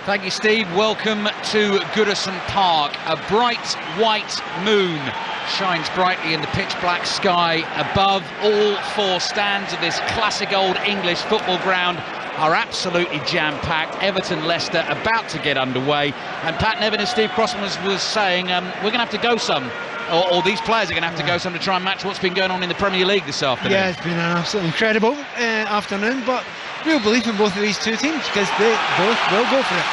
Thank you, Steve. Welcome to Goodison Park. A bright white moon shines brightly in the pitch black sky above. All four stands of this classic old English football ground are absolutely jam-packed. Everton, Leicester about to get underway, and Pat Nevin and Steve Crossman was saying we're going to have to go some, or these players are going to have to go some to try and match what's been going on in the Premier League this afternoon. Yeah, it's been an absolutely incredible afternoon, but real belief in both of these two teams because they both will go for it.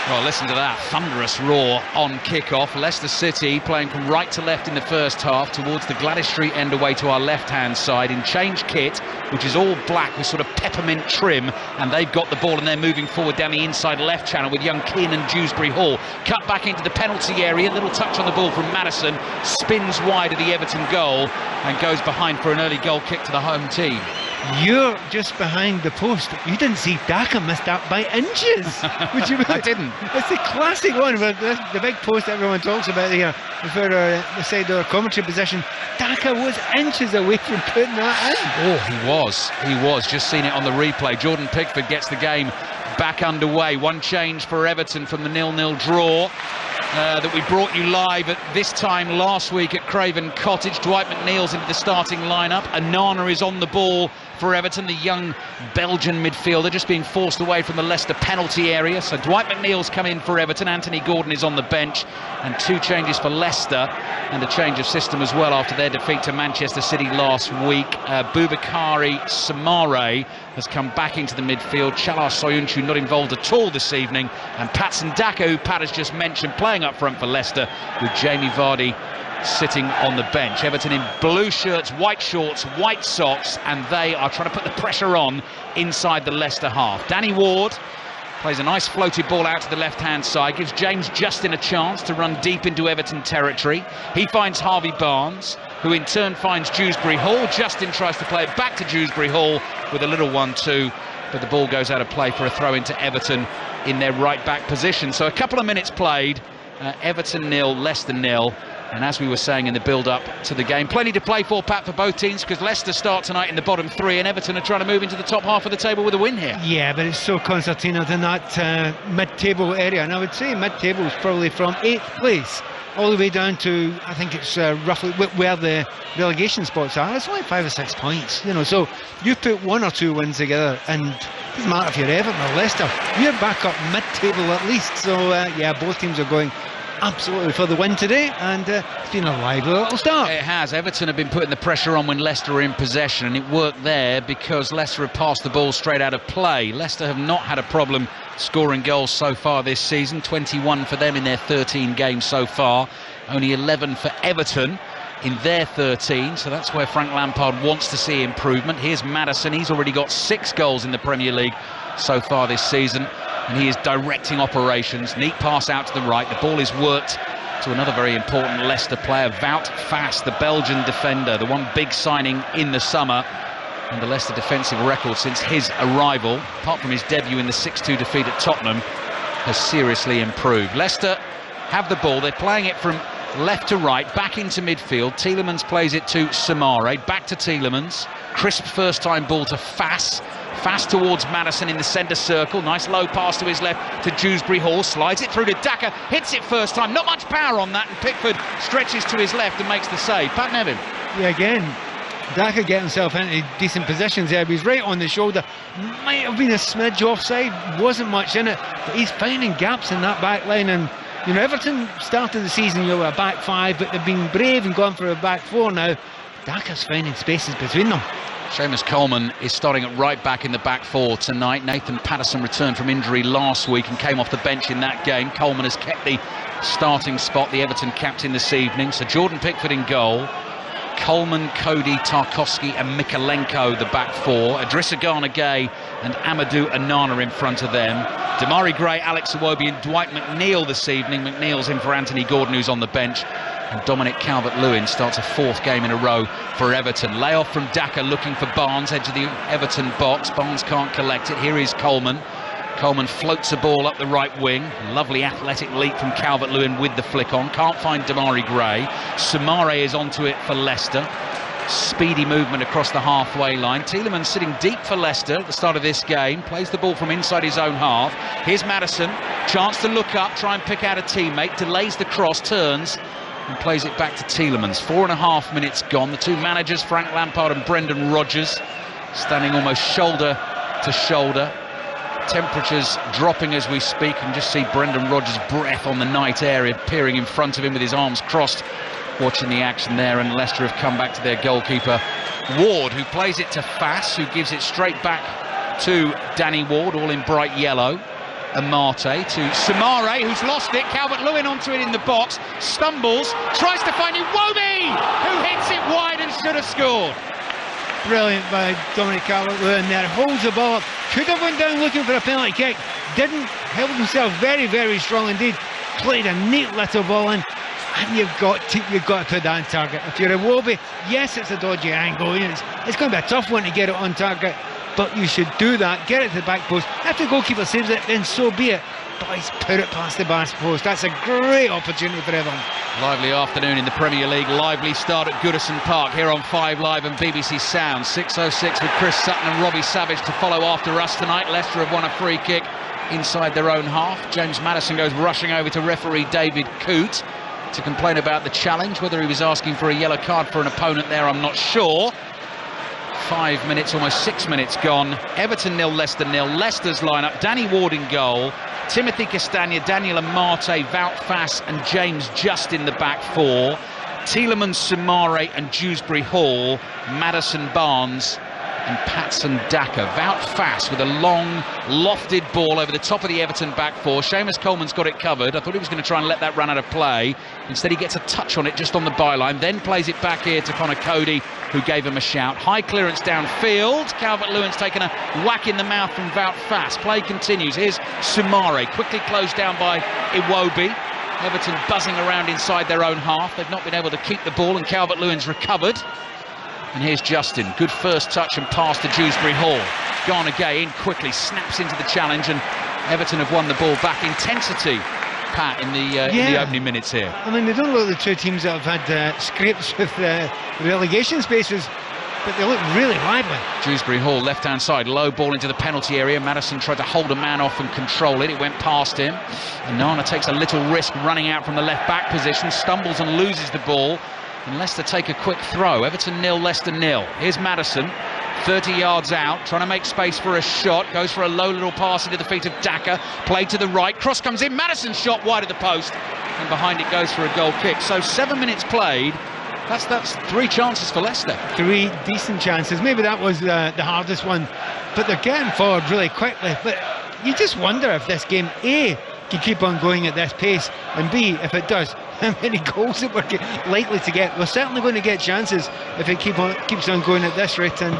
Well, listen to that thunderous roar on kick-off. Leicester City playing from right to left in the first half towards the Gladys Street end away to our left-hand side in change kit, which is all black with sort of peppermint trim, and they've got the ball and they're moving forward down the inside left channel with young Keane and Dewsbury Hall. Cut back into the penalty area, little touch on the ball from Maddison, spins wide of the Everton goal and goes behind for an early goal kick to the home team. You're just behind the post. You didn't see Daka missed that by inches. Would you? I didn't. It's the classic one, but the big post everyone talks about here before the side our commentary position. Daka was inches away from putting that in. Oh, he was. Just seen it on the replay. Jordan Pickford gets the game back underway. One change for Everton from the 0-0 draw that we brought you live at this time last week at Craven Cottage. Dwight McNeil's into the starting lineup. Anana is on the ball for Everton, the young Belgian midfielder, just being forced away from the Leicester penalty area. So Dwight McNeil's come in for Everton. Anthony Gordon is on the bench, and two changes for Leicester, and a change of system as well after their defeat to Manchester City last week. Boubakary Samare has come back into the midfield. Chalar Soyuncu not involved at all this evening, and Patson Daka, who Pat has just mentioned, playing up front for Leicester with Jamie Vardy sitting on the bench. Everton in blue shirts, white shorts, white socks, and they are trying to put the pressure on inside the Leicester half. Danny Ward plays a nice floated ball out to the left-hand side, gives James Justin a chance to run deep into Everton territory. He finds Harvey Barnes, who in turn finds Dewsbury Hall. Justin tries to play it back to Dewsbury Hall with a little 1-2, but the ball goes out of play for a throw into Everton in their right-back position. So a couple of minutes played, Everton 0, Leicester 0. And as we were saying in the build-up to the game, plenty to play for, Pat, for both teams, because Leicester start tonight in the bottom three and Everton are trying to move into the top half of the table with a win here. Yeah, but it's so concertinaed in that mid-table area, and I would say mid-table is probably from 8th place all the way down to, I think it's roughly where the relegation spots are. It's only 5 or 6 points, you know, so you put 1 or 2 wins together and it doesn't matter if you're Everton or Leicester, you're back up mid-table at least. So yeah, both teams are going absolutely for the win today, and it's been a lively little start. It has. Everton have been putting the pressure on when Leicester were in possession, and it worked there because Leicester have passed the ball straight out of play. Leicester have not had a problem scoring goals so far this season. 21 for them in their 13 games so far, only 11 for Everton in their 13, so that's where Frank Lampard wants to see improvement. Here's Maddison. He's already got 6 goals in the Premier League so far this season, and he is directing operations. Neat pass out to the right. The ball is worked to another very important Leicester player, Wout Faes, the Belgian defender, the one big signing in the summer. And the Leicester defensive record since his arrival, apart from his debut in the 6-2 defeat at Tottenham, has seriously improved. Leicester have the ball. They're playing it from left to right, back into midfield. Tielemans plays it to Samare, back to Tielemans. Crisp first-time ball to Faes. Faes towards Maddison in the centre circle. Nice low pass to his left to Dewsbury Hall. Slides it through to Daka. Hits it first time. Not much power on that. And Pickford stretches to his left and makes the save. Pat Nevin. Yeah, again, Daka getting himself into decent positions there. He was right on the shoulder. Might have been a smidge offside. Wasn't much in it. But he's finding gaps in that back line. And, you know, Everton started the season, you know, a back 5. But they've been brave and gone for a back 4 now. Daka's finding spaces between them. Seamus Coleman is starting at right back in the back 4 tonight. Nathan Patterson returned from injury last week and came off the bench in that game. Coleman has kept the starting spot, the Everton captain this evening. So Jordan Pickford in goal. Coleman, Cody, Tarkowski and Mikalenko, the back 4. Idrissa Gana Gueye and Amadou Onana in front of them. Damari Gray, Alex Iwobi and Dwight McNeil this evening. McNeil's in for Anthony Gordon, who's on the bench. And Dominic Calvert-Lewin starts a 4th game in a row for Everton. Layoff from Daka looking for Barnes, edge of the Everton box. Barnes can't collect it. Here is Coleman. Coleman floats a ball up the right wing. Lovely athletic leap from Calvert-Lewin with the flick on. Can't find Damari Gray. Samare is onto it for Leicester. speedy movement across the halfway line. Tielemans sitting deep for Leicester at the start of this game, plays the ball from inside his own half. Here's Maddison, chance to look up, try and pick out a teammate, delays the cross, turns and plays it back to Tielemans. 4.5 minutes gone. The two managers, Frank Lampard and Brendan Rodgers, standing almost shoulder to shoulder. Temperatures dropping as we speak. You can just see Brendan Rodgers' breath on the night air appearing in front of him with his arms crossed, watching the action there. And Leicester have come back to their goalkeeper Ward, who plays it to Fass, who gives it straight back to Danny Ward, all in bright yellow. Amate to Samare, who's lost it. Calvert-Lewin onto it in the box, stumbles, tries to find Iwobi, who hits it wide and should have scored. Brilliant by Dominic Calvert-Lewin there, holds the ball up, could have went down looking for a penalty kick, didn't, held himself very, very strong indeed, played a neat little ball in, and you've got to put that on target. If you're Iwobi, yes, it's a dodgy angle, it's going to be a tough one to get it on target, but you should do that, get it to the back post. If the goalkeeper saves it, then so be it, but he's put it past the back post. That's a great opportunity for Everton. Lively afternoon in the Premier League. Lively start at Goodison Park here on 5 Live and BBC Sound. 6:06 with Chris Sutton and Robbie Savage to follow after us tonight. Leicester have won a free kick inside their own half. James Maddison goes rushing over to referee David Coote to complain about the challenge. Whether he was asking for a yellow card for an opponent there, I'm not sure. 5 minutes, almost 6 minutes gone. Everton 0, Leicester 0. Leicester's lineup: Danny Ward in goal, Timothy Castagna, Daniel Amate, Wout Fass and James Justin the back four. Tielemans, Samare and Dewsbury Hall, Maddison, Barnes and Patson Daka. Wout Fass with a long lofted ball over the top of the Everton back four. Seamus Coleman's got it covered. I thought he was going to try and let that run out of play. Instead he gets a touch on it just on the byline, then plays it back here to Connor Cody, who gave him a shout. High clearance downfield. Calvert-Lewin's taken a whack in the mouth from Wout Fass. Play continues. Here's Samare, quickly closed down by Iwobi. Everton buzzing around inside their own half. They've not been able to keep the ball and Calvert-Lewin's recovered. And here's Justin, good first touch and pass to Dewsbury Hall. Gone again, quickly snaps into the challenge, and Everton have won the ball back. Intensity, Pat, in the opening minutes here. I mean, they don't look like the two teams that have had scrapes with relegation spaces, but they look really lively. Dewsbury Hall, left-hand side, low ball into the penalty area. Maddison tried to hold a man off and control it. It went past him. And Nana takes a little risk running out from the left-back position, stumbles and loses the ball. And Leicester take a quick throw. Everton 0, Leicester 0. Here's Maddison, 30 yards out, trying to make space for a shot. Goes for a low little pass into the feet of Daka. Played to the right. Cross comes in. Maddison's shot wide of the post. And behind it goes for a goal kick. So 7 minutes played. That's 3 chances for Leicester. 3 decent chances. Maybe that was the hardest one. But they're getting forward really quickly. But you just wonder if this game, A, can keep on going at this pace, and B, if it does, how many goals that we're likely to get. We're certainly going to get chances if it keeps on going at this rate, and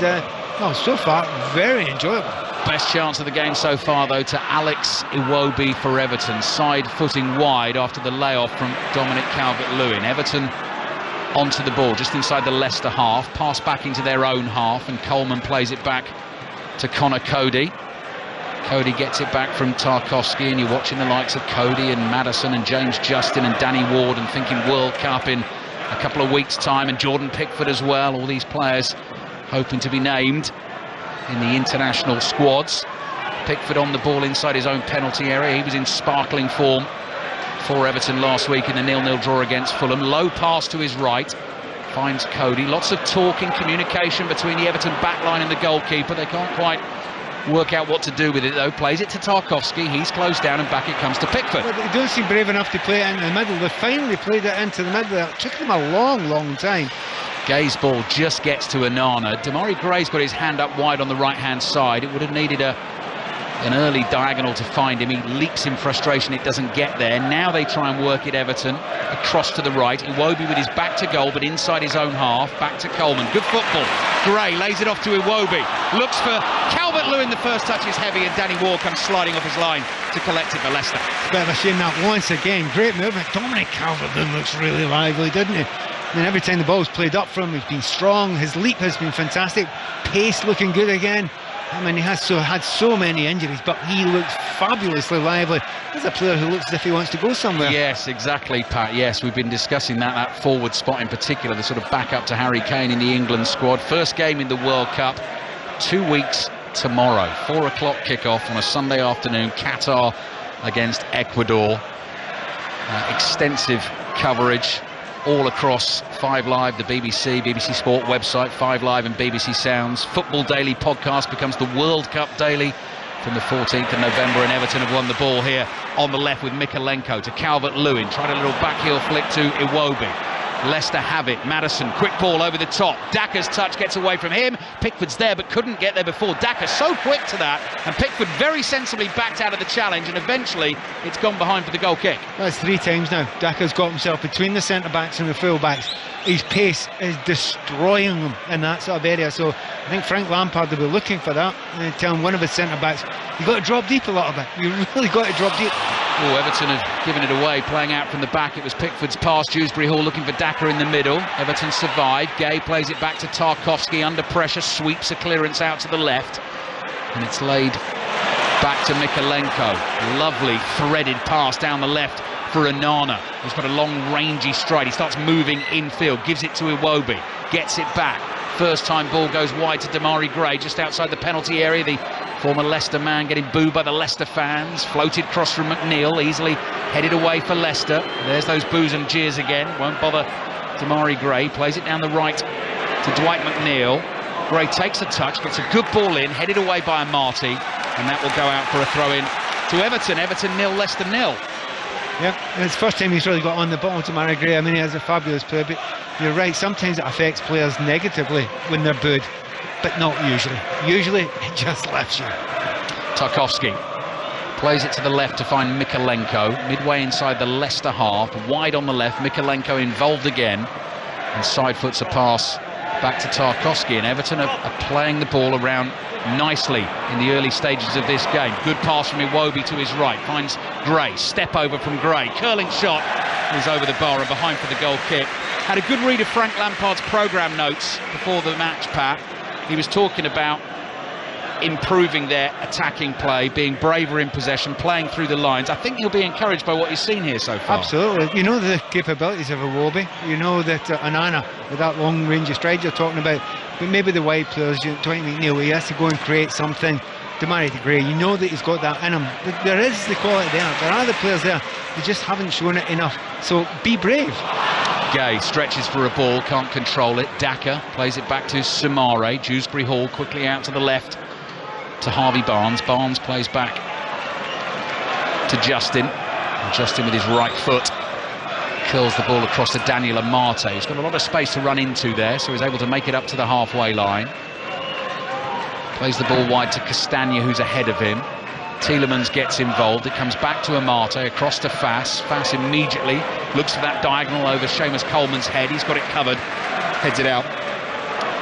so far very enjoyable. Best chance of the game so far though to Alex Iwobi for Everton, side footing wide after the layoff from Dominic Calvert-Lewin. Everton onto the ball just inside the Leicester half, pass back into their own half, and Coleman plays it back to Connor Cody. Cody gets it back from Tarkowski, and you're watching the likes of Cody and Maddison and James Justin and Danny Ward, and thinking World Cup in a couple of weeks' time, and Jordan Pickford as well. All these players hoping to be named in the international squads. Pickford on the ball inside his own penalty area. He was in sparkling form for Everton last week in a 0-0 draw against Fulham. Low pass to his right, finds Cody. Lots of talking, communication between the Everton backline and the goalkeeper. They can't quite work out what to do with it though. Plays it to Tarkowski. He's closed down, and back it comes to Pickford. Well, they don't seem brave enough to play it into the middle. They finally played it into the middle. It took them a long time. Gay's ball just gets to Onana. Demarai Gray's got his hand up wide on the right-hand side. It would have needed an early diagonal to find him. He leaps in frustration, it doesn't get there. Now they try and work it, Everton, across to the right. Iwobi with his back to goal, but inside his own half. Back to Coleman. Good football. Gray lays it off to Iwobi. Looks for Calvert-Lewin. The first touch is heavy, and Danny Ward comes sliding off his line to collect it for Leicester. It's a bit of a shame that once again. Great movement. Dominic Calvert-Lewin looks really lively, doesn't he? I mean, every time the ball's played up from him, he's been strong. His leap has been fantastic. Pace looking good again. I mean, he has had so many injuries, but he looks fabulously lively. He's a player who looks as if he wants to go somewhere. Yes, exactly, Pat. Yes, we've been discussing that forward spot in particular, the sort of backup to Harry Kane in the England squad. First game in the World Cup, 2 weeks tomorrow. 4 o'clock kickoff on a Sunday afternoon. Qatar against Ecuador. Extensive coverage all across 5 Live, the BBC Sport website, 5 Live and BBC Sounds. Football Daily podcast becomes the World Cup Daily from the 14th of November, and Everton have won the ball here on the left with Mikalenko to Calvert-Lewin. Tried a little backheel flick to Iwobi. Leicester have it. Maddison, quick ball over the top. Daka's touch gets away from him. Pickford's there but couldn't get there before. Daka so quick to that, and Pickford very sensibly backed out of the challenge, and eventually it's gone behind for the goal kick. That's 3 times now. Daka's got himself between the centre-backs and the full-backs. His pace is destroying them in that sort of area, so I think Frank Lampard will be looking for that and telling one of his centre-backs, you've got to drop deep a little bit. You've really got to drop deep. Oh, Everton have given it away, playing out from the back. It was Pickford's pass. Dewsbury Hall looking for Daka in the middle. Everton survived. Gay plays it back to Tarkowski under pressure, sweeps a clearance out to the left, and it's laid back to Mikalenko. Lovely threaded pass down the left for Onana, who's got a long rangy stride. He starts moving infield, gives it to Iwobi, gets it back. First time ball goes wide to Damari Gray, just outside the penalty area. The former Leicester man getting booed by the Leicester fans. Floated cross from McNeil, easily headed away for Leicester. There's those boos and jeers again. Won't bother Damari Gray. Plays it down the right to Dwight McNeil. Gray takes a touch, gets a good ball in, headed away by Amati, and that will go out for a throw-in to Everton. Everton 0, Leicester 0. Yeah, it's the first time he's really got on the ball to Damari Gray. I mean, he has a fabulous player, but you're right, sometimes it affects players negatively when they're booed, but not usually. Usually it just lifts you. Tarkowski plays it to the left to find Mikalenko, midway inside the Leicester half, wide on the left. Mikalenko involved again, and side foots a pass back to Tarkowski, and Everton are playing the ball around nicely in the early stages of this game. Good pass from Iwobi to his right, finds Gray, step over from Gray, curling shot is over the bar and behind for the goal kick. Had a good read of Frank Lampard's programme notes before the match, Pat. He was talking about improving their attacking play, being braver in possession, playing through the lines. I think he'll be encouraged by what he's seen here so far. Absolutely. You know the capabilities of Iwobi. You know that Onana, with that long range of stride you're talking about, but maybe the wide players, Dwight McNeil, he has to go and create something. Damari Gray, you know that he's got that in him. There is the quality there. There are the players there. They just haven't shown it enough. So be brave. Gay stretches for a ball, can't control it. Daka plays it back to Sumare. Dewsbury Hall quickly out to the left to Harvey Barnes. Barnes plays back to Justin. And Justin with his right foot curls the ball across to Daniel Amate. He's got a lot of space to run into there, so he's able to make it up to the halfway line. Plays the ball wide to Castagna, who's ahead of him. Tielemans gets involved. It comes back to Amate, across to Fass. Fass immediately looks for that diagonal over Seamus Coleman's head. He's got it covered. Heads it out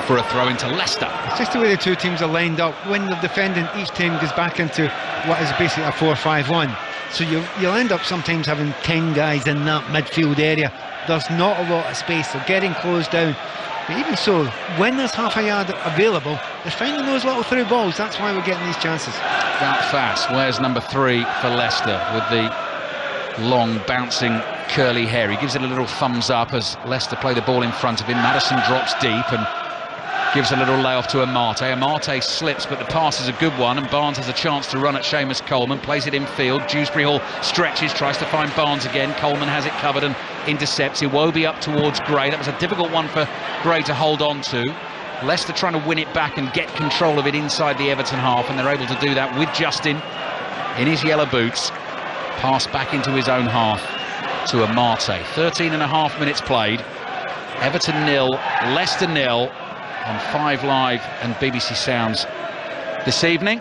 for a throw into Leicester. It's just the way the two teams are lined up. When they're defending, each team goes back into what is basically a 4-5-1. So you'll end up sometimes having 10 guys in that midfield area. There's not a lot of space. They're getting closed down. But even so, when there's half a yard available, they're finding those little through balls. That's why we're getting these chances. Wout Fass wears number 3 for Leicester with the long bouncing curly hair. He gives it a little thumbs up as Leicester play the ball in front of him. Maddison drops deep and gives a little layoff to Amate. Amate slips, but the pass is a good one, and Barnes has a chance to run at Seamus Coleman. Plays it infield. Dewsbury Hall stretches, tries to find Barnes again. Coleman has it covered and intercepts. Iwobi up towards Gray. That was a difficult one for Gray to hold on to. Leicester trying to win it back and get control of it inside the Everton half, and they're able to do that with Justin in his yellow boots. Pass back into his own half to Amate. 13.5 minutes played. Everton 0, Leicester 0. On 5 Live and BBC Sounds this evening,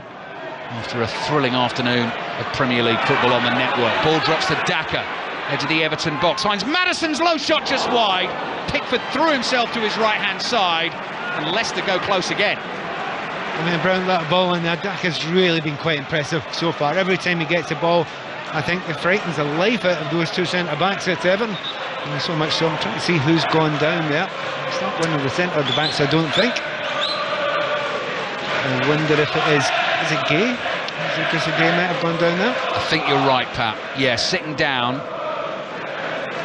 after a thrilling afternoon of Premier League football on the network. Ball drops to Daka, edge of the Everton box, finds Maddison's low shot just wide. Pickford threw himself to his right-hand side, and Leicester go close again. I mean, Brown let a ball in there. Daka's really been quite impressive so far. Every time he gets the ball, I think it frightens the life out of those two centre-backs at Everton. And so much so I'm trying to see who's gone down there. It's not one of the centre-backs, I don't think. I wonder if it is it Gay? Is it because Gay might have gone down there? I think you're right, Pat. Yeah, sitting down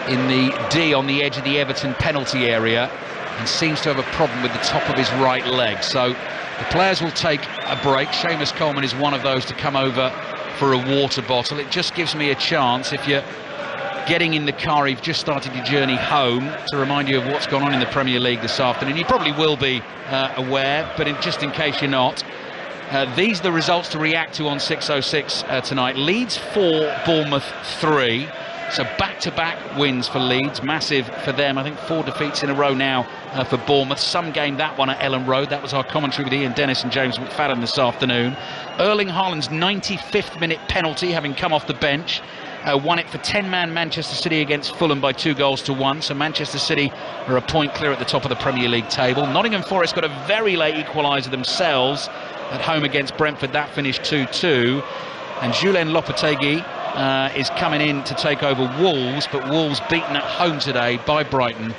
in the D on the edge of the Everton penalty area, and seems to have a problem with the top of his right leg. So the players will take a break. Seamus Coleman is one of those to come over for a water bottle. It just gives me a chance, if you're getting in the car, you've just started your journey home, to remind you of what's gone on in the Premier League this afternoon. You probably will be aware, but just in case you're not, these are the results to react to on 606 tonight. Leeds 4, Bournemouth 3. So back-to-back wins for Leeds, massive for them. I think 4 defeats in a row now for Bournemouth. Some game that one at Ellen Road. That was our commentary with Ian Dennis and James McFadden this afternoon. Erling Haaland's 95th minute penalty, having come off the bench, won it for 10-man Manchester City against Fulham by 2-1. So Manchester City are a point clear at the top of the Premier League table. Nottingham Forest got a very late equaliser themselves at home against Brentford. That finished 2-2. And Julien Lopetegui is coming in to take over Wolves, but Wolves beaten at home today by Brighton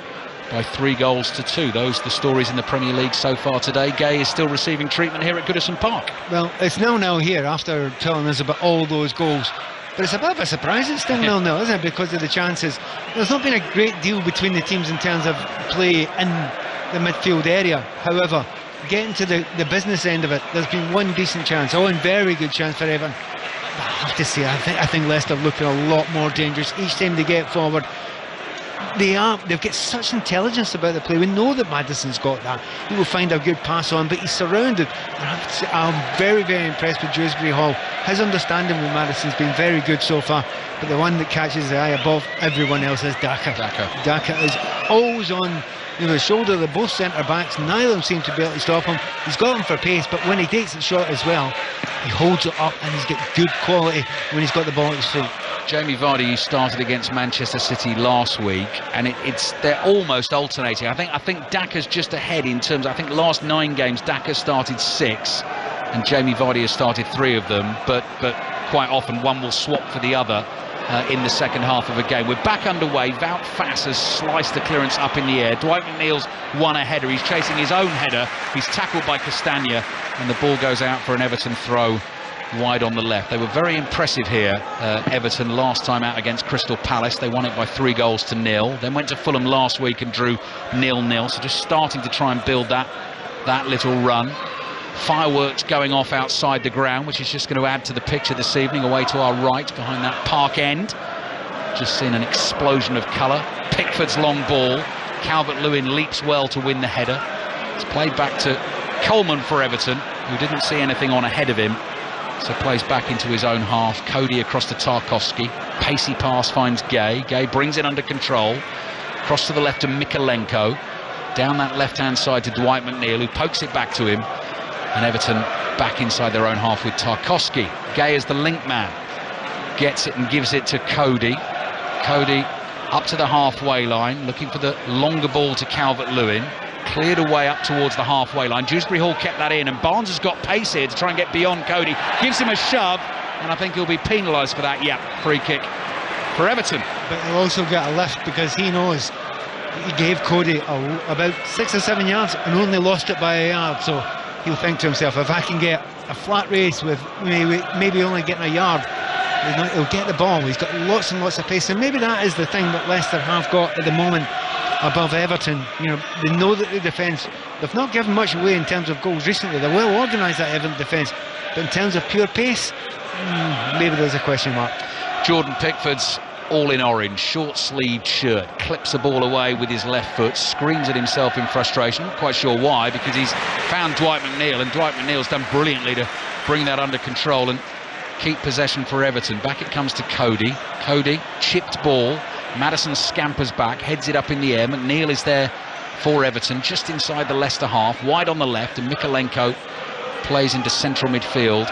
by 3-2. Those are the stories in the Premier League so far today. Gay is still receiving treatment here at Goodison Park. Well, it's 0-0 here after telling us about all those goals. But it's a bit of a surprise it's still 0-0, isn't it, because of the chances. There's not been a great deal between the teams in terms of play in the midfield area. However, getting to the business end of it, there's been one decent chance, and very good chance for Everton. But I have to say, I think Leicester looking a lot more dangerous each time they get forward. They've got such intelligence about the play. We know that Maddison's got that. He will find a good pass on, but he's surrounded. I'm very, very impressed with Dewsbury Hall. His understanding with Maddison's been very good so far, but the one that catches the eye above everyone else is Daka. Daka is always on the shoulder of both centre-backs. Neither of them seem to be able to stop him. He's got him for pace, but when he takes the shot as well, he holds it up, and he's got good quality when he's got the ball at his feet. Jamie Vardy started against Manchester City last week, and they're almost alternating. I think Daka's just ahead in terms. I think last 9 games Daka started 6, and Jamie Vardy has started 3 of them. But quite often one will swap for the other in the second half of a game. We're back underway. Wout Faes has sliced the clearance up in the air. Dwight McNeil's won a header. He's chasing his own header. He's tackled by Castagna, and the ball goes out for an Everton throw wide on the left. They were very impressive here, Everton, last time out against Crystal Palace. They won it by 3-0. Then went to Fulham last week and drew 0-0. So just starting to try and build that little run. Fireworks going off outside the ground, which is just going to add to the picture this evening. Away to our right, behind that park end, just seen an explosion of colour. Pickford's long ball. Calvert-Lewin leaps well to win the header. It's played back to Coleman for Everton, who didn't see anything on ahead of him, so plays back into his own half. Cody across to Tarkowski. Pacey pass finds Gay. Gay brings it under control. Cross to the left to Mikalenko. Down that left-hand side to Dwight McNeil, who pokes it back to him. And Everton back inside their own half with Tarkowski. Gay is the link man. Gets it and gives it to Cody. Cody up to the halfway line, looking for the longer ball to Calvert-Lewin. Cleared away up towards the halfway line. Dewsbury Hall kept that in, and Barnes has got pace here to try and get beyond Cody. Gives him a shove, and I think he'll be penalised for that. Yeah, free kick for Everton. But he'll also get a lift, because he knows he gave Cody about 6 or 7 yards and only lost it by a yard. So he'll think to himself, if I can get a flat race with maybe only getting a yard, he'll get the ball. He's got lots and lots of pace, and maybe that is the thing that Leicester have got at the moment above Everton. They know that the defence, they've not given much away in terms of goals recently. They're well organised, that Everton defence, but in terms of pure pace, maybe there's a question mark. Jordan Pickford's all in orange, short-sleeved shirt, clips the ball away with his left foot, screams at himself in frustration. Not quite sure why, because he's found Dwight McNeil, and Dwight McNeil's done brilliantly to bring that under control and keep possession for Everton. Back it comes to Cody. Cody, chipped ball. Maddison scampers back, heads it up in the air. McNeil is there for Everton, just inside the Leicester half, wide on the left, and Mikalenko plays into central midfield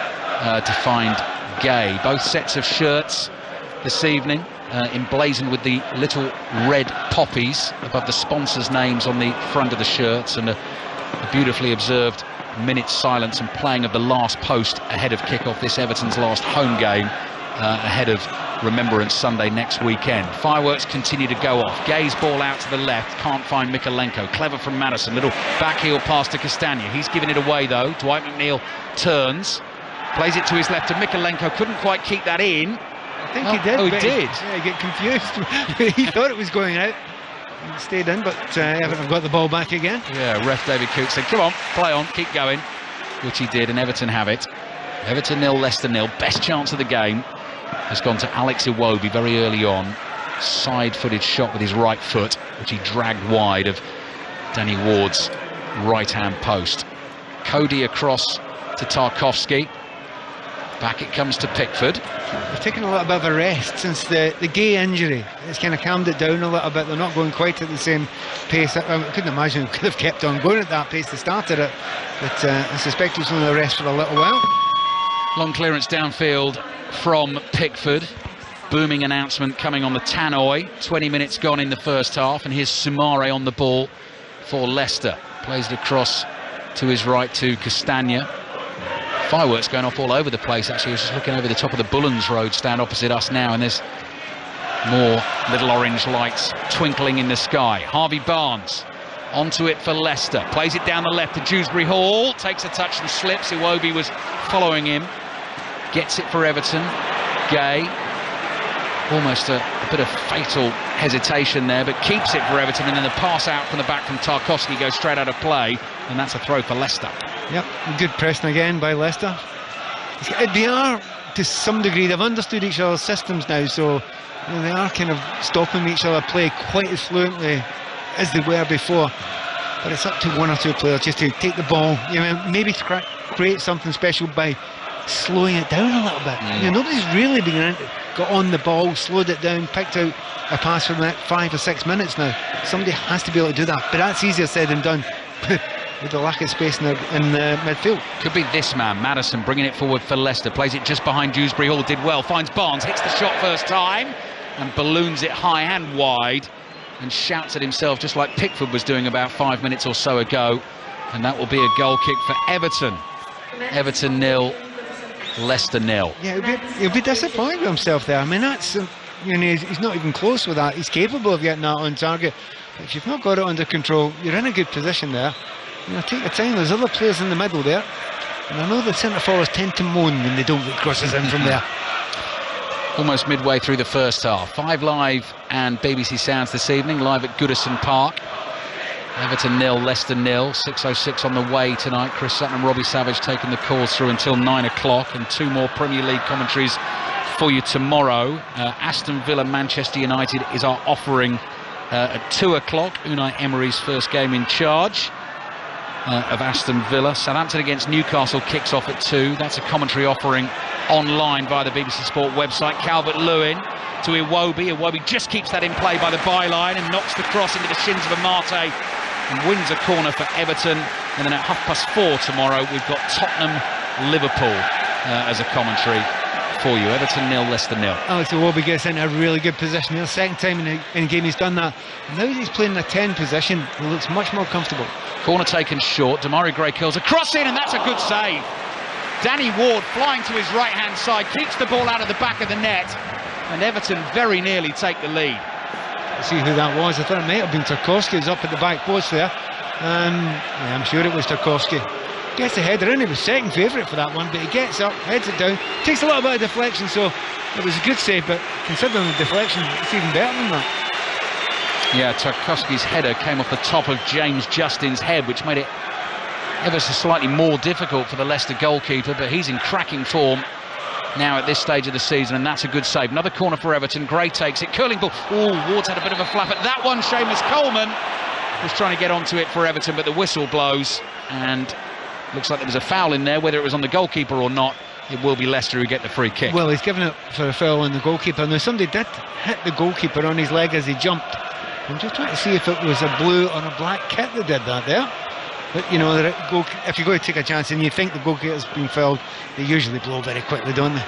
to find Gay. Both sets of shirts this evening emblazoned with the little red poppies above the sponsors' names on the front of the shirts, and a beautifully observed minute's silence and playing of the last post ahead of kick-off this Everton's last home game ahead of Remembrance Sunday next weekend. Fireworks continue to go off. Gay's ball out to the left, can't find Mykolenko. Clever from Maddison, little backheel pass to Castagna. He's giving it away though. Dwight McNeil turns, plays it to his left to Mykolenko, couldn't quite keep that in. I think he did. Oh, he did. Yeah, he got confused. He thought it was going out. It stayed in, but Everton got the ball back again. Yeah, ref David Coote said, come on, play on, keep going, which he did, and Everton have it. Everton 0, Leicester 0. Best chance of the game has gone to Alex Iwobi very early on. Side-footed shot with his right foot, which he dragged wide of Danny Ward's right-hand post. Cody across to Tarkowski. Back it comes to Pickford. They've taken a little bit of a rest since the Gay injury. It's kind of calmed it down a little bit. They're not going quite at the same pace. I couldn't imagine it could have kept on going at that pace they started it, but I suspect it was only a rest for a little while. Long clearance downfield from Pickford. Booming announcement coming on the tannoy. 20 minutes gone in the first half, and here's Sumare on the ball for Leicester. Plays it across to his right to Castagna. Fireworks going off all over the place. Actually, I was just looking over the top of the Bullens Road stand opposite us now, and there's more little orange lights twinkling in the sky. Harvey Barnes onto it for Leicester. Plays it down the left to Dewsbury Hall. Takes a touch and slips. Iwobi was following him. Gets it for Everton. Gay. Almost a bit of fatal hesitation there, but keeps it for Everton, and then the pass out from the back from Tarkowski goes straight out of play, and that's a throw for Leicester. Yep, good pressing again by Leicester. They are, to some degree, they've understood each other's systems now, so they are kind of stopping each other play quite as fluently as they were before. But it's up to one or two players just to take the ball, maybe to create something special by slowing it down a little bit. Nobody's really got on the ball, slowed it down, picked out a pass for the next 5 or 6 minutes now. Somebody has to be able to do that, but that's easier said than done with the lack of space in the midfield. Could be this man, Maddison, bringing it forward for Leicester. Plays it just behind Dewsbury Hall, did well, finds Barnes, hits the shot first time and balloons it high and wide and shouts at himself just like Pickford was doing about 5 minutes or so ago, and that will be a goal kick for Everton. Everton 0, Leicester 0. Yeah, he'll be disappointed with himself there. I mean, that's he's not even close with that. He's capable of getting that on target, but if you've not got it under control, you're in a good position there. Take your time. There's other players in the middle there, and I know the centre forwards tend to moan when they don't get crosses in from there. Almost midway through the first half. 5 Live and BBC Sounds this evening, live at Goodison Park. Everton 0, Leicester 0. 6:06 on the way tonight. Chris Sutton and Robbie Savage taking the calls through until 9 o'clock, and 2 more Premier League commentaries for you tomorrow. Aston Villa, Manchester United is our offering at 2 o'clock. Unai Emery's first game in charge of Aston Villa. Southampton against Newcastle kicks off at 2. That's a commentary offering online via the BBC Sport website. Calvert-Lewin to Iwobi. Iwobi just keeps that in play by the byline and knocks the cross into the shins of Amate and wins a corner for Everton. And then at 4:30 tomorrow we've got Tottenham-Liverpool as a commentary for you. Everton 0, Leicester 0. Alex Iwobi gets in a really good position. The second time in the game he's done that. Now he's playing in a 10 position, he looks much more comfortable. Corner taken short. Demarai Gray curls a cross in, and that's a good save. Danny Ward flying to his right-hand side, keeps the ball out of the back of the net, and Everton very nearly take the lead. Let's see who that was. I thought it might have been Tarkowski. He's up at the back post there. Yeah, I'm sure it was Tarkowski. Gets the header in. He was second favourite for that one, but he gets up, heads it down, takes a little bit of deflection, so it was a good save, but considering the deflection, it's even better than that. Yeah, Tarkowski's header came off the top of James Justin's head, which made it ever so slightly more difficult for the Leicester goalkeeper, but he's in cracking form now at this stage of the season, and that's a good save. Another corner for Everton. Gray takes it, curling ball. Oh, Ward's had a bit of a flap at that one. Seamus Coleman was trying to get onto it for Everton, but the whistle blows, and looks like there was a foul in there. Whether it was on the goalkeeper or not, it will be Leicester who get the free kick. Well, he's given it for a foul on the goalkeeper. Now, somebody did hit the goalkeeper on his leg as he jumped. I'm just trying to see if it was a blue or a black kit that did that there. But, if you're going to take a chance and you think the goalkeeper's been fouled, they usually blow very quickly, don't they?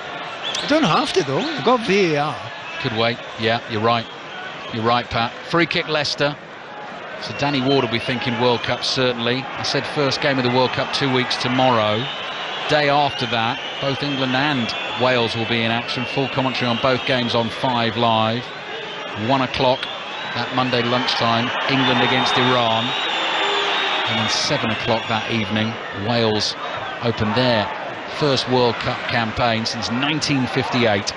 They don't have to, though. They've got VAR. Could wait. Yeah, you're right. You're right, Pat. Free kick, Leicester. So Danny Ward will be thinking World Cup, certainly. I said first game of the World Cup 2 weeks tomorrow. Day after that, both England and Wales will be in action. Full commentary on both games on 5 Live. 1 o'clock that Monday lunchtime, England against Iran. And then 7 o'clock that evening, Wales opened their first World Cup campaign since 1958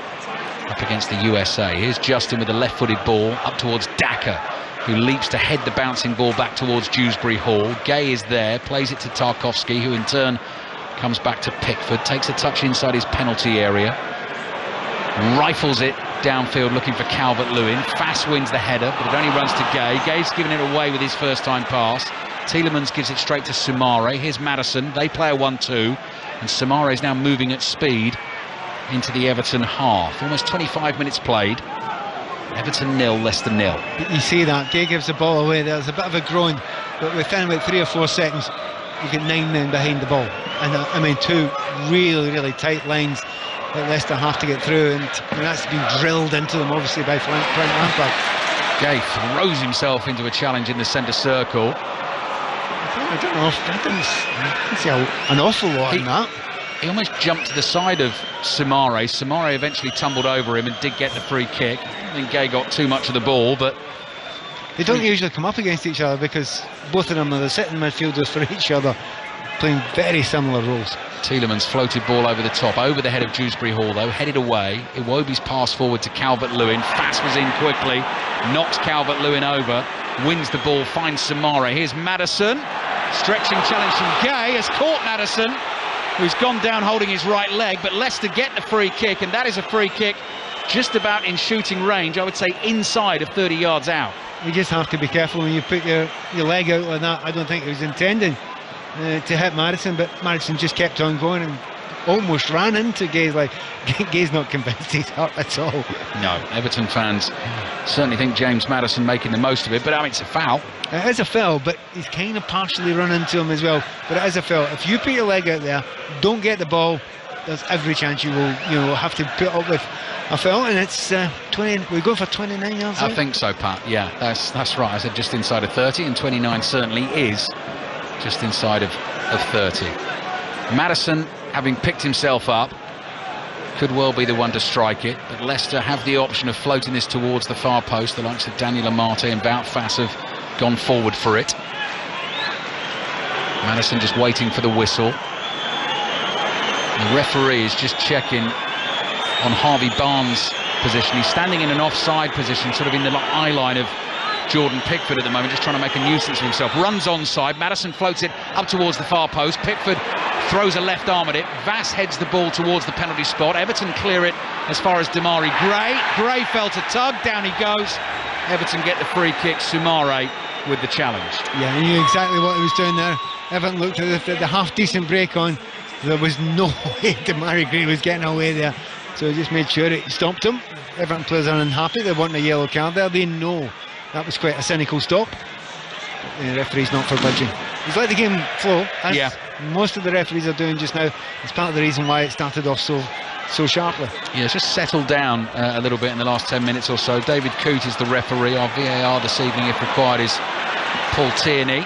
up against the USA. Here's Justin with a left-footed ball up towards Daka, who leaps to head the bouncing ball back towards Dewsbury Hall. Gay is there, plays it to Tarkowski, who in turn comes back to Pickford, takes a touch inside his penalty area, rifles it downfield looking for Calvert-Lewin. Fass wins the header, but it only runs to Gay. Gay's given it away with his first-time pass. Tielemans gives it straight to Soumare. Here's Maddison. They play a 1-2, and Soumare is now moving at speed into the Everton half. Almost 25 minutes played. Everton 0, Leicester 0. You see that Gay gives the ball away. There's a bit of a groan, but within about 3 or 4 seconds, you get 9 men behind the ball, and I mean 2 really tight lines that Leicester have to get through, and that's been drilled into them obviously by Frank Lampard. Gay throws himself into a challenge in the centre circle. I don't know if I didn't see an awful lot in that. He almost jumped to the side of Soumare. Soumare eventually tumbled over him and did get the free kick. I think Gay got too much of the ball, but they don't usually come up against each other because both of them are the sitting midfielders for each other, playing very similar roles. Tielemans floated ball over the top, over the head of Dewsbury Hall though, headed away. Iwobi's pass forward to Calvert-Lewin. Fass was in quickly, knocks Calvert-Lewin over, wins the ball, finds Soumare. Here's Maddison, stretching challenge from Gay, has caught Maddison, who's gone down holding his right leg, but Leicester get the free kick, and that is a free kick just about in shooting range, I would say inside of 30 yards out. You just have to be careful when you put your leg out like that. I don't think he was intending to hit Maddison, but Maddison just kept on going and almost ran into Gay. Like, Gay's not convinced he's hurt at all. No, Everton fans certainly think James Maddison making the most of it, but I mean, it's a foul. It is a foul, but he's kind of partially run into him as well. But it is a foul. If you put your leg out there, don't get the ball, there's every chance you will, have to put up with a foul. And it's 20. We're going for 29 yards. I think so, Pat. Yeah, that's right. I said just inside of 30, and 29 certainly is just inside of 30. Maddison, having picked himself up, could well be the one to strike it, but Leicester have the option of floating this towards the far post. The likes of Daniel Amate and Wout Fass have gone forward for it. Maddison just waiting for the whistle. The referee is just checking on Harvey Barnes' position. He's standing in an offside position, sort of in the eye line of Jordan Pickford at the moment, just trying to make a nuisance of himself. Runs onside, Maddison floats it up towards the far post. Pickford throws a left arm at it. Vass heads the ball towards the penalty spot. Everton clear it as far as Damari Gray. Gray felt a tug, down he goes. Everton get the free kick. Soumare with the challenge. Yeah, he knew exactly what he was doing there. Everton looked at the half-decent break on. There was no way Damari Gray was getting away there, so he just made sure it stopped him. Everton players are unhappy. They want a yellow card there. They know that was quite a cynical stop. The referee's not for budging. He's let the game flow, as most of the referees are doing just now. It's part of the reason why it started off so sharply. Yeah, it's just settled down a little bit in the last 10 minutes or so. David Coote is the referee. Our VAR this evening, if required, is Paul Tierney.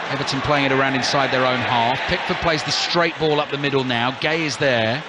Everton playing it around inside their own half. Pickford plays the straight ball up the middle now. Gay is there.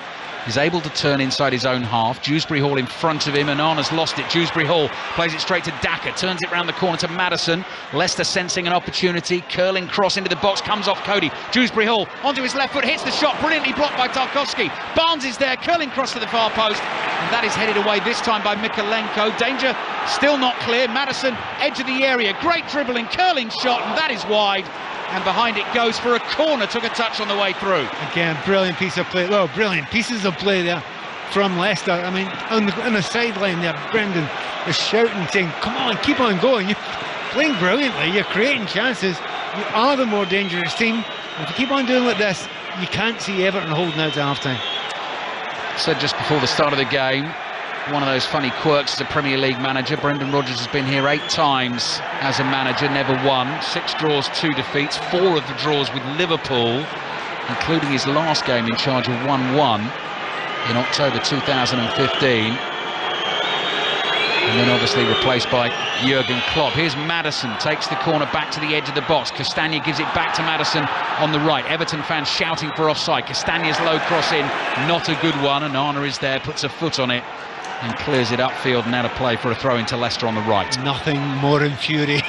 He's able to turn inside his own half. Dewsbury Hall in front of him, and Arna's lost it. Dewsbury Hall plays it straight to Daka, turns it round the corner to Maddison. Leicester sensing an opportunity, curling cross into the box, comes off Cody. Dewsbury Hall onto his left foot, hits the shot, brilliantly blocked by Tarkowski. Barnes is there, curling cross to the far post, and that is headed away this time by Mikalenko. Danger still not clear. Maddison, edge of the area, great dribbling, curling shot, and that is wide. And behind it goes for a corner, took a touch on the way through. Again, brilliant piece of play. Well, brilliant pieces of play there from Leicester. I mean, on the sideline there, Brendan is shouting, saying, come on, keep on going. You're playing brilliantly, you're creating chances. You are the more dangerous team. And if you keep on doing like this, you can't see Everton holding out to half-time. Said just before the start of the game, one of those funny quirks as a Premier League manager. Brendan Rodgers has been here 8 times as a manager, never won. 6 draws, 2 defeats, 4 of the draws with Liverpool, including his last game in charge of 1-1 in October 2015. and then obviously replaced by Jurgen Klopp. Here's Maddison, takes the corner back to the edge of the box. Castagna gives it back to Maddison on the right. Everton fans shouting for offside. Castagna's low cross in, not a good one. Onana is there, puts a foot on it and clears it upfield, and now to play for a throw into Leicester on the right. Nothing more infuriating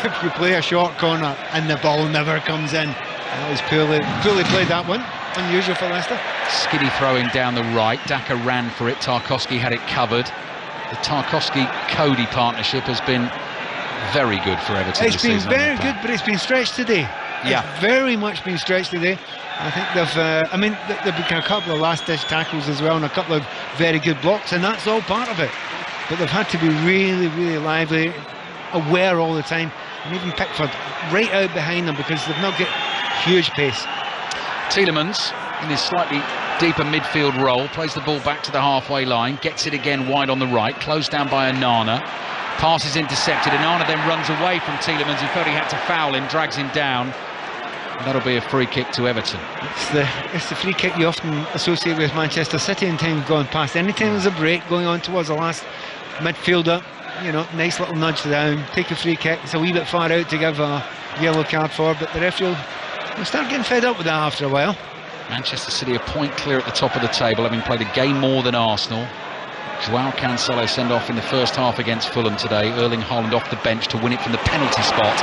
if you play a short corner and the ball never comes in. That was poorly played, that one. Unusual for Leicester. Skiddy throwing down the right. Daka ran for it. Tarkowski had it covered. The Tarkowski-Cody partnership has been very good for Everton. It's been very good, but it's been stretched today. Yeah, it's very much been stretched today. I think they've been a couple of last-ditch tackles as well, and a couple of very good blocks, and that's all part of it. But they've had to be really, really lively, aware all the time, and even Pickford right out behind them because they've not got huge pace. Tielemans in his slightly deeper midfield role plays the ball back to the halfway line, gets it again wide on the right, closed down by Onana. Pass is intercepted. Onana then runs away from Tielemans, who felt he had to foul him, drags him down. And that'll be a free kick to Everton. It's the free kick you often associate with Manchester City in times gone past. Anytime there's a break going on towards the last midfielder, you know, nice little nudge down, take a free kick. It's a wee bit far out to give a yellow card for, but the referee will start getting fed up with that after a while. Manchester City a point clear at the top of the table, having played a game more than Arsenal. Joao Cancelo send off in the first half against Fulham today. Erling Haaland off the bench to win it from the penalty spot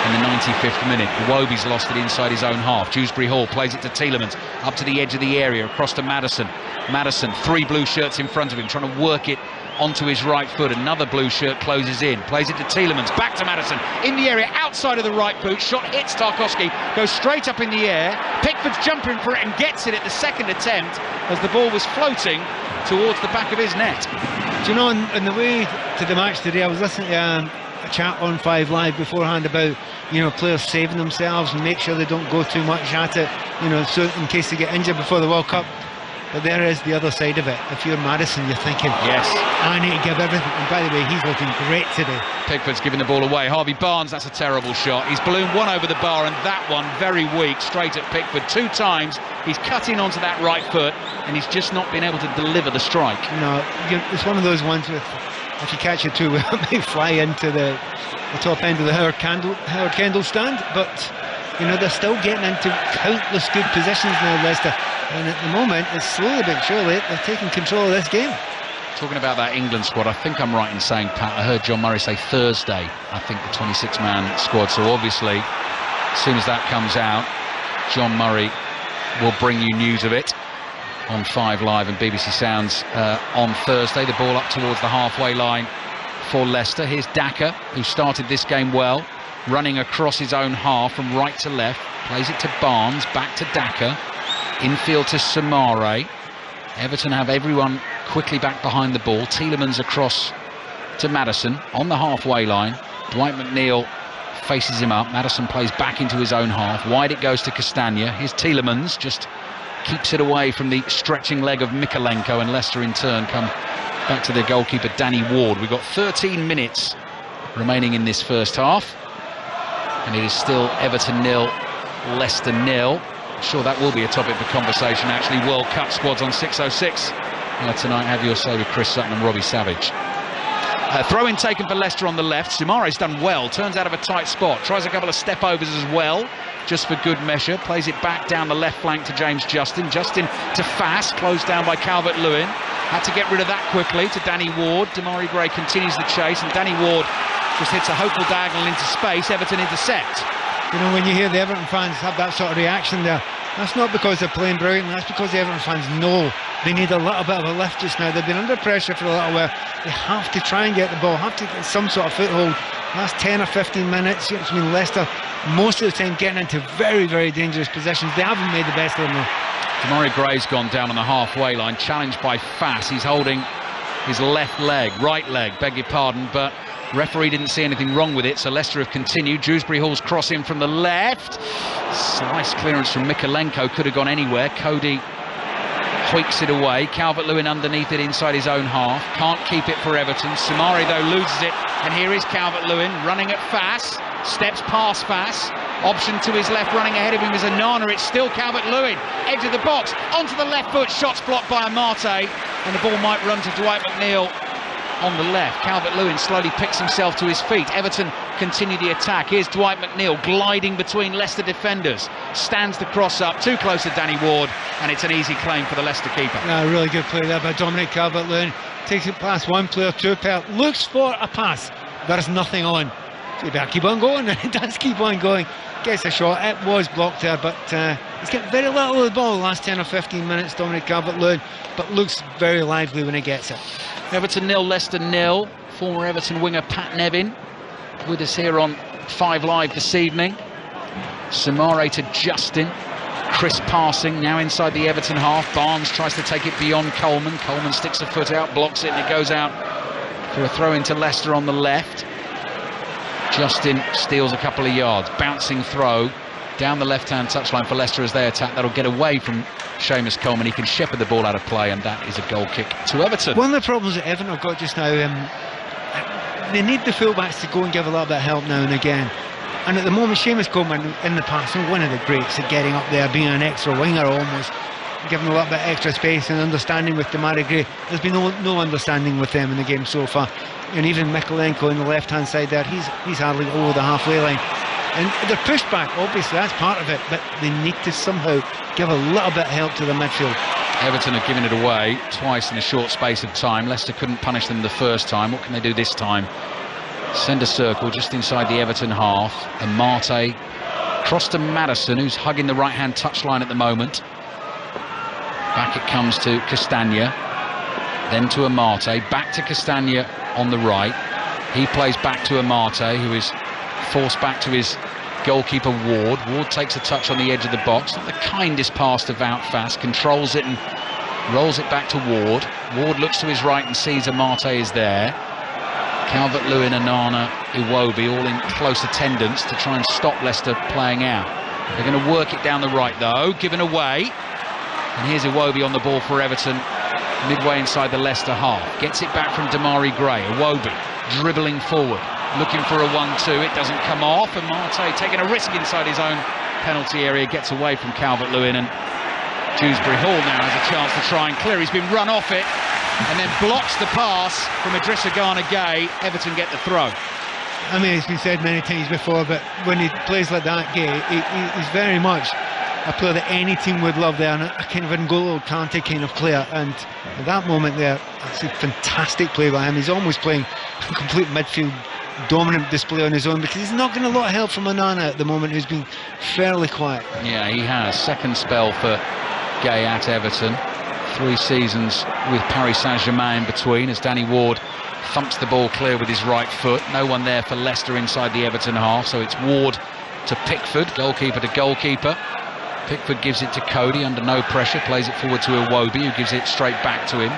in the 95th minute. Iwobi's lost it inside his own half. Dewsbury Hall plays it to Tielemans, up to the edge of the area, across to Maddison. Maddison, three blue shirts in front of him, trying to work it onto his right foot. Another blue shirt closes in, plays it to Tielemans, back to Maddison, in the area, outside of the right boot. Shot hits Tarkowski, goes straight up in the air. Pickford's jumping for it and gets it at the second attempt as the ball was floating towards the back of his net. Do you know, on the way to the match today, I was listening to a chat on 5 Live beforehand about, you know, players saving themselves and make sure they don't go too much at it, you know, so in case they get injured before the World Cup. But there is the other side of it. If you're Maddison, you're thinking, yes, I need to give everything. And by the way, he's looking great today. Pickford's giving the ball away. Harvey Barnes, that's a terrible shot. He's ballooned one over the bar, and that one very weak, straight at Pickford. 2 times he's cut in onto that right foot, and he's just not been able to deliver the strike. No, it's one of those ones with, if you catch it too well, it may fly into the top end of the Howard Kendall stand. But you know, they're still getting into countless good positions now, Leicester. And at the moment, it's slowly but surely they're taking control of this game. Talking about that England squad, I think I'm right in saying, Pat, I heard John Murray say Thursday, I think, the 26-man squad. So obviously, as soon as that comes out, John Murray will bring you news of it on 5 Live and BBC Sounds on Thursday. The ball up towards the halfway line for Leicester. Here's Daka, who started this game well, running across his own half from right to left. Plays it to Barnes, back to Daka. Infield to Samare. Everton have everyone quickly back behind the ball. Tielemans across to Maddison on the halfway line. Dwight McNeil faces him up. Maddison plays back into his own half. Wide it goes to Castagna. Here's Tielemans, just keeps it away from the stretching leg of Mikalenko, and Leicester in turn come back to their goalkeeper Danny Ward. We've got 13 minutes remaining in this first half, and it is still Everton 0, Leicester 0. I'm sure that will be a topic for conversation, actually. World Cup squads on 6:06 tonight. Have your say with Chris Sutton and Robbie Savage. Throw-in taken for Leicester on the left. Sumare's done well, turns out of a tight spot, tries a couple of step-overs as well, just for good measure. Plays it back down the left flank to James Justin. Justin to Fass, closed down by Calvert-Lewin. Had to get rid of that quickly to Danny Ward. Demarai Gray continues the chase, and Danny Ward just hits a hopeful diagonal into space. Everton intercept. You know, when you hear the Everton fans have that sort of reaction there, that's not because they're playing brilliant, that's because the Everton fans know they need a little bit of a lift just now. They've been under pressure for a little while. They have to try and get the ball, have to get some sort of foothold. Last 10 or 15 minutes, you know, I mean, Leicester most of the time getting into very, very dangerous positions. They haven't made the best of them though. Demarai Gray's gone down on the halfway line, challenged by Fass. He's holding his left leg, right leg, beg your pardon, but referee didn't see anything wrong with it, so Leicester have continued. Dewsbury Hall's cross in from the left. Slice clearance from Mikalenko, could have gone anywhere. Cody tweaks it away. Calvert-Lewin underneath it inside his own half. Can't keep it for Everton. Samari, though, loses it. And here is Calvert-Lewin running at Fass. Steps past Fass. Option to his left, running ahead of him is Onana. It's still Calvert-Lewin. Edge of the box, onto the left foot. Shots blocked by Amate. And the ball might run to Dwight McNeil on the left. Calvert-Lewin slowly picks himself to his feet. Everton continue the attack. Here's Dwight McNeil gliding between Leicester defenders. Stands the cross up, too close to Danny Ward, and it's an easy claim for the Leicester keeper. Yeah, really good play there by Dominic Calvert-Lewin. Takes it past one player, two player, looks for a pass. There's nothing on. So he better keep on going, and he does keep on going. Gets a shot. It was blocked there, but he's got very little of the ball the last 10 or 15 minutes, Dominic Calvert-Lewin, but looks very lively when he gets it. Everton 0, Leicester 0. Former Everton winger Pat Nevin with us here on 5 Live this evening. Samare to Justin. Crisp passing, now inside the Everton half. Barnes tries to take it beyond Coleman. Coleman sticks a foot out, blocks it, and it goes out for a throw into Leicester on the left. Justin steals a couple of yards. Bouncing throw down the left-hand touchline for Leicester as they attack. That'll get away from Seamus Coleman. He can shepherd the ball out of play, and that is a goal kick to Everton. One of the problems that Everton have got just now, they need the fullbacks to go and give a little bit of help now and again. And at the moment, Seamus Coleman in the past, one of the greats at getting up there, being an extra winger almost, giving a little bit extra space and understanding with Demarai Gray. There's been no understanding with them in the game so far. And even Mikolenko on the left-hand side there, he's hardly over the halfway line. And they're pushed back, obviously, that's part of it, but they need to somehow give a little bit of help to the midfield. Everton have given it away twice in a short space of time. Leicester couldn't punish them the first time. What can they do this time? Send a circle just inside the Everton half, and Marte cross to Maddison, who's hugging the right-hand touchline at the moment. Back it comes to Castagna, then to Amarte, back to Castagna on the right. He plays back to Amarte, who is forced back to his goalkeeper Ward. Ward takes a touch on the edge of the box, not the kindest pass to Wout Faes, controls it and rolls it back to Ward. Ward looks to his right and sees Amarte is there. Calvert-Lewin, Onana, Iwobi all in close attendance to try and stop Leicester playing out. They're going to work it down the right though, given away. And here's Iwobi on the ball for Everton, midway inside the Leicester half. Gets it back from Demarai Gray. Iwobi dribbling forward, looking for a 1-2. It doesn't come off, and Marte taking a risk inside his own penalty area, gets away from Calvert-Lewin, and Dewsbury Hall now has a chance to try and clear. He's been run off it and then blocks the pass from Idrissa Gana Gueye. Everton get the throw. I mean, it's been said many times before, but when he plays like that, Gueye, he's very much a player that any team would love there, and a kind of N'Golo Kante kind of player. And at that moment there, it's a fantastic play by him. He's almost playing a complete midfield dominant display on his own, because he's not getting a lot of help from Onana at the moment, who's been fairly quiet. Yeah, he has. Second spell for Gueye at Everton. 3 seasons with Paris Saint-Germain in between, as Danny Ward thumps the ball clear with his right foot. No one there for Leicester inside the Everton half, so it's Ward to Pickford, goalkeeper to goalkeeper. Pickford gives it to Cody under no pressure, plays it forward to Iwobi, who gives it straight back to him.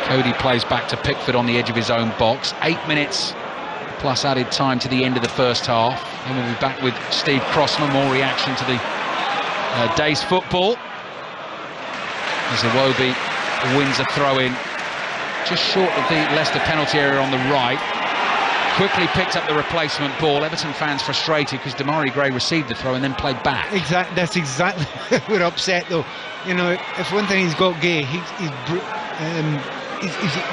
Cody plays back to Pickford on the edge of his own box. 8 minutes plus added time to the end of the first half, and we'll be back with Steve Crossman, more reaction to the day's football, as Iwobi wins a throw-in just short of the Leicester penalty area on the right. Quickly picked up the replacement ball. Everton fans frustrated because Demarai Gray received the throw and then played back. Exactly, that's exactly we're upset though. You know, if one thing he's got Gueye,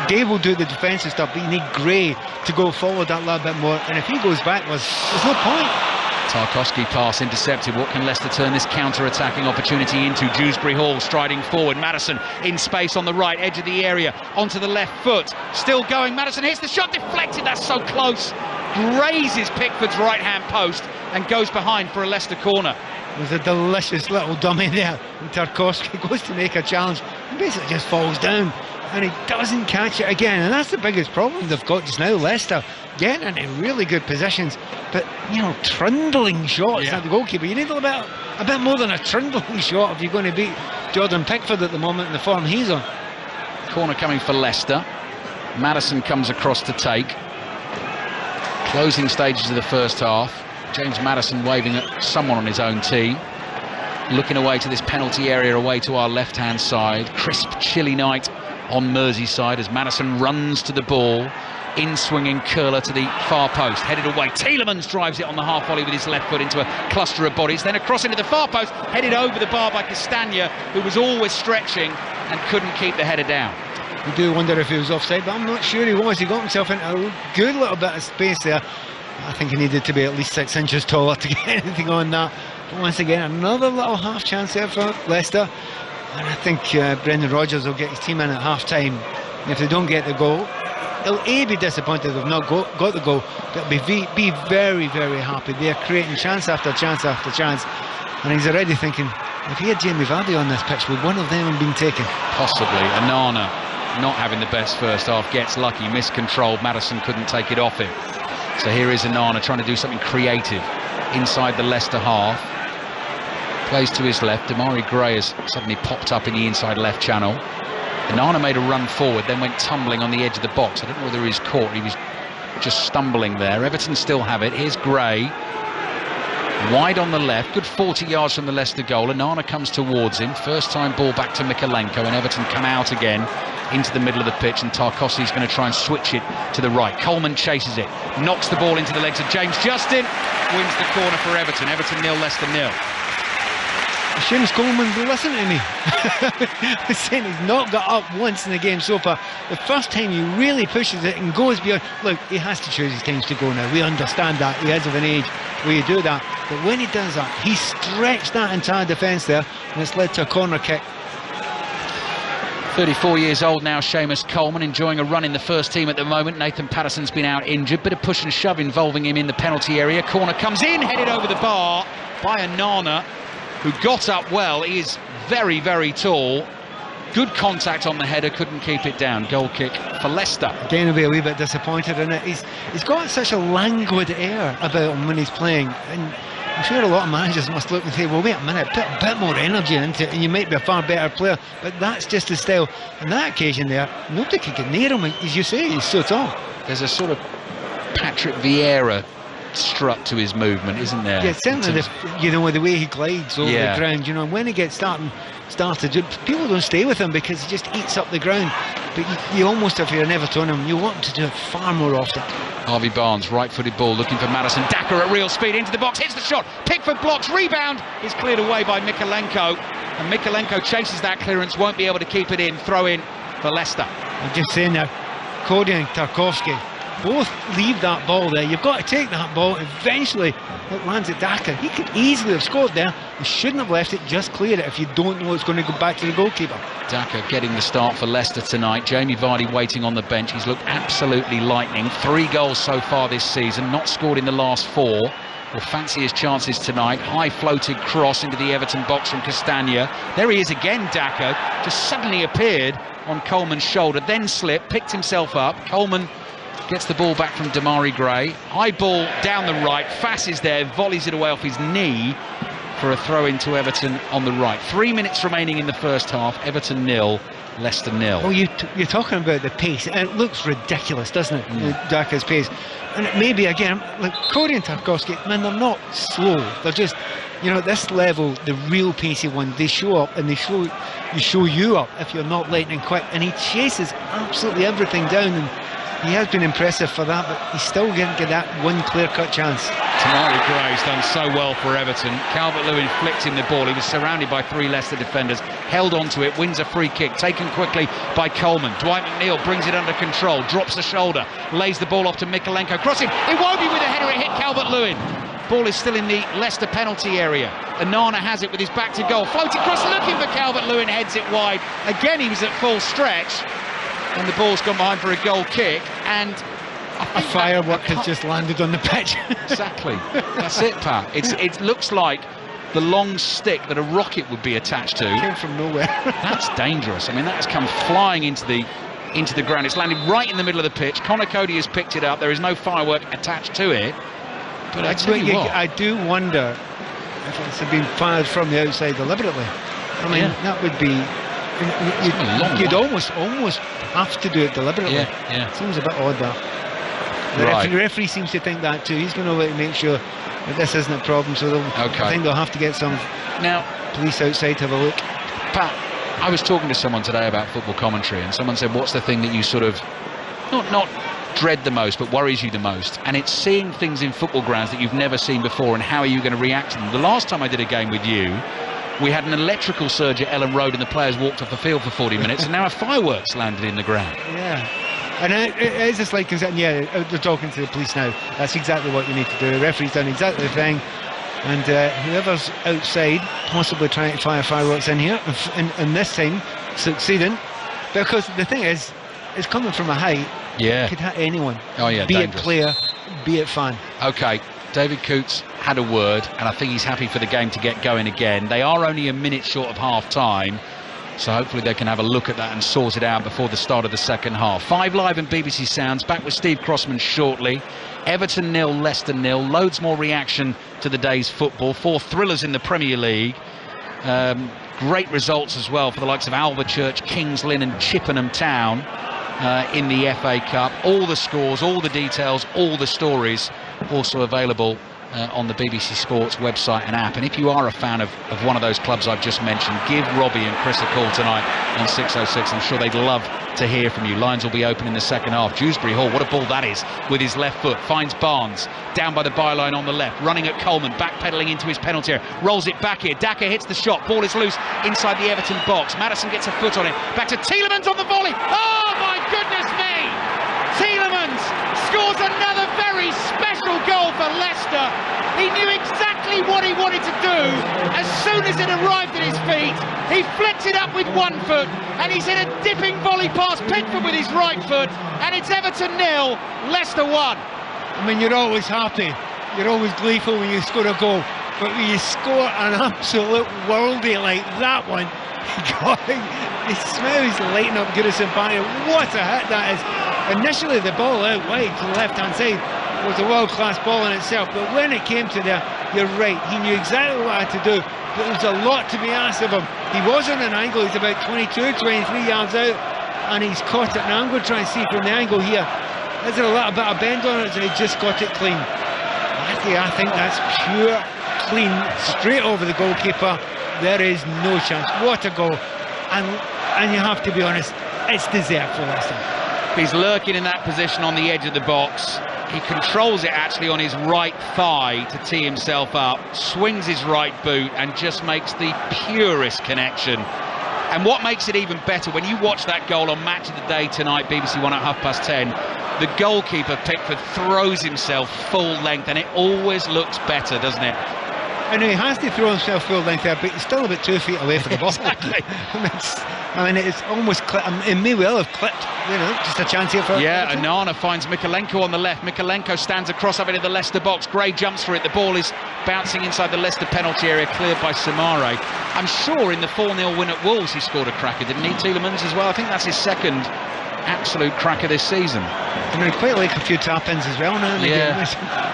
Gueye will do the defensive stuff, but you need Gray to go forward that little bit more, and if he goes backwards, there's no point. Tarkowski pass intercepted. What can Leicester turn this counter-attacking opportunity into? Dewsbury Hall striding forward. Maddison in space on the right edge of the area, onto the left foot, still going. Maddison hits the shot, deflected. That's so close. Grazes Pickford's right-hand post and goes behind for a Leicester corner. There's a delicious little dummy there, and Tarkowski goes to make a challenge and basically just falls down, and he doesn't catch it again. And that's the biggest problem they've got just now, Leicester, getting into really good positions, but you know, trundling shots at the goalkeeper. You need a bit more than a trundling shot if you're going to beat Jordan Pickford at the moment in the form he's on. Corner coming for Leicester. Maddison comes across to take. Closing stages of the first half. James Maddison waving at someone on his own team. Looking away to this penalty area, away to our left-hand side. Crisp, chilly night on Merseyside as Maddison runs to the ball. In-swinging curler to the far post, headed away. Tielemans drives it on the half volley with his left foot into a cluster of bodies, then across into the far post, headed over the bar by Castagna, who was always stretching and couldn't keep the header down. You do wonder if he was offside, but I'm not sure he was. He got himself into a good little bit of space there. I think he needed to be at least 6 inches taller to get anything on that. But once again, another little half chance there for Leicester. And I think Brendan Rodgers will get his team in at half-time. And if they don't get the goal, he'll A, be disappointed they've not got the goal, but be very, very happy. They're creating chance after chance after chance. And he's already thinking, if he had Jamie Vardy on this pitch, would one of them have been taken? Possibly. Onana, not having the best first half, gets lucky, miscontrolled. Maddison couldn't take it off him. So here is Onana trying to do something creative inside the Leicester half. Plays to his left. Demarai Gray has suddenly popped up in the inside left channel. Onana made a run forward, then went tumbling on the edge of the box. I don't know whether he's caught. He was just stumbling there. Everton still have it. Here's Gray. Wide on the left, good 40 yards from the Leicester goal. Onana comes towards him. First time ball back to Mykolenko, and Everton come out again into the middle of the pitch, and Tarkowski's going to try and switch it to the right. Coleman chases it, knocks the ball into the legs of James Justin, wins the corner for Everton. Everton 0, Leicester 0. Seamus Coleman will listen to me. I'm saying he's not got up once in the game so far. The first time he really pushes it and goes beyond. Look, he has to choose his times to go now. We understand that. He is of an age where you do that. But when he does that, he stretched that entire defence there, and it's led to a corner kick. 34 years old now, Seamus Coleman, enjoying a run in the first team at the moment. Nathan Patterson's been out injured. Bit of push and shove involving him in the penalty area. Corner comes in, headed over the bar by Onana, who got up well. He is very, very tall. Good contact on the header, couldn't keep it down. Goal kick for Leicester. Again, I'll be a wee bit disappointed in it. He's got such a languid air about him when he's playing, and I'm sure a lot of managers must look and say, well, wait a minute, put a bit more energy into it and you might be a far better player. But that's just his style. On that occasion there, nobody could get near him. As you say, he's so tall. There's a sort of Patrick Vieira strut to his movement, isn't there? Yeah, certainly the way he glides over the ground, and when he gets started, people don't stay with him because he just eats up the ground. But you almost, if you're an Evertonian, you want him to do it far more often. Harvey Barnes, right-footed ball, looking for Maddison. Daka at real speed into the box, hits the shot. Pickford blocks, rebound is cleared away by Mykolenko, and Mykolenko chases that clearance, won't be able to keep it in. Throw in for Leicester. I'm just saying now, Cody and Tarkowski both leave that ball there. You've got to take that ball. Eventually it lands at Daka. He could easily have scored there. He shouldn't have left it, just cleared it if you don't know it's going to go back to the goalkeeper. Daka getting the start for Leicester tonight. Jamie Vardy waiting on the bench. He's looked absolutely lightning. 3 goals so far this season, not scored in the last 4. Will fancy his chances tonight. High floated cross into the Everton box from Castagna. There he is again, Daka. Just suddenly appeared on Coleman's shoulder, then slipped, picked himself up. Coleman gets the ball back from Demarai Gray. High ball down the right. Fass is there, volleys it away off his knee for a throw into Everton on the right. 3 minutes remaining in the first half. Everton 0, Leicester 0. Well, you're talking about the pace. It looks ridiculous, doesn't it? Daka's pace. And it may be, again, like Cody and Tarkowski, man, they're not slow. They're just, at this level, the real pacey one, they show up and they show you up if you're not lightning quick. And he chases absolutely everything down, and he has been impressive for that, but he's still going to get that one clear-cut chance. Demarai Gray's done so well for Everton. Calvert-Lewin flicked him the ball. He was surrounded by 3 Leicester defenders, held onto it, wins a free kick, taken quickly by Coleman. Dwight McNeil brings it under control, drops the shoulder, lays the ball off to Mykolenko, crossing. It won't be with a header, it hit Calvert-Lewin. Ball is still in the Leicester penalty area. Onana has it with his back to goal, floating cross, looking for Calvert-Lewin, heads it wide. Again, he was at full stretch, and the ball's gone behind for a goal kick, and a firework has just landed on the pitch. Exactly. That's it, Pat. It looks like the long stick that a rocket would be attached to. It came from nowhere. That's dangerous. I mean, that has come flying into the ground. It's landed right in the middle of the pitch. Connor Cody has picked it up. There is no firework attached to it. But I do wonder if it's been fired from the outside deliberately. I mean, that would be... You'd almost have to do it deliberately. Yeah. Seems a bit odd, that. The referee seems to think that too. He's going to make sure that this isn't a problem, so I think they'll have to get some police outside to have a look. Pat, I was talking to someone today about football commentary, and someone said, what's the thing that you sort of not dread the most but worries you the most? And it's seeing things in football grounds that you've never seen before, and how are you going to react to them. The last time I did a game with you, we had an electrical surge at Ellen Road and the players walked off the field for 40 minutes, and now a fireworks landed in the ground. Yeah. And it is a slight concern. Yeah, they're talking to the police now. That's exactly what you need to do. The referee's done exactly the thing. And whoever's outside, possibly trying to fire fireworks in here, and this time succeeding. Because the thing is, it's coming from a height. Yeah. It could hit anyone. Oh, yeah, be dangerous. It player, be it fan. OK, David Coots had a word, and I think he's happy for the game to get going again. They are only a minute short of half-time. So hopefully they can have a look at that and sort it out before the start of the second half. 5 Live and BBC Sounds, back with Steve Crossman shortly. Everton 0, Leicester 0. Loads more reaction to the day's football. 4 thrillers in the Premier League. Great results as well for the likes of Alvechurch, Kings Lynn and Chippenham Town in the FA Cup. All the scores, all the details, all the stories also available on the BBC Sports website and app. And if you are a fan of one of those clubs I've just mentioned, give Robbie and Chris a call tonight on 606. I'm sure they'd love to hear from you. Lines will be open in the second half. Dewsbury Hall, what a ball that is, with his left foot, finds Barnes down by the byline on the left, running at Coleman, backpedaling into his penalty area, rolls it back here. Daka hits the shot, ball is loose inside the Everton box. Madison gets a foot on it, back to Tielemans on the volley. Oh my goodness me! Tielemans scores another very special goal for Leicester. He knew exactly what he wanted to do. As soon as it arrived at his feet, he flicked it up with one foot, and he's hit a dipping volley past Pickford with his right foot, and it's Everton 0, Leicester 1. I mean, you're always happy, you're always gleeful when you score a goal, but when you score an absolute worldie like that one, God, he smells lighting up Goodison Barrier. What a hit that is. Initially the ball out wide to the left hand side was a world-class ball in itself, but when it came to there, you're right, he knew exactly what I had to do, but there was a lot to be asked of him. He was on an angle, he's about 22, 23 yards out, and he's caught it, and I'm going to try and see from the angle here, is there a little bit of bend on it, so he just got it clean. I think that's pure clean, straight over the goalkeeper. There is no chance. What a goal. And you have to be honest, it's deserved for Leicester. He's lurking in that position on the edge of the box. He controls it actually on his right thigh to tee himself up, swings his right boot and just makes the purest connection. And what makes it even better, when you watch that goal on Match of the Day tonight, BBC One at 10:30, the goalkeeper Pickford throws himself full length, and it always looks better, doesn't it? I know he has to throw himself full length there, but he's still about 2 feet away from the ball. Exactly. I mean, it's almost it may well have clipped, just a chance here for... Yeah, and Nana finds Mikalenko on the left. Mikalenko stands across up into the Leicester box. Gray jumps for it. The ball is bouncing inside the Leicester penalty area, cleared by Samare. I'm sure in the 4-0 win at Wolves he scored a cracker, didn't he? Tielemans as well. I think that's his second absolute cracker this season. I mean, quite like a few tap-ins as well now and again.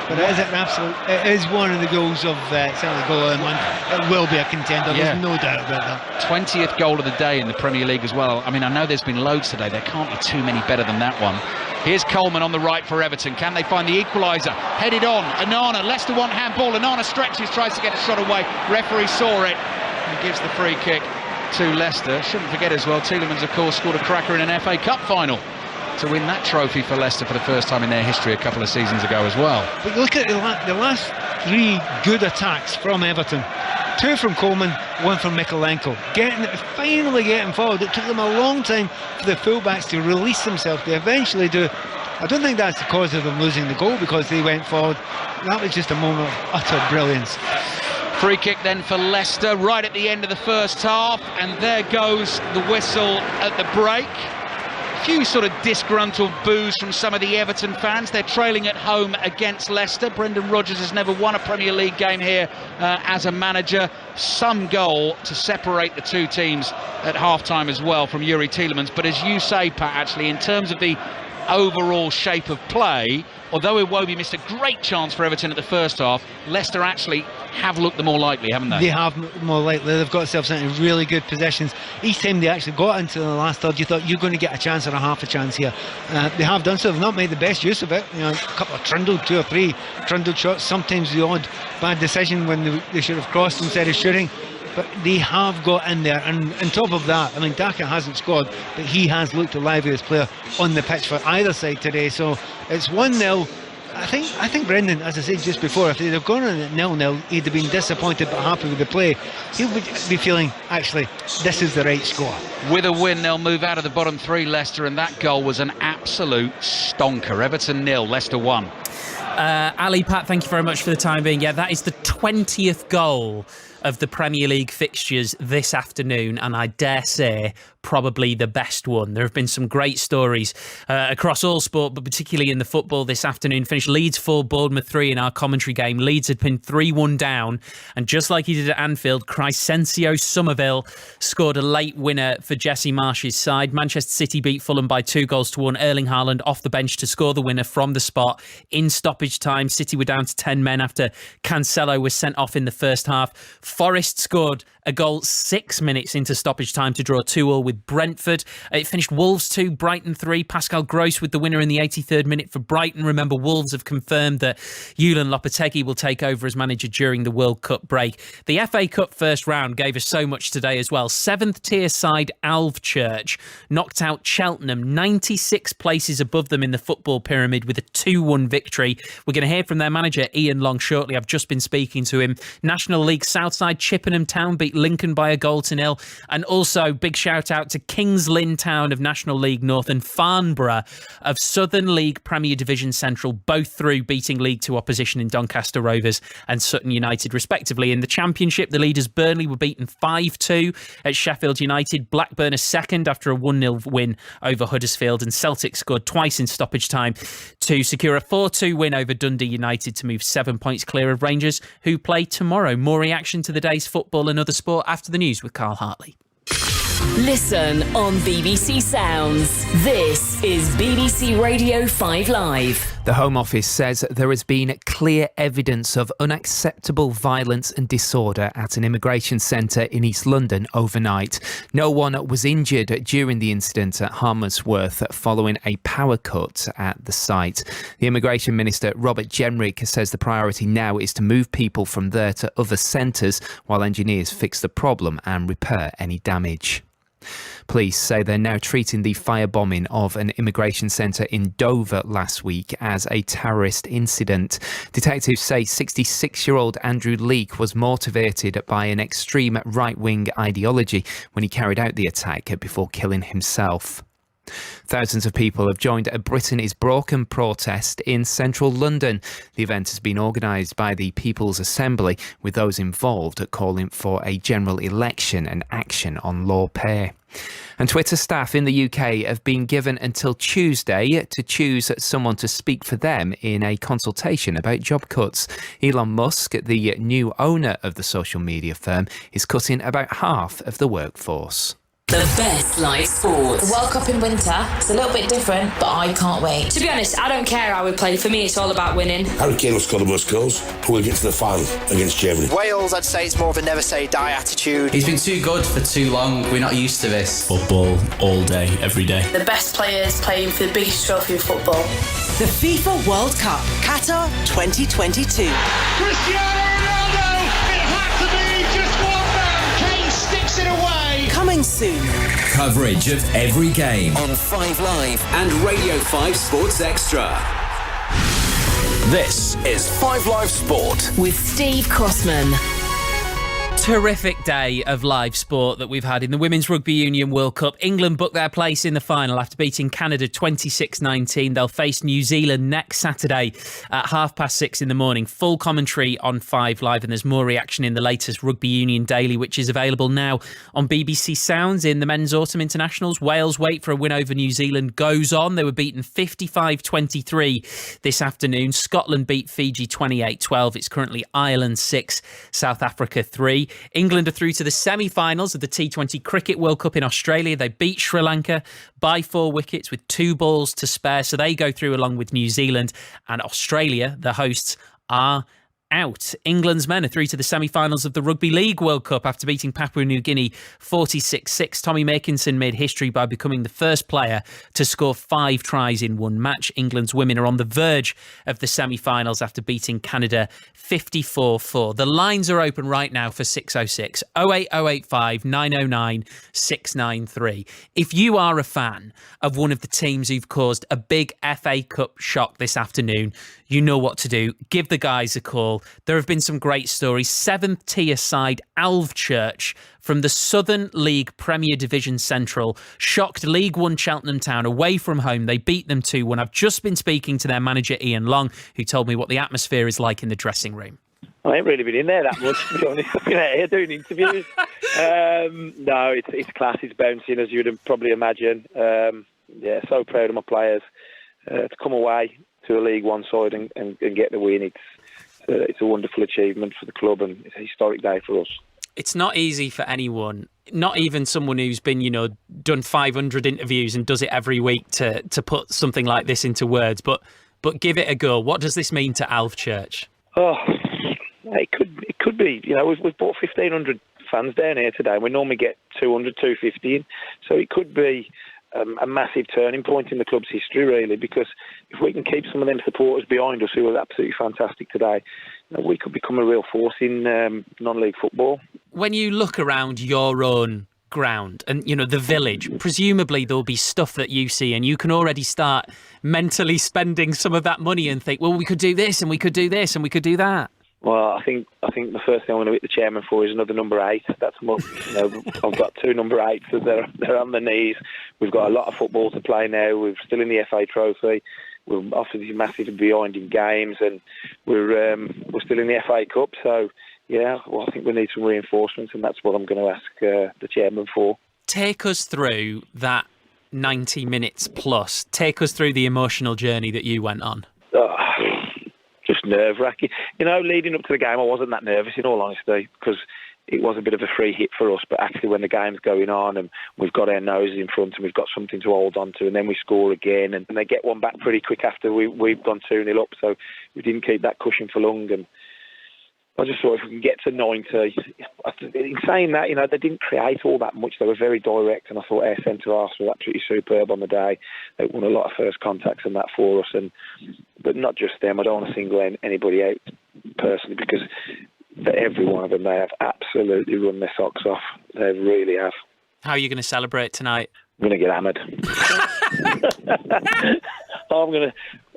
But it is an absolute... It is one of the goals of... certainly the goal of the month. It will be a contender, there's no doubt about that. 20th goal of the day in the Premier League as well. I mean, I know there's been loads today. There can't be too many better than that one. Here's Coleman on the right for Everton. Can they find the equaliser? Headed on. Anana. Leicester want handball. Anana stretches, tries to get a shot away. Referee saw it and gives the free kick to Leicester. Shouldn't forget as well, Tielemans of course scored a cracker in an FA Cup final to win that trophy for Leicester for the first time in their history a couple of seasons ago as well. But look at the last 3 good attacks from Everton. 2 from Coleman, 1 from Mikalenko. Finally getting forward. It took them a long time for the fullbacks to release themselves. They eventually do. I don't think that's the cause of them losing the goal, because they went forward. That was just a moment of utter brilliance. Free kick then for Leicester right at the end of the first half, and there goes the whistle at the break. A few sort of disgruntled boos from some of the Everton fans. They're trailing at home against Leicester. Brendan Rodgers has never won a Premier League game here as a manager. Some goal to separate the two teams at half-time as well from Youri Tielemans. But as you say, Pat, actually, in terms of the overall shape of play, although Iwobi missed a great chance for Everton at the first half, Leicester actually have looked the more likely, haven't they? They have more likely. They've got themselves into really good possessions. Each time they actually got into the last third, you thought you're going to get a chance or a half a chance here. They have done so. They've not made the best use of it. A couple of trundled, 2 or 3 trundled shots, sometimes the odd bad decision when they should have crossed instead of shooting. But they have got in there, and on top of that, I mean, Daka hasn't scored, but he has looked the liveliest player on the pitch for either side today. So it's 1-0. I think Brendan, as I said just before, if they'd have gone on at 0-0, he'd have been disappointed but happy with the play. He would be feeling, actually, this is the right score. With a win, they'll move out of the bottom three, Leicester, and that goal was an absolute stonker. Everton 0, Leicester 1. Ali, Pat, thank you very much for the time being. Yeah, that is the 20th goal of the Premier League fixtures this afternoon, and I dare say probably the best one. There have been some great stories across all sport, but particularly in the football this afternoon. Finished Leeds 4, Bournemouth 3 in our commentary game. Leeds had been 3-1 down, and just like he did at Anfield, Crysencio Somerville scored a late winner for Jesse Marsh's side. Manchester City beat Fulham by 2-1. Erling Haaland off the bench to score the winner from the spot in stoppage time. City were down to 10 men after Cancelo was sent off in the first half. Forest scored a goal 6 minutes into stoppage time to draw 2-2 with Brentford. It finished Wolves 2, Brighton 3. Pascal Gross with the winner in the 83rd minute for Brighton. Remember, Wolves have confirmed that Julen Lopetegui will take over as manager during the World Cup break. The FA Cup first round gave us so much today as well. 7th tier side Alvechurch knocked out Cheltenham, 96 places above them in the football pyramid with a 2-1 victory. We're going to hear from their manager Ian Long shortly. I've just been speaking to him. National League Southside Chippenham Town beat Lincoln by 1-0. And also big shout out to Kings Lynn Town of National League North and Farnborough of Southern League Premier Division Central, both through beating League 2 opposition in Doncaster Rovers and Sutton United respectively. In the Championship, the leaders Burnley were beaten 5-2 at Sheffield United. Blackburn a second after a 1-0 win over Huddersfield, and Celtic scored twice in stoppage time to secure a 4-2 win over Dundee United to move 7 points clear of Rangers, who play tomorrow. More reaction to the day's football and other sport after the news with Carl Hartley. Listen on BBC Sounds. This is BBC Radio 5 Live. The Home Office says there has been clear evidence of unacceptable violence and disorder at an immigration centre in East London overnight. No one was injured during the incident at Harmondsworth following a power cut at the site. The Immigration Minister, Robert Jenrick, says the priority now is to move people from there to other centres while engineers fix the problem and repair any damage. Police say they're now treating the firebombing of an immigration centre in Dover last week as a terrorist incident. Detectives say 66-year-old Andrew Leake was motivated by an extreme right-wing ideology when he carried out the attack before killing himself. Thousands of people have joined a Britain is Broken protest in central London. The event has been organised by the People's Assembly, with those involved calling for a general election and action on low pay. And Twitter staff in the UK have been given until Tuesday to choose someone to speak for them in a consultation about job cuts. Elon Musk, the new owner of the social media firm, is cutting about half of the workforce. The best live sport. The World Cup in winter, it's a little bit different, but I can't wait. To be honest, I don't care how we play. For me, it's all about winning. Harry Kane will score the most goals, but we'll get to the final against Germany. Wales, I'd say it's more of a never say die attitude. He's been too good for too long. We're not used to this. Football, all day, every day. The best players playing for the biggest trophy of football. The FIFA World Cup, Qatar 2022. Cristiano Ronaldo! It had to be just one man. Kane sticks it away. Coming soon. Coverage of every game on 5 Live and Radio 5 Sports Extra. This is 5 Live Sport with Steve Crossman. Terrific day of live sport that we've had in the Women's Rugby Union World Cup. England booked their place in the final after beating Canada 26-19. They'll face New Zealand next Saturday at 6:30 in the morning. Full commentary on 5 Live, and there's more reaction in the latest Rugby Union Daily, which is available now on BBC Sounds. In the men's autumn internationals, Wales wait for a win over New Zealand goes on. They were beaten 55-23 this afternoon. Scotland beat Fiji 28-12. It's currently Ireland 6, South Africa 3. England are through to the semi-finals of the T20 Cricket World Cup in Australia. They beat Sri Lanka by 4 wickets with 2 balls to spare. So they go through along with New Zealand, and Australia, the hosts, are out. England's men are through to the semi-finals of the Rugby League World Cup after beating Papua New Guinea 46-6. Tommy Makinson made history by becoming the first player to score 5 tries in one match. England's women are on the verge of the semi-finals after beating Canada 54-4. The lines are open right now for 606 08085 909 693. If you are a fan of one of the teams who've caused a big FA Cup shock this afternoon, you know what to do. Give the guys a call. There have been some great stories. 7th tier side Alvechurch from the Southern League Premier Division Central shocked League One Cheltenham Town away from home. They beat them 2-1. I've just been speaking to their manager Ian Long, who told me what the atmosphere is like in the dressing room. I ain't really been in there that much, to be honest. I've been out here doing interviews. No, it's class. It's bouncing, as you'd probably imagine. So proud of my players. To come away to a League One side and get the win, it's a wonderful achievement for the club, and it's a historic day for us. It's not easy for anyone, not even someone who's been, done 500 interviews and does it every week to put something like this into words, but give it a go. What does this mean to Alvechurch? Oh, it could be. We've brought 1,500 fans down here today. We normally get 200, 250 in, so it could be a massive turning point in the club's history, really, because if we can keep some of them supporters behind us who are absolutely fantastic today, we could become a real force in non-league football. When you look around your own ground and, the village, presumably there'll be stuff that you see and you can already start mentally spending some of that money and think, well, we could do this and we could do this and we could do that. Well, I think the first thing I'm going to hit the chairman for is another number 8. That's more, I've got 2 number 8s, so they're on the knees. We've got a lot of football to play now. We're still in the FA Trophy. We're obviously massively behind in games, and we're still in the FA Cup. So, I think we need some reinforcements, and that's what I'm going to ask the chairman for. Take us through that 90 minutes plus. Take us through the emotional journey that you went on. Just nerve-wracking. Leading up to the game, I wasn't that nervous, in all honesty, because it was a bit of a free hit for us. But actually, when the game's going on and we've got our noses in front and we've got something to hold on to, and then we score again, and they get one back pretty quick after we've gone 2-0 up, so we didn't keep that cushion for long. And I just thought if we can get to 90, in saying that, they didn't create all that much. They were very direct, and I thought our centre-halves were absolutely superb on the day. They won a lot of first contacts and that for us, but not just them. I don't want to single anybody out personally, because for every one of them, they have absolutely run their socks off. They really have. How are you going to celebrate tonight? I'm going to get hammered.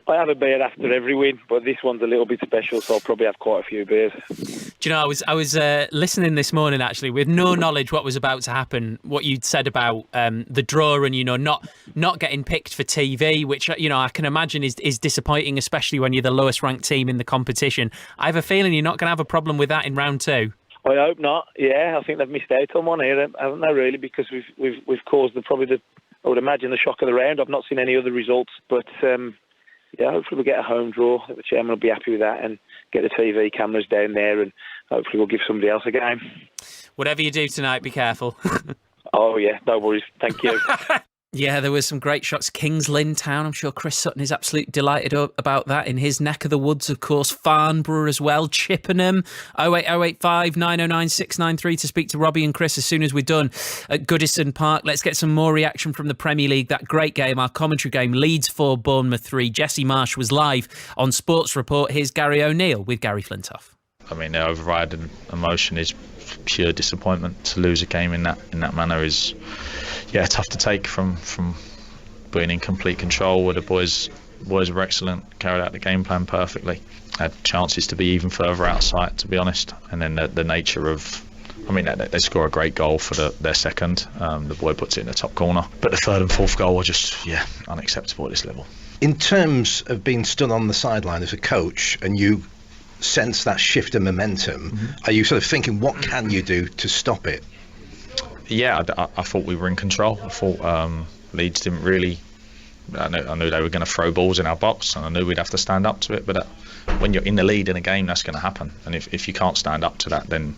I have a beer after every win, but this one's a little bit special, so I'll probably have quite a few beers. Do you know, I was listening this morning, actually, with no knowledge what was about to happen, what you'd said about the draw and, not getting picked for TV, which, I can imagine is disappointing, especially when you're the lowest ranked team in the competition. I have a feeling you're not going to have a problem with that in round 2. I hope not. Yeah, I think they've missed out on one here, haven't they, really, because we've caused I would imagine, the shock of the round. I've not seen any other results, but... hopefully we'll get a home draw. I think the chairman will be happy with that, and get the TV cameras down there, and hopefully we'll give somebody else a game. Whatever you do tonight, be careful. Oh, yeah, no worries. Thank you. Yeah, there was some great shots. Kings Lynn Town, I'm sure Chris Sutton is absolutely delighted about that. In his neck of the woods, of course, Farnborough as well, Chippenham, 08085 909 693 to speak to Robbie and Chris as soon as we're done at Goodison Park. Let's get some more reaction from the Premier League. That great game, our commentary game, Leeds 4, Bournemouth 3. Jesse Marsh was live on Sports Report. Here's Gary O'Neill with Gary Flintoff. I mean, the overriding emotion is pure disappointment. To lose a game in that manner is, tough to take from being in complete control, where the boys were excellent, carried out the game plan perfectly, had chances to be even further outside, to be honest. And then the nature of, they score a great goal for their second. The boy puts it in the top corner, but the third and fourth goal were just unacceptable at this level. In terms of being stood on the sideline as a coach, and you sense that shift in momentum, are you sort of thinking, what can you do to stop it? Yeah, I thought we were in control. I thought Leeds didn't really... I knew they were going to throw balls in our box, and I knew we'd have to stand up to it. But when you're in the lead in a game, that's going to happen. And if you can't stand up to that, then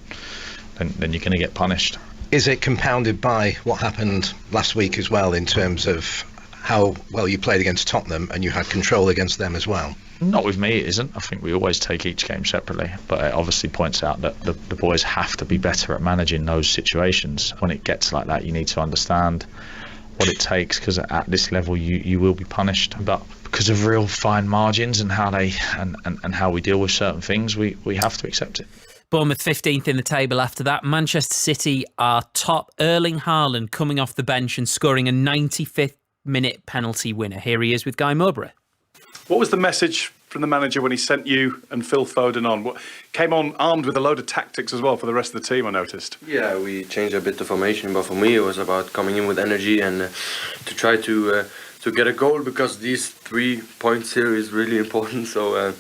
you're going to get punished. Is it compounded by what happened last week as well, in terms of how well you played against Tottenham and you had control against them as well? Not with me, it isn't. I think we always take each game separately, but it obviously points out that the boys have to be better at managing those situations. When it gets like that, you need to understand what it takes, because at this level you will be punished. But because of real fine margins and how they and how we deal with certain things, we have to accept it. Bournemouth 15th in the table after that. Manchester City are top. Erling Haaland coming off the bench and scoring a 95th minute penalty winner. Here he is with Guy Mowbray. What was the message from the manager when he sent you and Phil Foden on? What came on armed with a load of tactics as well for the rest of the team, I noticed. Yeah, we changed a bit the formation, but for me it was about coming in with energy and to try to get a goal, because these 3 points here is really important. So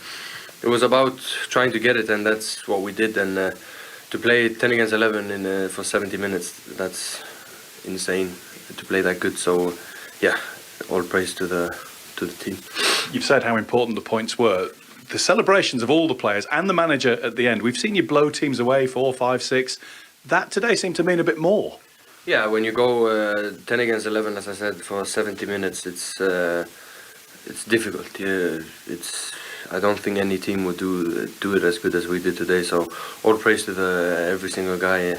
it was about trying to get it, and that's what we did. And to play 10 against 11 for 70 minutes, that's insane to play that good. So yeah, all praise to the team. You've said how important the points were. The celebrations of all the players and the manager at the end. We've seen you blow teams away 4, 5, 6. That today seemed to mean a bit more. Yeah, when you go 10 against 11, as I said, for 70 minutes, it's difficult. I don't think any team would do it as good as we did today. So all praise to every single guy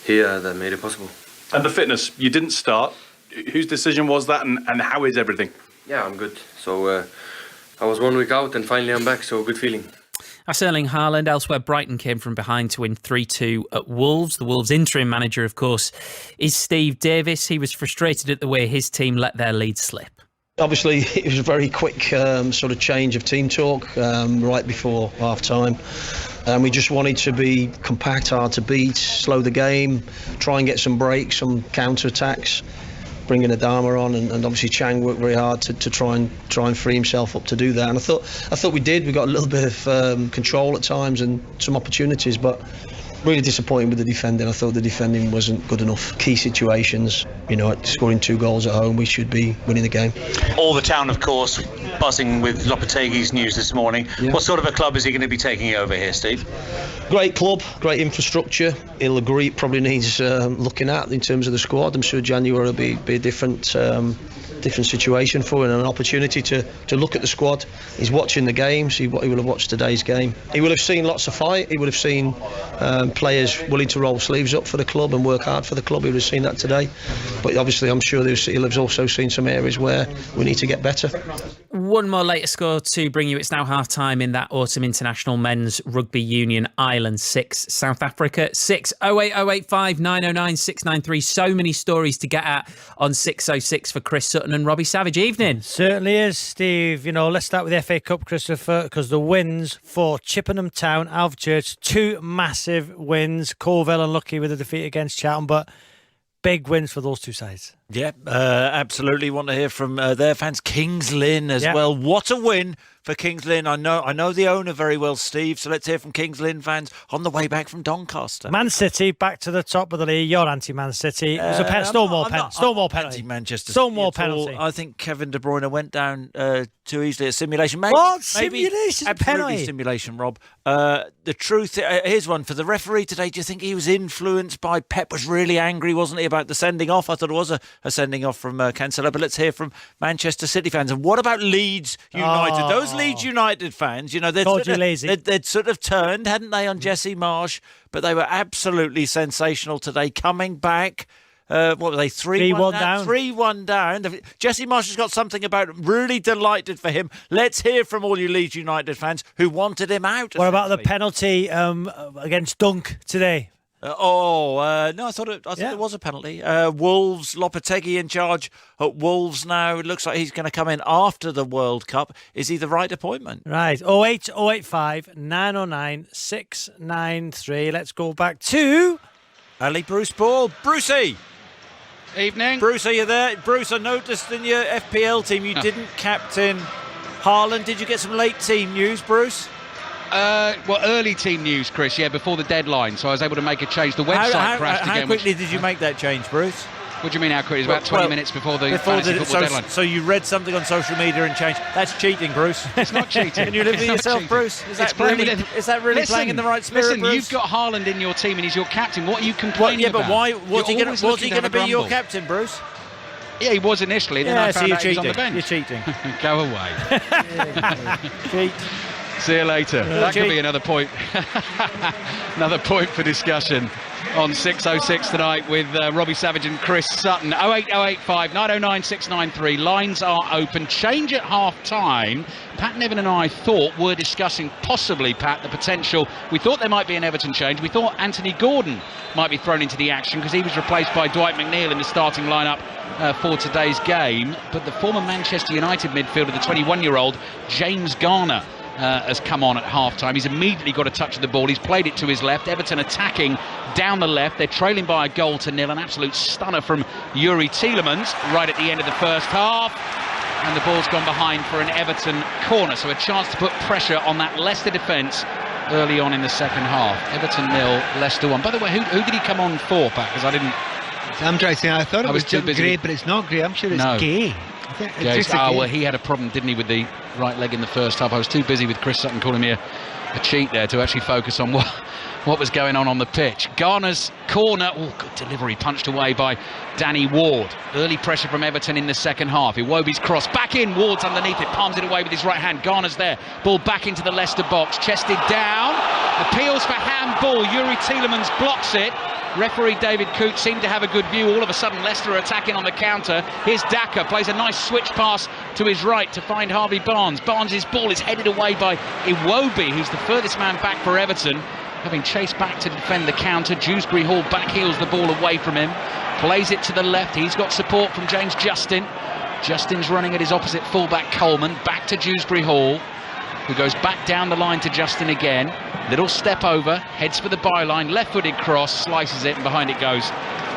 here that made it possible. And the fitness, you didn't start. Whose decision was that, and how is everything? Yeah, I'm good. So I was 1 week out and finally I'm back, so good feeling. That's Erling Haaland. Elsewhere, Brighton came from behind to win 3-2 at Wolves. The Wolves' interim manager, of course, is Steve Davis. He was frustrated at the way his team let their lead slip. Obviously, it was a very quick sort of change of team talk right before half-time. We just wanted to be compact, hard to beat, slow the game, try and get some breaks, some counter-attacks, bringing Adama on, and obviously Chang worked very hard to try and free himself up to do that. And I thought we did. We got a little bit of control at times and some opportunities, but really disappointing with the defending. I thought the defending wasn't good enough. Key situations, scoring 2 goals at home, we should be winning the game. All the town, of course, buzzing with Lopetegui's news this morning. Yeah. What sort of a club is he going to be taking over here, Steve? Great club, great infrastructure. He'll agree it probably needs looking at in terms of the squad. I'm sure January will be a different situation for him, and an opportunity to look at the squad. He's watching the games. He will have watched today's game. He will have seen lots of fight. He would have seen players willing to roll sleeves up for the club and work hard for the club. He would have seen that today. But obviously I'm sure he'll have also seen some areas where we need to get better. One more later score to bring you. It's now half-time in that autumn international men's rugby union. Ireland 6, South Africa 6. 08085 909 693. So many stories to get at on 606 for Chris Sutton and Robbie Savage. Evening. Certainly is, Steve. Let's start with the FA Cup, Christopher, because the wins for Chippenham Town, Alvechurch, 2 massive wins. Colville unlucky with a defeat against Charlton, but big wins for those 2 sides. Yeah, absolutely. Want to hear from their fans. Kings Lynn as well. What a win for Kings Lynn. I know the owner very well, Steve. So let's hear from Kings Lynn fans on the way back from Doncaster. Man City back to the top of the league. You're anti-Man City. It was a Stonewall penalty. Anti-Manchester. Stonewall penalty. I think Kevin De Bruyne went down too easily at simulation. What? Simulation penalty? Simulation, Rob. The truth, here's one for the referee today. Do you think he was influenced by Pep? Was really angry, wasn't he, about the sending off? I thought it was a sending off from Cancelo, but let's hear from Manchester City fans. And what about Leeds United? Those Leeds United fans, they'd sort of turned, hadn't they, on Jesse Marsch, but they were absolutely sensational today, coming back. What were they? 3-1 down. 3-1 down. Jesse Marsch has got something about him. Really delighted for him. Let's hear from all you Leeds United fans who wanted him out. What about the penalty against Dunk today? No, I thought it was a penalty. Wolves, Lopetegui in charge at Wolves now. It looks like he's going to come in after the World Cup. Is he the right appointment? Right. 08085 909 693. Let's go back to Ali Bruce Ball. Brucey! Evening. Bruce, are you there? Bruce, I noticed in your FPL team you didn't captain Haaland. Did you get some late team news, Bruce? Early team news, Chris, before the deadline, so I was able to make a change. The website crashed again. How quickly did you make that change, Bruce? What do you mean how quickly? It was about 20 minutes before the fantasy football deadline. So you read something on social media and changed. That's cheating, Bruce. It's not cheating. Can you live with yourself, cheating. Bruce? Is that really playing in the right spirit, Listen, Bruce? you've got Haaland in your team and he's your captain. What are you complaining about? But why? Was he going to be your captain, Bruce? Yeah, he was initially. Then I found out he was on the bench. You're cheating. Go away. Cheat. See you later. That could be another point. Another point for discussion on 606 tonight with Robbie Savage and Chris Sutton. 08085 909 693. Lines are open. Change at half-time. Pat Niven and I thought were discussing possibly, Pat, the potential. We thought there might be an Everton change. We thought Anthony Gordon might be thrown into the action because he was replaced by Dwight McNeil in the starting lineup for today's game. But the former Manchester United midfielder, the 21-year-old James Garner, has come on at half-time. He's immediately got a touch of the ball. He's played it to his left. Everton attacking down the left. They're trailing by a goal to nil. An absolute stunner from Yuri Tielemans right at the end of the first half. And the ball's gone behind for an Everton corner. So a chance to put pressure on that Leicester defence early on in the second half. Everton 0, Leicester 1. By the way, who did he come on for, Pat? Because I didn't... I'm trying to say, I thought it was Gray, but it's not Gray. I'm sure it's Gay. Well, he had a problem, didn't he, with the right leg in the first half. I was too busy with Chris Sutton calling me a cheat there to actually focus on what was going on the pitch. Garner's corner, good delivery, punched away by Danny Ward. Early pressure from Everton in the second half. Iwobi's cross back in, Ward's underneath it, palms it away with his right hand. Garner's there, ball back into the Leicester box, chested down, appeals for handball. Yuri Tielemans blocks it. Referee David Coote seemed to have a good view. All of a sudden Leicester are attacking on the counter. Here's Daka, plays a nice switch pass to his right to find Harvey Barnes. Barnes' ball is headed away by Iwobi, who's the furthest man back for Everton, having chased back to defend the counter. Dewsbury Hall backheels the ball away from him, plays it to the left. He's got support from James Justin. Justin's running at his opposite fullback Coleman, back to Dewsbury Hall, who goes back down the line to Justin again. Little step over, heads for the byline, left-footed cross, slices it, and behind it goes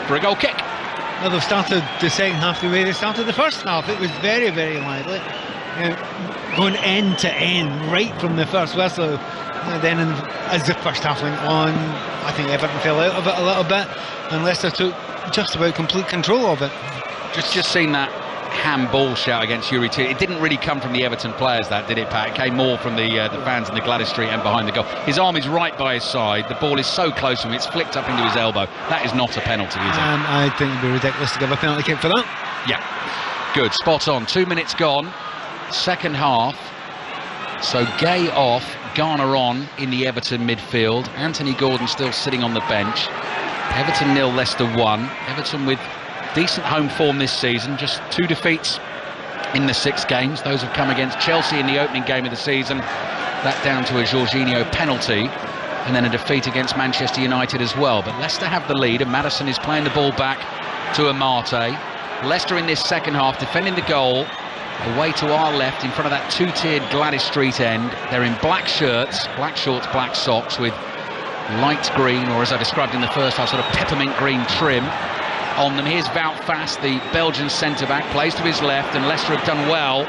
for a goal kick. Well, they've started the second half the way they started the first half. It was very, very lively. Going end to end, right from the first whistle. Then as the first half went on, I think Everton fell out of it a little bit, and Leicester took just about complete control of it. Just seen that handball shout against Yuri Tielemans. It didn't really come from the Everton players, that, did it, Pat? It came more from the fans in the Gladys Street and behind the goal. His arm is right by his side. The ball is so close to him, it's flicked up into his elbow. That is not a penalty, is it? I think it'd be ridiculous to give a penalty kick for that. Yeah, good, spot on. 2 minutes gone, second half. So Gay off, Garner on in the Everton midfield. Anthony Gordon still sitting on the bench. Everton 0, Leicester 1. Everton with decent home form this season, just 2 defeats in the 6 games. Those have come against Chelsea in the opening game of the season, that down to a Jorginho penalty, and then a defeat against Manchester United as well. But Leicester have the lead, and Maddison is playing the ball back to Amate. Leicester in this second half defending the goal away to our left in front of that 2-tiered Gladys Street end. They're in black shirts, black shorts, black socks with light green, or as I described in the first half, sort of peppermint green trim on them. Here's Wout Fast, the Belgian centre-back, plays to his left, and Leicester have done well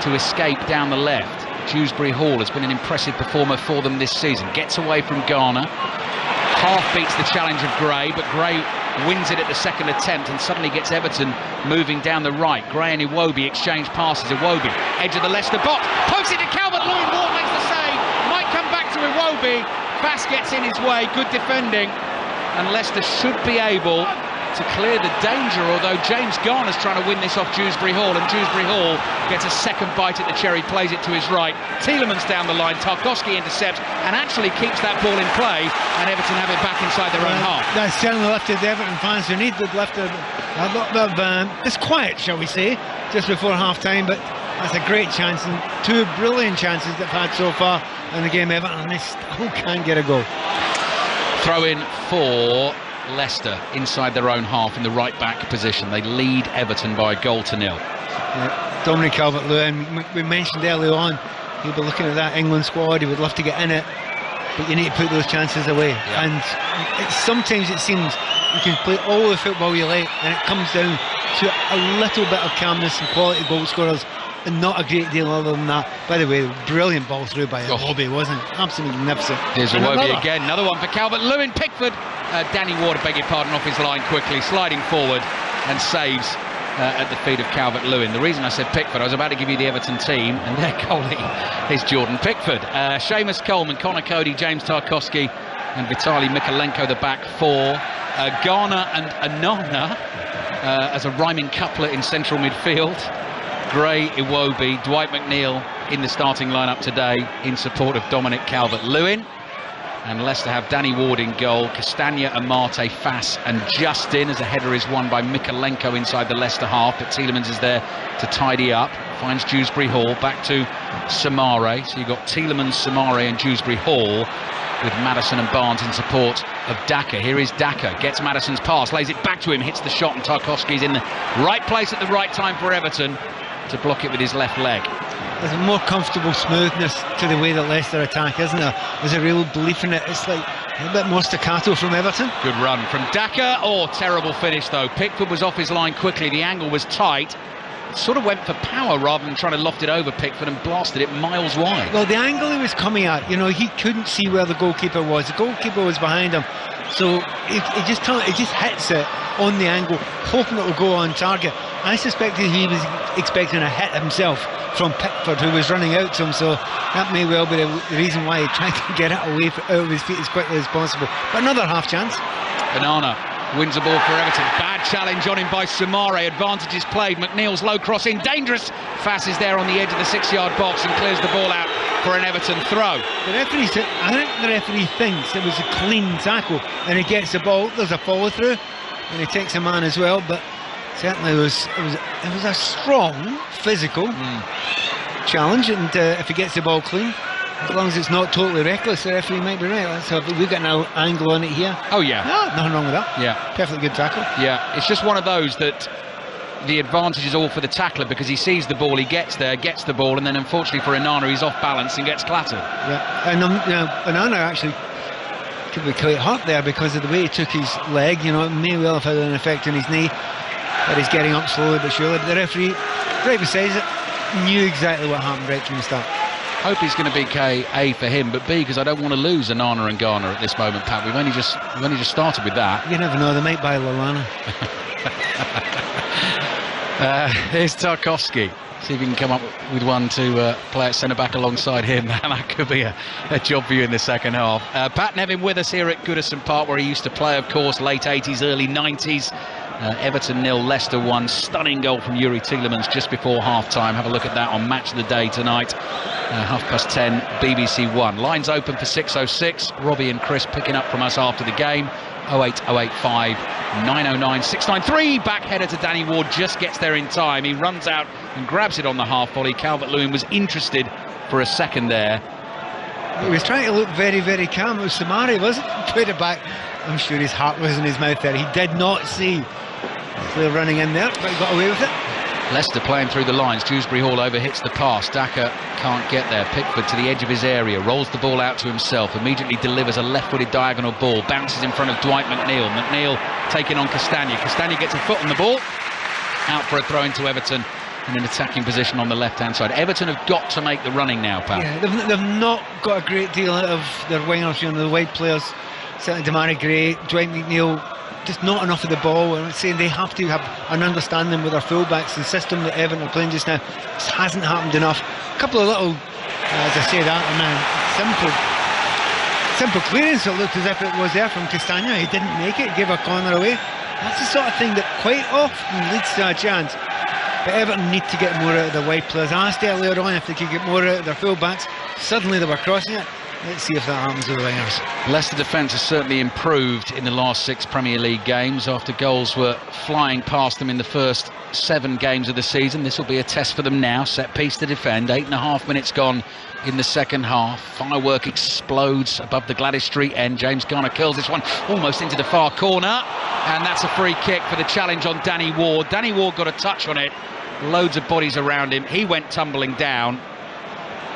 to escape down the left. Dewsbury Hall has been an impressive performer for them this season. Gets away from Garner, half beats the challenge of Gray, but Gray wins it at the second attempt and suddenly gets Everton moving down the right. Gray and Iwobi exchange passes. Iwobi, edge of the Leicester box, pokes it to Calvert-Lewin. Ward makes the save, might come back to Iwobi. Fast gets in his way, good defending, and Leicester should be able to clear the danger, although James Garner's trying to win this off Dewsbury Hall, and Dewsbury Hall gets a second bite at the cherry, plays it to his right. Tielemans down the line, Tarkowski intercepts and actually keeps that ball in play, and Everton have it back inside their own half. That's certainly lifted the Everton fans who needed lifted a little bit of disquiet, shall we say, just before half-time, but that's a great chance, and 2 brilliant chances they've had so far in the game. Everton, they still can't get a goal. Throw in for Leicester inside their own half in the right back position. They lead Everton by a goal to 0. Yeah. Dominic Calvert-Lewin, we mentioned early on, he'll be looking at that England squad, he would love to get in it, but you need to put those chances away. Yeah. And sometimes it seems you can play all the football you like, and it comes down to a little bit of calmness and quality goal scorers, and not a great deal other than that. By the way, brilliant ball through by Iwobi, wasn't it? Absolutely magnificent. Here's Iwobi again, another one for Calvert-Lewin. Pickford, Danny Ward, beg your pardon, off his line quickly, sliding forward and saves at the feet of Calvert-Lewin. The reason I said Pickford, I was about to give you the Everton team, and their goalie is Jordan Pickford. Seamus Coleman, Connor Cody, James Tarkowski and Vitaly Mikalenko the back four. Garner and Anana as a rhyming couplet in central midfield. Gray, Iwobi, Dwight McNeil in the starting lineup today in support of Dominic Calvert-Lewin. And Leicester have Danny Ward in goal, Castagna, Amate, Fass and Justin, as a header is won by Mikalenko inside the Leicester half, but Tielemans is there to tidy up. Finds Dewsbury Hall, back to Samare. So you've got Tielemans, Samare and Dewsbury Hall, with Maddison and Barnes in support of Daka. Here is Daka, gets Maddison's pass, lays it back to him, hits the shot, and Tarkowski's in the right place at the right time for Everton to block it with his left leg. There's a more comfortable smoothness to the way that Leicester attack, isn't there? There's a real belief in it. It's like a bit more staccato from Everton. Good run from Daka. Oh, terrible finish though. Pickford was off his line quickly. The angle was tight. Sort of went for power rather than trying to loft it over Pickford and blasted it miles wide. Well, the angle he was coming at, he couldn't see where the goalkeeper was. The goalkeeper was behind him, so he just hits it on the angle, hoping it will go on target. I suspected he was expecting a hit himself from Pickford, who was running out to him, so that may well be the reason why he tried to get it away out of his feet as quickly as possible. But another half chance. Banana wins the ball for Everton. Bad challenge on him by Samare. Advantage is played. McNeil's low cross in, dangerous. Fass is there on the edge of the 6-yard box and clears the ball out for an Everton throw. I think the referee thinks it was a clean tackle, and he gets the ball. There's a follow through, and he takes a man as well. But certainly it was a strong physical challenge, and if he gets the ball clean, as long as it's not totally reckless, the referee might be right. So we've got an angle on it here. Oh yeah, no, nothing wrong with that. Yeah, perfectly good tackle. Yeah, it's just one of those that the advantage is all for the tackler, because he sees the ball, he gets there, gets the ball, and then unfortunately for Onana, he's off balance and gets clattered. Yeah, and Onana actually could be quite hurt there because of the way he took his leg. It may well have had an effect on his knee, but he's getting up slowly but surely. But the referee, right beside it, knew exactly what happened right from the start. Hope he's going to be A for him, but B because I don't want to lose Onana and Garner at this moment, Pat. We've only just started with that. You never know, they might buy Lallana. Here's Tarkowski. See if he can come up with one to play at centre-back alongside him. That could be a job for you in the second half. Pat Nevin with us here at Goodison Park, where he used to play, of course, late 80s, early 90s. Everton 0, Leicester 1. Stunning goal from Yuri Tielemans just before half-time. Have a look at that on Match of the Day tonight. 10:30, BBC One. Lines open for 606. Robbie and Chris picking up from us after the game. 08085 909 693. Back header to Danny Ward, just gets there in time. He runs out and grabs it on the half volley. Calvert-Lewin was interested for a second there. He was trying to look very, very calm. It was Samari, wasn't it? Put it back. I'm sure his heart was in his mouth there. He did not see Clear running in there, but he got away with it. Leicester playing through the lines. Dewsbury Hall overhits the pass. Daka can't get there. Pickford to the edge of his area, rolls the ball out to himself, immediately delivers a left-footed diagonal ball, bounces in front of Dwight McNeil. McNeil taking on Castagna. Castagna gets a foot on the ball, out for a throw into Everton in an attacking position on the left-hand side. Everton have got to make the running now, Pat. Yeah, they've not got a great deal out of their wingers, the wide players. Certainly Damari Gray, Dwight McNeil, just not enough of the ball. I'm saying they have to have an understanding with their fullbacks. The system that Everton are playing just now just hasn't happened enough. A couple of little, as I say that, simple clearance. It looked as if it was there from Castagna. He didn't make it, gave a corner away. That's the sort of thing that quite often leads to a chance. But Everton need to get more out of the wide players. I asked earlier on if they could get more out of their fullbacks. Suddenly they were crossing it. Let's see if that happens with the wingers. Leicester defence has certainly improved in the last 6 Premier League games after goals were flying past them in the first 7 games of the season. This will be a test for them now. Set piece to defend. 8.5 minutes gone in the second half. Firework explodes above the Gladys Street end. James Garner kills this one almost into the far corner. And that's a free kick for the challenge on Danny Ward. Danny Ward got a touch on it. Loads of bodies around him. He went tumbling down.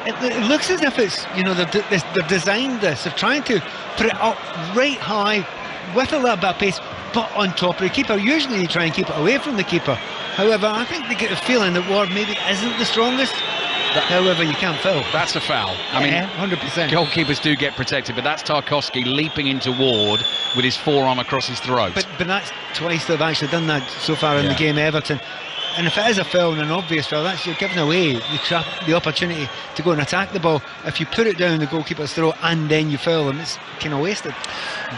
It looks as if it's, they've designed this. They're trying to put it up right high with a little bit of pace, but on top of the keeper. Usually you try and keep it away from the keeper. However, I think they get a feeling that Ward maybe isn't the strongest. However, you can't foul. That's a foul. I mean, 100%. Goalkeepers do get protected, but that's Tarkowski leaping into Ward with his forearm across his throat. But that's twice they've actually done that so far in the game, Everton. And if it is a foul and an obvious foul, that's you're giving away the opportunity to go and attack the ball. If you put it down the goalkeeper's throat and then you foul them, it's kind of wasted.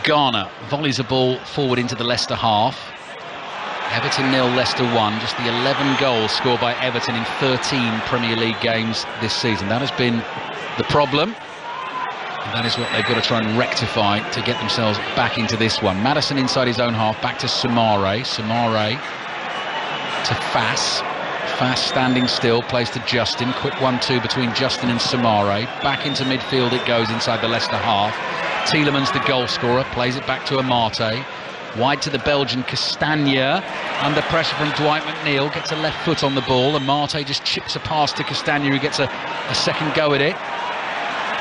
Garner volleys a ball forward into the Leicester half. Everton 0, Leicester 1. Just the 11 goals scored by Everton in 13 Premier League games this season. That has been the problem. And that is what they've got to try and rectify to get themselves back into this one. Maddison inside his own half, back to Samare. Samare to Fass. Fass standing still, plays to Justin. Quick 1-2 between Justin and Samare. Back into midfield it goes inside the Leicester half. Tielemans, the goal scorer, plays it back to Amate. Wide to the Belgian Castagna. Under pressure from Dwight McNeil. Gets a left foot on the ball. Amate just chips a pass to Castagna, who gets a second go at it.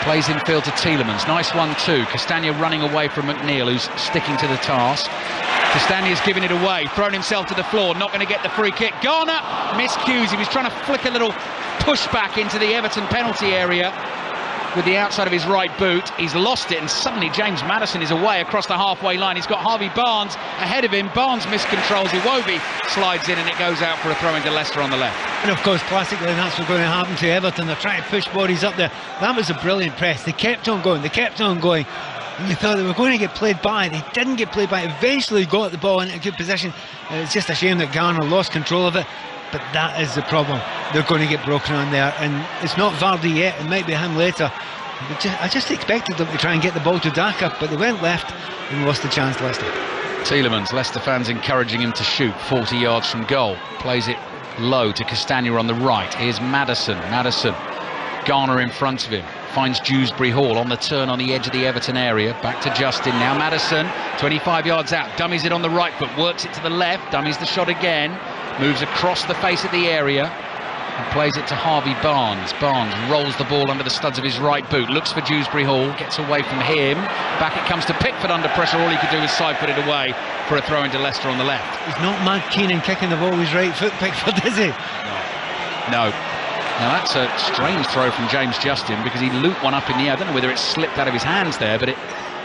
Plays infield to Tielemans. Nice 1-2. Castagna running away from McNeil, who's sticking to the task. Castagna's giving it away, thrown himself to the floor, not going to get the free kick. Garner miscues. He was trying to flick a little push back into the Everton penalty area with the outside of his right boot. He's lost it, and suddenly James Maddison is away across the halfway line. He's got Harvey Barnes ahead of him. Barnes miscontrols. Iwobi slides in, and it goes out for a throw into Leicester on the left. And of course, classically, that's what's going to happen to Everton. They're trying to push bodies up there. That was a brilliant press. They kept on going. And you thought they were going to get played by. They didn't get played by. Eventually got the ball in a good position. It's just a shame that Garner lost control of it. But that is the problem. They're going to get broken on there. And it's not Vardy yet. It might be him later. I just expected them to try and get the ball to Daka, but they went left and lost the chance, Leicester. Tielemans, Leicester fans encouraging him to shoot 40 yards from goal. Plays it low to Castagna on the right. Here's Maddison. Garner in front of him. Finds Dewsbury Hall on the turn on the edge of the Everton area. Back to Justin. Now Maddison, 25 yards out. Dummies it on the right foot. Works it to the left. Dummies the shot again. Moves across the face of the area. And plays it to Harvey Barnes. Barnes rolls the ball under the studs of his right boot. Looks for Dewsbury Hall. Gets away from him. Back it comes to Pickford under pressure. All he could do is side-foot it away for a throw into Leicester on the left. He's not mad keen in kicking the ball with his right foot, Pickford, is he? No. Now that's a strange throw from James Justin, because he looped one up in the air. I don't know whether it slipped out of his hands there, but it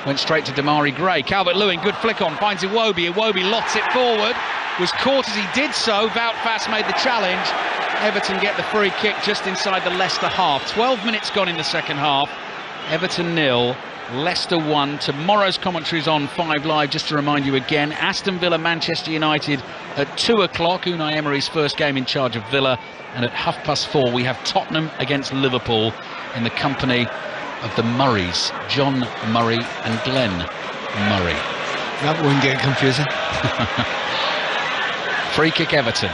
went straight to Damari Gray. Calvert-Lewin, good flick on, finds Iwobi. Iwobi lots it forward. Was caught as he did so. Wout Fass made the challenge. Everton get the free kick just inside the Leicester half. 12 minutes gone in the second half. Everton 0, Leicester 1. Tomorrow's commentary is on 5 Live. Just to remind you again, Aston Villa, Manchester United at 2 o'clock. Unai Emery's first game in charge of Villa. And at 4:30 we have Tottenham against Liverpool in the company of the Murrays, John Murray and Glenn Murray. That won't get confusing. Free kick Everton.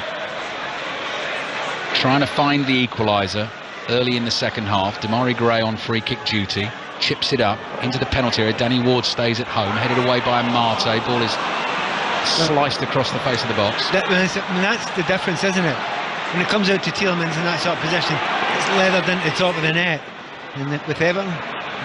Trying to find the equaliser early in the second half. Damari Gray on free kick duty. Chips it up into the penalty area. Danny Ward stays at home. Headed away by Amate. Ball is sliced across the face of the box. That's the difference, isn't it? When it comes out to Tielemans in that sort of position, it's leathered into the top of the net. And with Everton,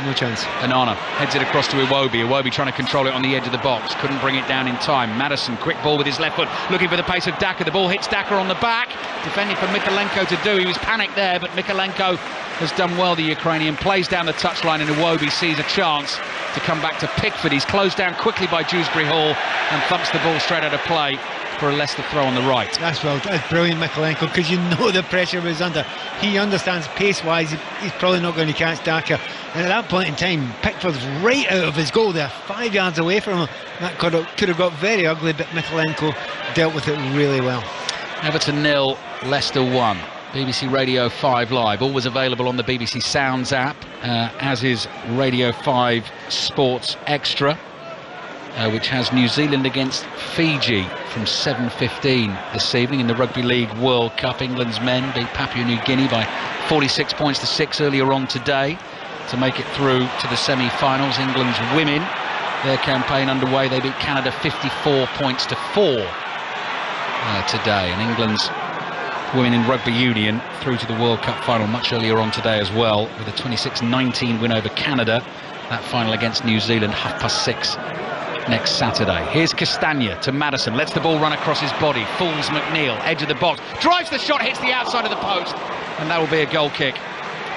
no chance. Onana heads it across to Iwobi. Iwobi trying to control it on the edge of the box. Couldn't bring it down in time. Maddison, quick ball with his left foot, looking for the pace of Daka. The ball hits Daka on the back. Defending for Mikalenko to do. He was panicked there, but Mikalenko has done well, the Ukrainian. Plays down the touchline, and Iwobi sees a chance to come back to Pickford. He's closed down quickly by Dewsbury Hall and thumps the ball straight out of play for a Leicester throw on the right. That's brilliant, Mikalenko, because you know the pressure was under. He understands pace-wise, he's probably not going to catch Daka. And at that point in time, Pickford's right out of his goal there, 5 yards away from him. That could have got very ugly, but Mikalenko dealt with it really well. Everton 0, Leicester 1. BBC Radio 5 Live, always available on the BBC Sounds app, as is Radio 5 Sports Extra, which has New Zealand against Fiji from 7:15 this evening in the Rugby League World Cup. England's men beat Papua New Guinea by 46 points to 6 earlier on today to make it through to the semi-finals. England's women, their campaign underway. They beat Canada 54 points to 4 today. And England's women in rugby union through to the World Cup final much earlier on today as well, with a 26-19 win over Canada. That final against New Zealand, 6:30 next Saturday. Here's Castagna to Maddison, lets the ball run across his body, fools McNeil, edge of the box, drives the shot, hits the outside of the post, and that will be a goal kick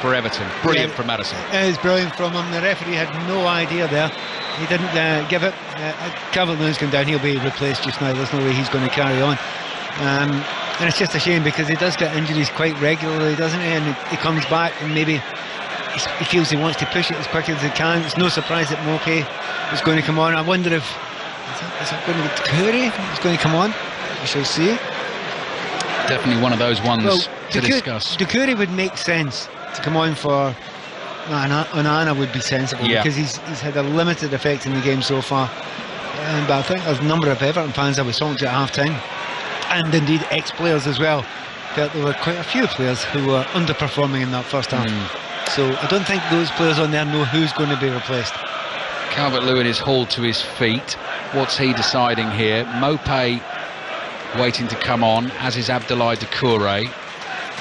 for Everton. Brilliant from Maddison. It is brilliant from him. The referee had no idea there. He didn't give it. Calvert-Lewin's gone down. He'll be replaced just now. There's no way he's going to carry on. And it's just a shame, because he does get injuries quite regularly, doesn't he? And he comes back and maybe he feels he wants to push it as quick as he can. It's no surprise that Moke is going to come on. I wonder if is it going to be Curry is going to come on. We shall see. Definitely one of those ones to discuss. Doucouré would make sense to come on for. Onana would be sensible because he's had a limited effect in the game so far. But I think there's a number of Everton fans I was talking to at half-time, and indeed ex-players as well, felt there were quite a few players who were underperforming in that first half. So I don't think those players on there know who's going to be replaced. Calvert-Lewin is hauled to his feet. What's he deciding here? Mopé waiting to come on, as is Abdoulaye Doucouré.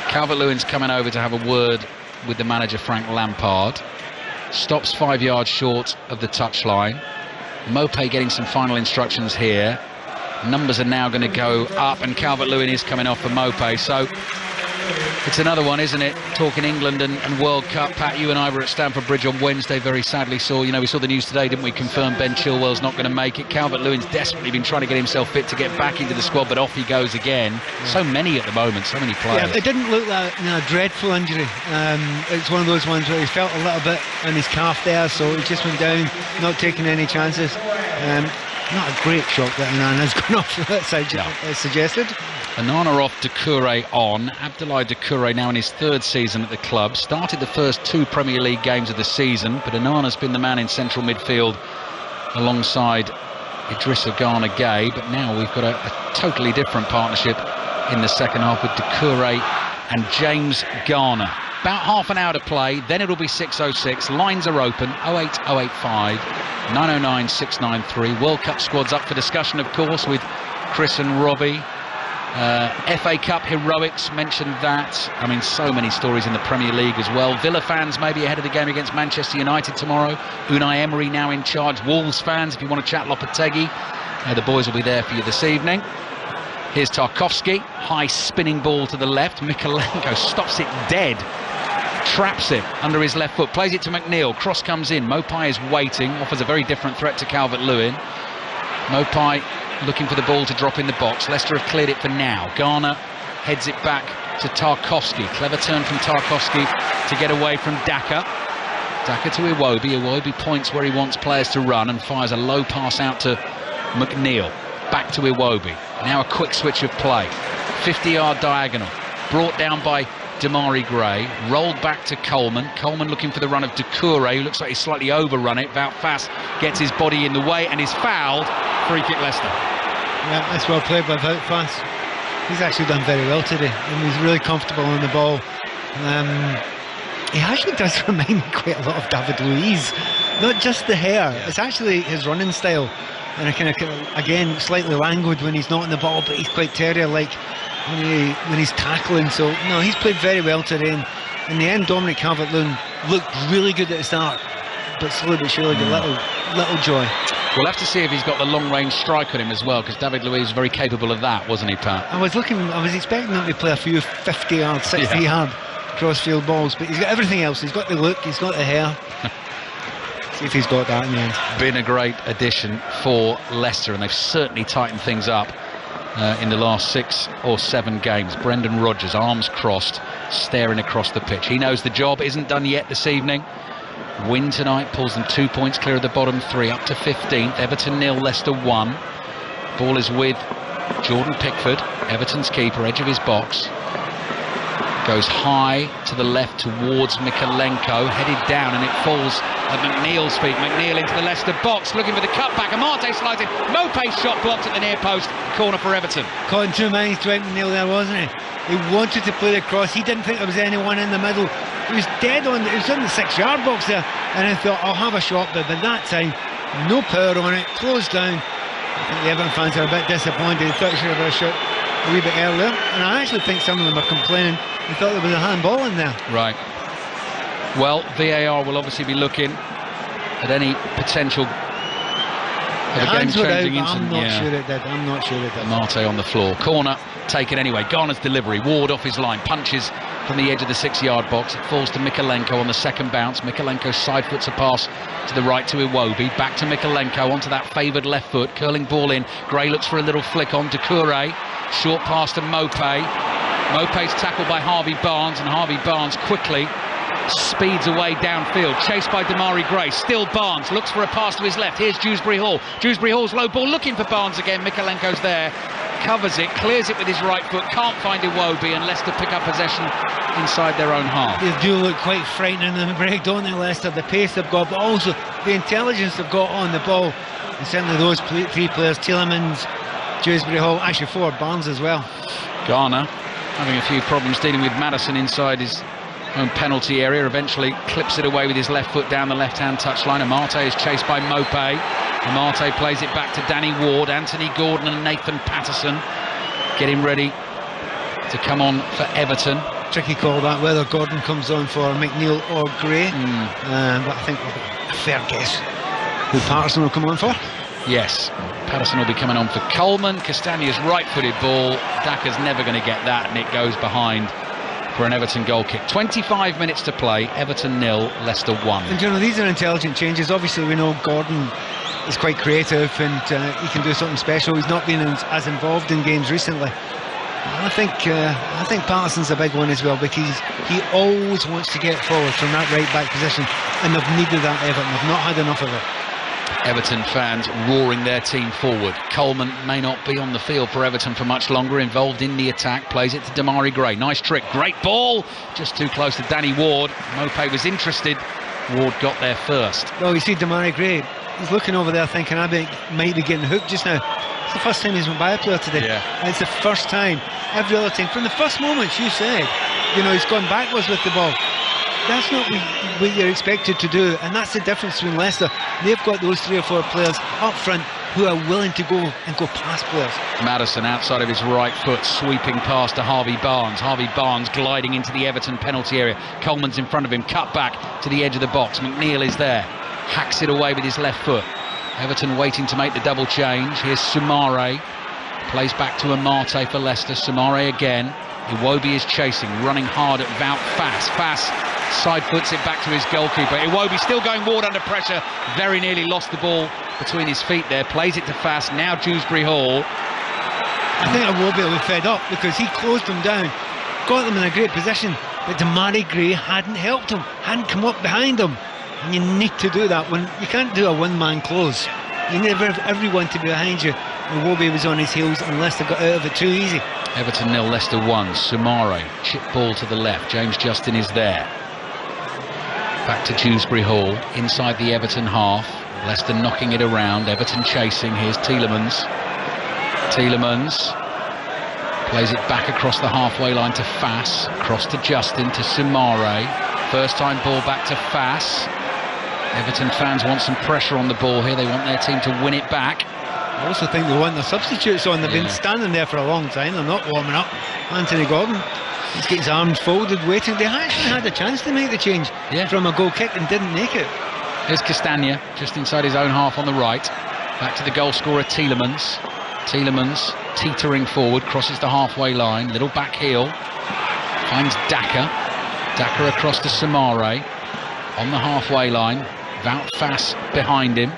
Calvert-Lewin's coming over to have a word with the manager Frank Lampard. Stops 5 yards short of the touchline. Mopé getting some final instructions here. Numbers are now going to go up, and Calvert-Lewin is coming off for Mopé. So it's another one, isn't it? Talking England and World Cup. Pat, you and I were at Stamford Bridge on Wednesday. Very sadly we saw the news today, didn't we? Confirmed Ben Chilwell's not going to make it. Calvert-Lewin's desperately been trying to get himself fit to get back into the squad, but off he goes again. So many at the moment, so many players. Yeah, it didn't look like a dreadful injury. It's one of those ones where he felt a little bit in his calf there, so he just went down, not taking any chances. Not a great shock that Onana's gone off, as suggested. Onana off, Doucouré on. Abdoulaye Doucouré now in his third season at the club. Started the first 2 Premier League games of the season, but Onana's been the man in central midfield alongside Idrissa Gana Gueye. But now we've got a totally different partnership in the second half with Doucouré and James Garner. About half an hour to play, then it'll be 6:06. Lines are open, 08085 909 693. World Cup squads up for discussion, of course, with Chris and Robbie. FA Cup heroics, mentioned that. I mean, so many stories in the Premier League as well. Villa fans maybe ahead of the game against Manchester United tomorrow. Unai Emery now in charge. Wolves fans, if you want to chat Lopetegui, the boys will be there for you this evening. Here's Tarkowski, high spinning ball to the left. Mykolenko stops it dead, traps it under his left foot, plays it to McNeil. Cross comes in. Mopé is waiting, offers a very different threat to Calvert-Lewin. Mopé looking for the ball to drop in the box. Leicester have cleared it for now. Garner heads it back to Tarkowski. Clever turn from Tarkowski to get away from Daka. Daka to Iwobi. Iwobi points where he wants players to run and fires a low pass out to McNeil. Back to Iwobi. Now a quick switch of play. 50-yard diagonal. Brought down by Damari Gray. Rolled back to Coleman. Coleman looking for the run of Doucouré, who looks like he's slightly overrun it. Wout Faes gets his body in the way and is fouled. Free kick Leicester. Yeah, that's well played by Wout Faes. He's actually done very well today, and he's really comfortable on the ball. He actually does remind me quite a lot of David Luiz. Not just the hair, it's actually his running style. And I kind of, again, slightly languid when he's not on the ball, but he's quite terrier-like when he's tackling. So, no, he's played very well today. And in the end, Dominic Calvert-Lewin looked really good at the start, but slowly but surely got little joy. We'll have to see if he's got the long-range strike on him as well, because David Luiz was very capable of that, wasn't he, Pat? I was expecting him to play a few 50-yard, 60-yard cross-field balls, but he's got everything else. He's got the look, he's got the hair. See if he's got that in the end. Been a great addition for Leicester, and they've certainly tightened things up in the last 6 or 7 games. Brendan Rodgers, arms crossed, staring across the pitch. He knows the job isn't done yet this evening. Win tonight pulls them 2 points clear of the bottom 3, up to 15th. Everton 0, Leicester 1. Ball is with Jordan Pickford, Everton's keeper, edge of his box. Goes high to the left towards Mykolenko, headed down, and it falls at McNeil's feet. McNeil into the Leicester box, looking for the cutback. Amarte slides in. Mopé's shot blocked at the near post. Corner for Everton. Caught in 2 minds to McNeil there, wasn't he? He wanted to play the cross. He didn't think there was anyone in the middle. He was dead on. He was in the 6-yard box there, and I thought, I'll have a shot, but by that time, no power on it. Closed down. I think the Everton fans are a bit disappointed. They thought he should have had a shot a wee bit earlier, and I actually think some of them are complaining. They thought there was a handball in there. Right. Well, VAR will obviously be looking at any potential of a game-changing incident. I'm not sure it did. Marte on the floor. Corner taken anyway. Garner's delivery. Ward off his line. Punches from the edge of the 6-yard box. It falls to Mykolenko on the second bounce. Mykolenko side-foots a pass to the right to Iwobi. Back to Mykolenko onto that favoured left foot. Curling ball in. Gray looks for a little flick on Doucouré. Short pass to Mopé. Mopé's tackled by Harvey Barnes, and Harvey Barnes quickly speeds away downfield, chased by Damari Gray. Still Barnes, looks for a pass to his left. Here's Dewsbury Hall. Dewsbury Hall's low ball, looking for Barnes again. Mikalenko's there, covers it, clears it with his right foot, can't find Iwobi, and Leicester pick up possession inside their own half. They do look quite frightening in the break, don't they, Leicester? The pace they've got, but also the intelligence they've got on the ball. And certainly those three players, Tielemans, Dewsbury Hall, actually 4, Barnes as well. Garner having a few problems dealing with Maddison inside his own penalty area, eventually clips it away with his left foot down the left-hand touchline. Amate is chased by Mopé. Amate plays it back to Danny Ward, Anthony Gordon and Nathan Patterson getting ready to come on for Everton. Tricky call that, whether Gordon comes on for McNeil or Gray. But I think a fair guess who Patterson will come on for. Yes, Patterson will be coming on for Coleman. Castagna's right-footed ball. Daka's never going to get that, and it goes behind for an Everton goal kick. 25 minutes to play. Everton 0, Leicester 1. And you know, these are intelligent changes. Obviously, we know Gordon is quite creative and he can do something special. He's not been as involved in games recently. I think Patterson's a big one as well, because he always wants to get forward from that right back position, and they've needed that, Everton. They've not had enough of it. Everton fans roaring their team forward. Coleman may not be on the field for Everton for much longer, involved in the attack, plays it to Damari Gray. Nice trick, great ball, just too close to Danny Ward. Mopé was interested, Ward got there first. Well, you see Damari Gray, he's looking over there thinking I might be getting hooked just now. It's the first time he's went by a player today. Yeah. And it's the first time. Every other time, from the first moments you said, you know, he's gone backwards with the ball. That's not what you're expected to do, and that's the difference between Leicester. They've got those 3 or 4 players up front who are willing to go past players. Maddison outside of his right foot, sweeping past to Harvey Barnes. Harvey Barnes gliding into the Everton penalty area. Coleman's in front of him, cut back to the edge of the box. McNeil is there, hacks it away with his left foot. Everton waiting to make the double change. Here's Soumare, plays back to Amate for Leicester. Soumare again. Iwobi is chasing, running hard at Wout Fass. Fass side foots it back to his goalkeeper. Iwobi still going Ward under pressure, very nearly lost the ball between his feet there, plays it to Fass. Now Dewsbury Hall. I think Iwobi will be fed up, because he closed them down, got them in a great position, but Damari Gray hadn't helped him, hadn't come up behind him. And you need to do that. When you can't do a one-man close, you need everyone to be behind you. Iwobi was on his heels and Leicester got out of it too easy. Everton 0, Leicester 1. Soumare, chip ball to the left. James Justin is there. Back to Dewsbury Hall, inside the Everton half. Leicester knocking it around, Everton chasing. Here's Tielemans. Tielemans plays it back across the halfway line to Fass. Cross to Justin, to Soumare. First time ball back to Fass. Everton fans want some pressure on the ball here. They want their team to win it back. I also think they want their substitutes on. They've been standing there for a long time. They're not warming up. Anthony Gordon, he's got his arms folded, waiting. They actually had a chance to make the change from a goal kick and didn't make it. Here's Castagna, just inside his own half on the right. Back to the goal scorer, Tielemans. Tielemans teetering forward, crosses the halfway line. Little back heel. Finds Daka. Daka across to Soumare. On the halfway line. Wout Fass behind him.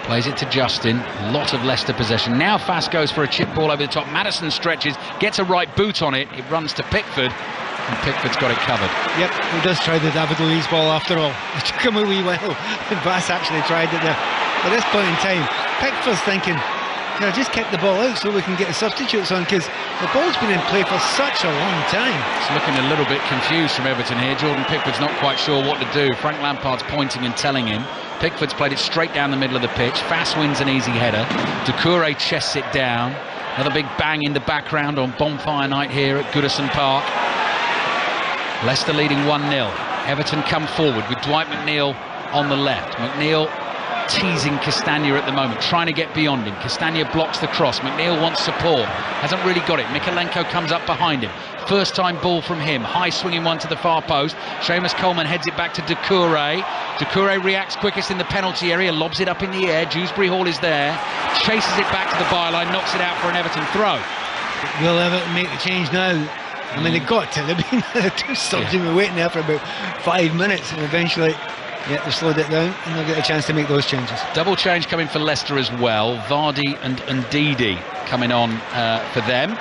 Plays it to Justin. Lot of Leicester possession. Now Fass goes for a chip ball over the top. Maddison stretches, gets a right boot on it. It runs to Pickford, and Pickford's got it covered. Yep, he does try the David Luiz ball after all. It took him a wee while, and Fass actually tried it there. At this point in time, Pickford's thinking, you know, just kick the ball out so we can get the substitutes on, because the ball's been in play for such a long time. It's looking a little bit confused from Everton here. Jordan Pickford's not quite sure what to do. Frank Lampard's pointing and telling him. Pickford's played it straight down the middle of the pitch. Fass wins an easy header. Doucouré chests it down. Another big bang in the background on bonfire night here at Goodison Park. Leicester leading 1-0. Everton come forward with Dwight McNeil on the left. McNeil teasing Castagna at the moment, trying to get beyond him. Castagna blocks the cross. McNeil wants support, hasn't really got it. Mikalenko comes up behind him. First time ball from him, high swinging one to the far post. Seamus Coleman heads it back to Doucouré. Doucouré reacts quickest in the penalty area, lobs it up in the air. Dewsbury Hall is there, chases it back to the byline, knocks it out for an Everton throw. Will Everton make the change now? I mean, they got to. They've been two subs and were waiting there for about 5 minutes, and eventually Yeah, they've slowed it down and they'll get a chance to make those changes. Double change coming for Leicester as well. Vardy and Ndidi coming on for them.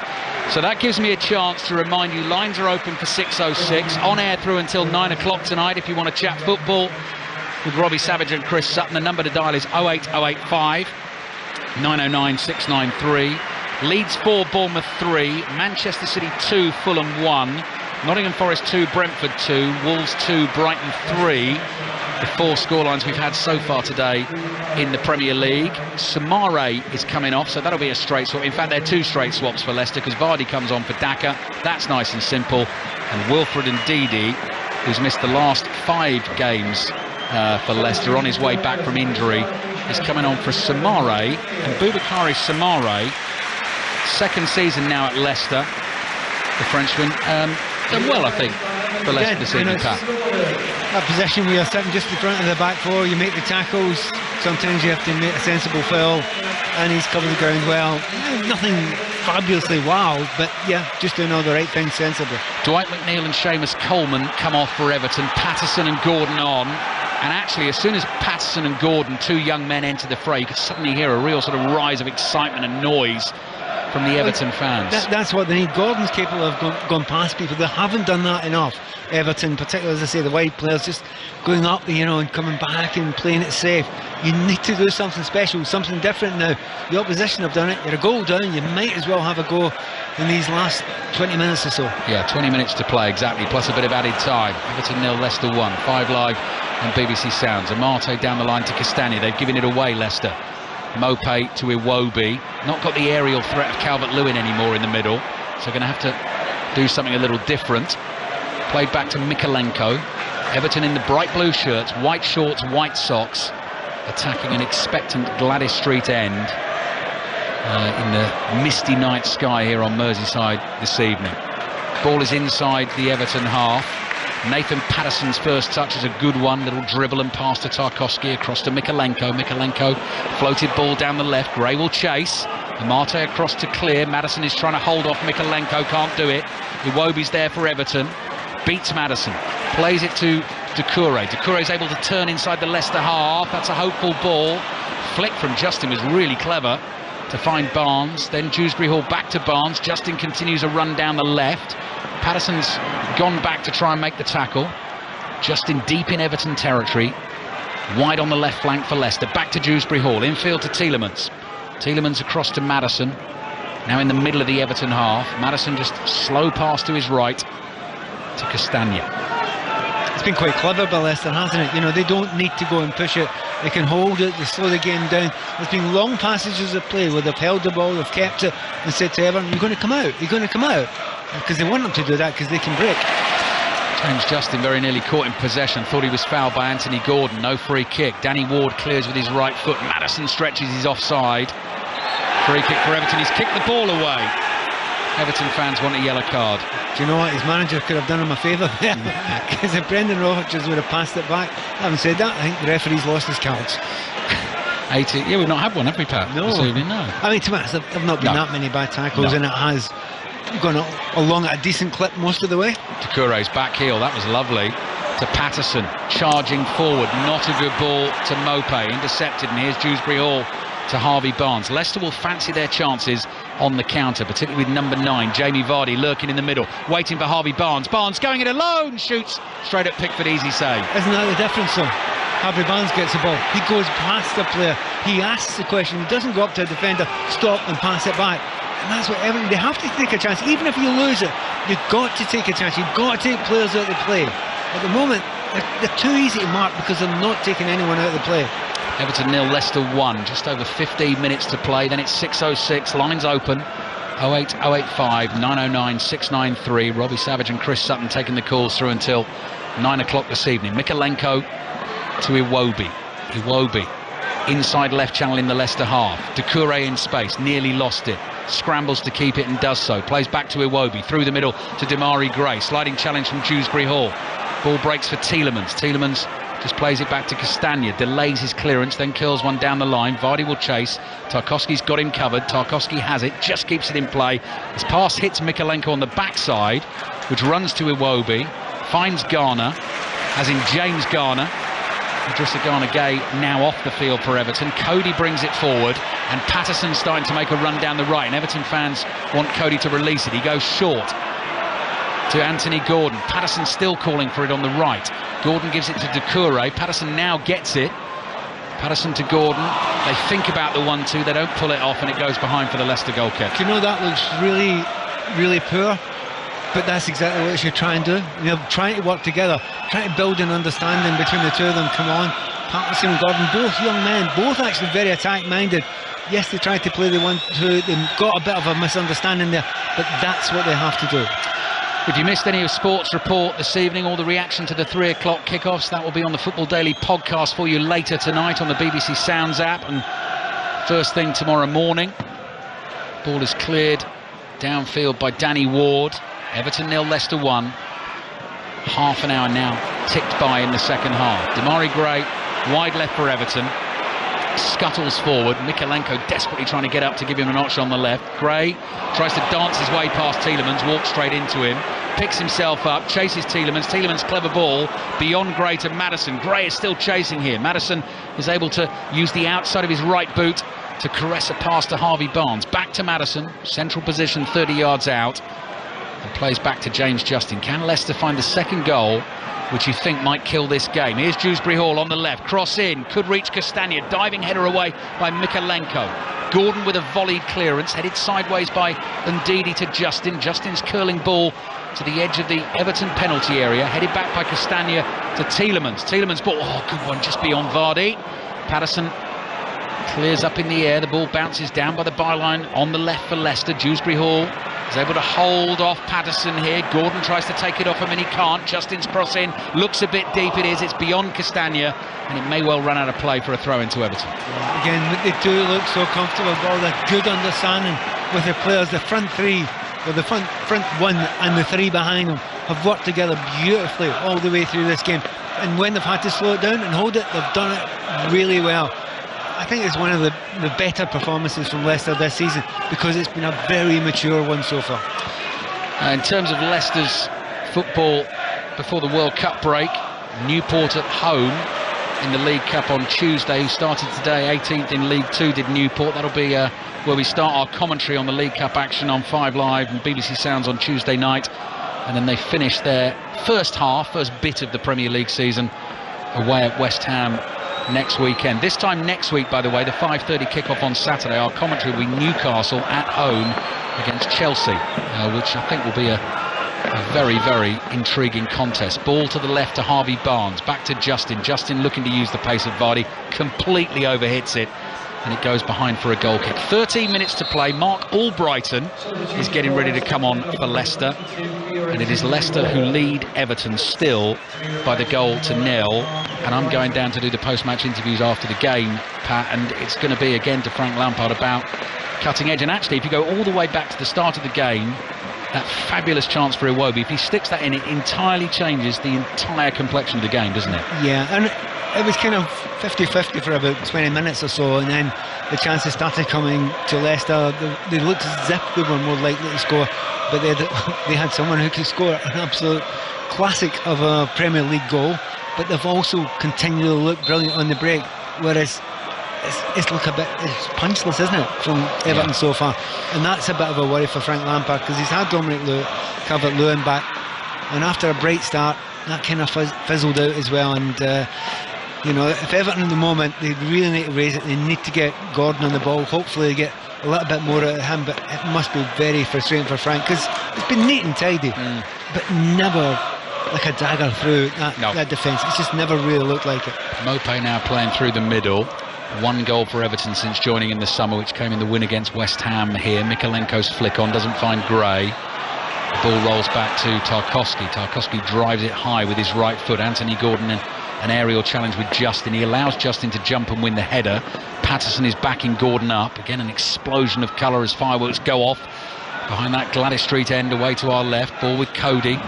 So that gives me a chance to remind you, lines are open for 6:06, on air through until 9 o'clock tonight if you want to chat football with Robbie Savage and Chris Sutton. The number to dial is 08085 909 693. Leeds 4, Bournemouth 3, Manchester City 2, Fulham 1, Nottingham Forest 2, Brentford 2, Wolves 2, Brighton 3. The 4 scorelines we've had so far today in the Premier League. Samare is coming off, so that'll be a straight swap. In fact, they're 2 straight swaps for Leicester because Vardy comes on for Daka. That's nice and simple. And Wilfred Ndidi, who's missed the last 5 games for Leicester on his way back from injury, is coming on for Samare. And Boubakary Samare, second season now at Leicester, the Frenchman, done well, I think, for Leicester this evening, Pat. That possession where you're sitting just in front of the back 4, you make the tackles, sometimes you have to make a sensible foul, and he's covered the ground well. Nothing fabulously wild, but yeah, just doing all the right things sensibly. Dwight McNeil and Seamus Coleman come off for Everton, Patterson and Gordon on. And actually, as soon as Patterson and Gordon, 2 young men, enter the fray, you could suddenly hear a real sort of rise of excitement and noise from the Everton fans. That's what they need. Gordon's capable of gone past people. They haven't done that enough. Everton, particularly, as I say, the wide players just going up, and coming back and playing it safe. You need to do something special, something different now. The opposition have done it. You're a goal down. You might as well have a go in these last 20 minutes or so. Yeah, 20 minutes to play, exactly, plus a bit of added time. Everton 0, Leicester 1. 5 live on BBC Sounds. Amate down the line to Castagna. They've given it away, Leicester. Mope to Iwobi. Not got the aerial threat of Calvert-Lewin anymore in the middle, so going to have to do something a little different. Played back to Mikalenko. Everton in the bright blue shirts, white shorts, white socks, attacking an expectant Gladys Street end in the misty night sky here on Merseyside this evening. Ball is inside the Everton half. Nathan Patterson's first touch is a good one. Little dribble and pass to Tarkowski across to Mikalenko. Mikalenko floated ball down the left. Gray will chase. Amate across to clear. Maddison is trying to hold off Mikalenko. Can't do it. Iwobi's there for Everton. Beats Maddison. Plays it to Doucouré. Doucouré is able to turn inside the Leicester half. That's a hopeful ball. Flick from Justin was really clever to find Barnes. Then Dewsbury Hall back to Barnes. Justin continues a run down the left. Patterson's gone back to try and make the tackle. Justin deep in Everton territory. Wide on the left flank for Leicester. Back to Dewsbury Hall. Infield to Tielemans. Tielemans across to Maddison. Now in the middle of the Everton half. Maddison just slow pass to his right to Castagna. It's been quite clever by Leicester, hasn't it? They don't need to go and push it. They can hold it, they slow the game down. There's been long passages of play where they've held the ball, they've kept it, and said to Everton, you're going to come out, you're going to come out. Because they want them to do that, because they can break. James Justin very nearly caught in possession, thought he was fouled by Anthony Gordon. No free kick. Danny Ward clears with his right foot. Maddison stretches his offside. Free kick for Everton. He's kicked the ball away. Everton fans want a yellow card. Do you know what? His manager could have done him a favour there. Because if Brendan Rodgers would have passed it back. Having said that, I think the referee's lost his cards. 80. Yeah, we've not had one, have we, Pat? No. No. I mean, to be honest, there have not been that many bad tackles, and it has gone along at a decent clip most of the way. Doucouré's back heel, that was lovely. To Patterson, charging forward. Not a good ball to Mope. Intercepted, and here's Dewsbury Hall to Harvey Barnes. Leicester will fancy their chances on the counter, particularly with number 9, Jamie Vardy, lurking in the middle, waiting for Harvey Barnes. Barnes going it alone, shoots straight at Pickford, easy save. Isn't that the difference, though? Harvey Barnes gets the ball, he goes past the player, he asks the question, he doesn't go up to a defender, stop and pass it back. And that's what Everton, they have to take a chance. Even if you lose it, you've got to take a chance, you've got to take players out of the play. At the moment, they're too easy to mark because they're not taking anyone out of the play. Everton 0, Leicester 1, just over 15 minutes to play. Then it's 6:06, lines open, 08085 909 693. Robbie Savage and Chris Sutton taking the calls through until 9 o'clock this evening. Mikalenko to Iwobi. Iwobi inside left channel in the Leicester half. Doucouré in space, nearly lost it. Scrambles to keep it and does so. Plays back to Iwobi, through the middle to Damari Gray. Sliding challenge from Dewsbury Hall. Ball breaks for Tielemans. Tielemans just plays it back to Castagna, delays his clearance, then curls one down the line. Vardy will chase. Tarkowski's got him covered. Tarkowski has it, just keeps it in play. His pass hits Mikalenko on the backside, which runs to Iwobi, finds Garner, as in James Garner, Idrissa Gana Gueye now off the field for Everton. Cody brings it forward, and Patterson's starting to make a run down the right, and Everton fans want Cody to release it. He goes short to Anthony Gordon. Patterson still calling for it on the right. Gordon gives it to Doucouré. Patterson now gets it. Patterson to Gordon. They think about the 1-2. They don't pull it off, and it goes behind for the Leicester goal kick. Do you know, that looks really, really poor, but that's exactly what you should try and do. You know, trying to work together, trying to build an understanding between the two of them. Come on, Patterson and Gordon, both young men, both actually very attack-minded. Yes, they tried to play the 1-2. They got a bit of a misunderstanding there, but that's what they have to do. If you missed any of Sports Report this evening or the reaction to the 3 o'clock kickoffs, that will be on the Football Daily podcast for you later tonight on the BBC Sounds app, and first thing tomorrow morning. Ball is cleared downfield by Danny Ward. Everton 0, Leicester 1. Half an hour now ticked by in the second half. Demarai Gray wide left for Everton, scuttles forward. Mikalenko desperately trying to get up to give him an option on the left. Gray tries to dance his way past Tielemans, walks straight into him, picks himself up, chases Tielemans. Tielemans clever ball beyond Gray to Maddison. Gray is still chasing here. Maddison is able to use the outside of his right boot to caress a pass to Harvey Barnes. Back to Maddison, central position 30 yards out, and plays back to James Justin. Can Leicester find the second goal, which you think might kill this game? Here's Dewsbury Hall on the left, cross in, could reach Castagna, diving header away by Mikalenko. Gordon with a volleyed clearance, headed sideways by Ndidi to Justin. Justin's curling ball to the edge of the Everton penalty area, headed back by Castagna to Tielemans. Tielemans ball, oh, good one, just beyond Vardy. Patterson clears up in the air, the ball bounces down by the byline on the left for Leicester. Dewsbury Hall is able to hold off Patterson here. Gordon tries to take it off him and he can't. Justin's cross in, looks a bit deep. It is, it's beyond Castagna, and it may well run out of play for a throw into Everton. Again, they do look so comfortable, all the good understanding with their players. The front three, or the front one and the three behind them have worked together beautifully all the way through this game, and when they've had to slow it down and hold it, they've done it really well. I think it's one of the better performances from Leicester this season, because it's been a very mature one so far. In terms of Leicester's football before the World Cup break, Newport at home in the League Cup on Tuesday, who started today, 18th in League 2 did Newport. That'll be where we start our commentary on the League Cup action on 5 Live and BBC Sounds on Tuesday night, and then they finish their first bit of the Premier League season away at West Ham next weekend. This time next week, by the way, the 5:30 kickoff on Saturday, our commentary will be Newcastle at home against Chelsea, which I think will be a very, very intriguing contest. Ball to the left to Harvey Barnes, back to Justin. Justin looking to use the pace of Vardy, completely overhits it, and it goes behind for a goal kick. 13 minutes to play. Mark Albrighton is getting ready to come on for Leicester, and it is Leicester who lead Everton still by the goal to 0. And I'm going down to do the post-match interviews after the game, Pat, and it's going to be again to Frank Lampard about cutting edge. And actually, if you go all the way back to the start of the game, that fabulous chance for Iwobi, if he sticks that in, it entirely changes the entire complexion of the game, doesn't it? Yeah, and it was kind of 50-50 for about 20 minutes or so, and then the chances started coming to Leicester. They looked as if they were more likely to score, but they had someone who could score an absolute classic of a Premier League goal, but they've also continued to look brilliant on the break, whereas it's punchless, isn't it, from Everton so far, and that's a bit of a worry for Frank Lampard, because he's had Dominic Calvert-Lewin back, and after a bright start that kind of fizzled out as well. And you know, if Everton at the moment, they really need to raise it, they need to get Gordon on the ball, hopefully they get a little bit more out of him, but it must be very frustrating for Frank, because it's been neat and tidy, but never like a dagger through that defence. It's just never really looked like it. Mopé now playing through the middle. 1 goal for Everton since joining in the summer, which came in the win against West Ham here. Mikalenko's flick on, doesn't find Gray. The ball rolls back to Tarkowski. Tarkowski drives it high with his right foot. Anthony Gordon in an aerial challenge with Justin. He allows Justin to jump and win the header. Patterson is backing Gordon up. Again, an explosion of colour as fireworks go off behind that Gladys Street end away to our left. Ball with Cody.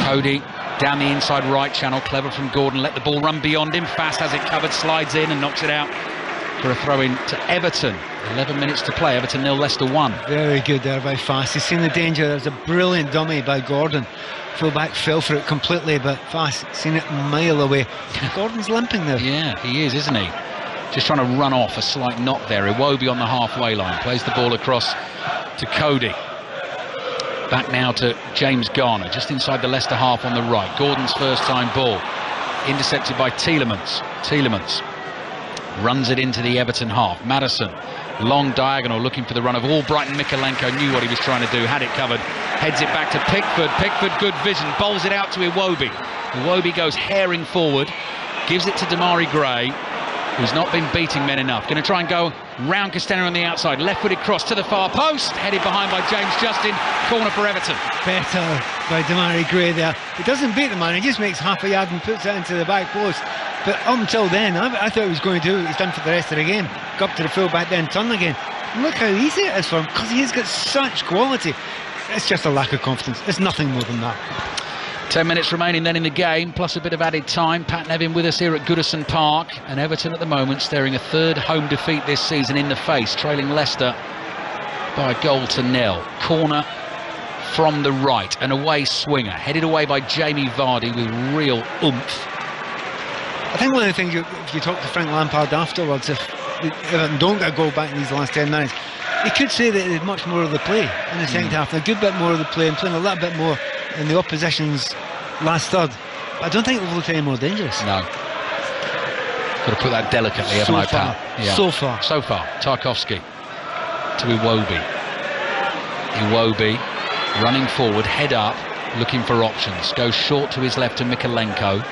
Cody down the inside right channel, clever from Gordon, let the ball run beyond him, fast has it covered, slides in and knocks it out for a throw-in to Everton. 11 minutes to play. Everton 0, Leicester 1. Very good there by Fast. He's seen the danger. There was a brilliant dummy by Gordon. Fullback fell for it completely, but Fast seen it a mile away. Gordon's limping there. Yeah, he is, isn't he? Just trying to run off. A slight knock there. Iwobi on the halfway line. Plays the ball across to Cody. Back now to James Garner, just inside the Leicester half on the right. Gordon's first time ball. Intercepted by Tielemans. Tielemans runs it into the Everton half. Maddison, long diagonal, looking for the run of Albrighton. Mikalenko knew what he was trying to do, had it covered, heads it back to Pickford. Pickford, good vision, bowls it out to Iwobi. Iwobi goes herring forward, gives it to Damari Gray, who's not been beating men enough. Going to try and go round Castaner on the outside. Left-footed cross to the far post. Headed behind by James Justin. Corner for Everton. Better by Damari Gray there. He doesn't beat the man. He just makes half a yard and puts it into the back post. But up until then, I thought he was going to do what he's done for the rest of the game. Go up to the full-back, then turn again. And look how easy it is for him, because he's got such quality. It's just a lack of confidence. It's nothing more than that. 10 minutes remaining then in the game, plus a bit of added time. Pat Nevin with us here at Goodison Park, and Everton at the moment staring a third home defeat this season in the face, trailing Leicester by a goal to nil. Corner from the right, an away swinger, headed away by Jamie Vardy with real oomph. I think one of the things, if you talk to Frank Lampard afterwards, if Everton don't get a goal back in these last 10 minutes, he could say that they had much more of the play in the second half, a good bit more of the play, and playing a little bit more in the opposition's last third. I don't think they've looked any more dangerous. No. Got to put that delicately, haven't I, Pat? Yeah. So far. So far. Tarkowski to Iwobi. Iwobi running forward, head up, looking for options. Goes short to his left to Mikalenko.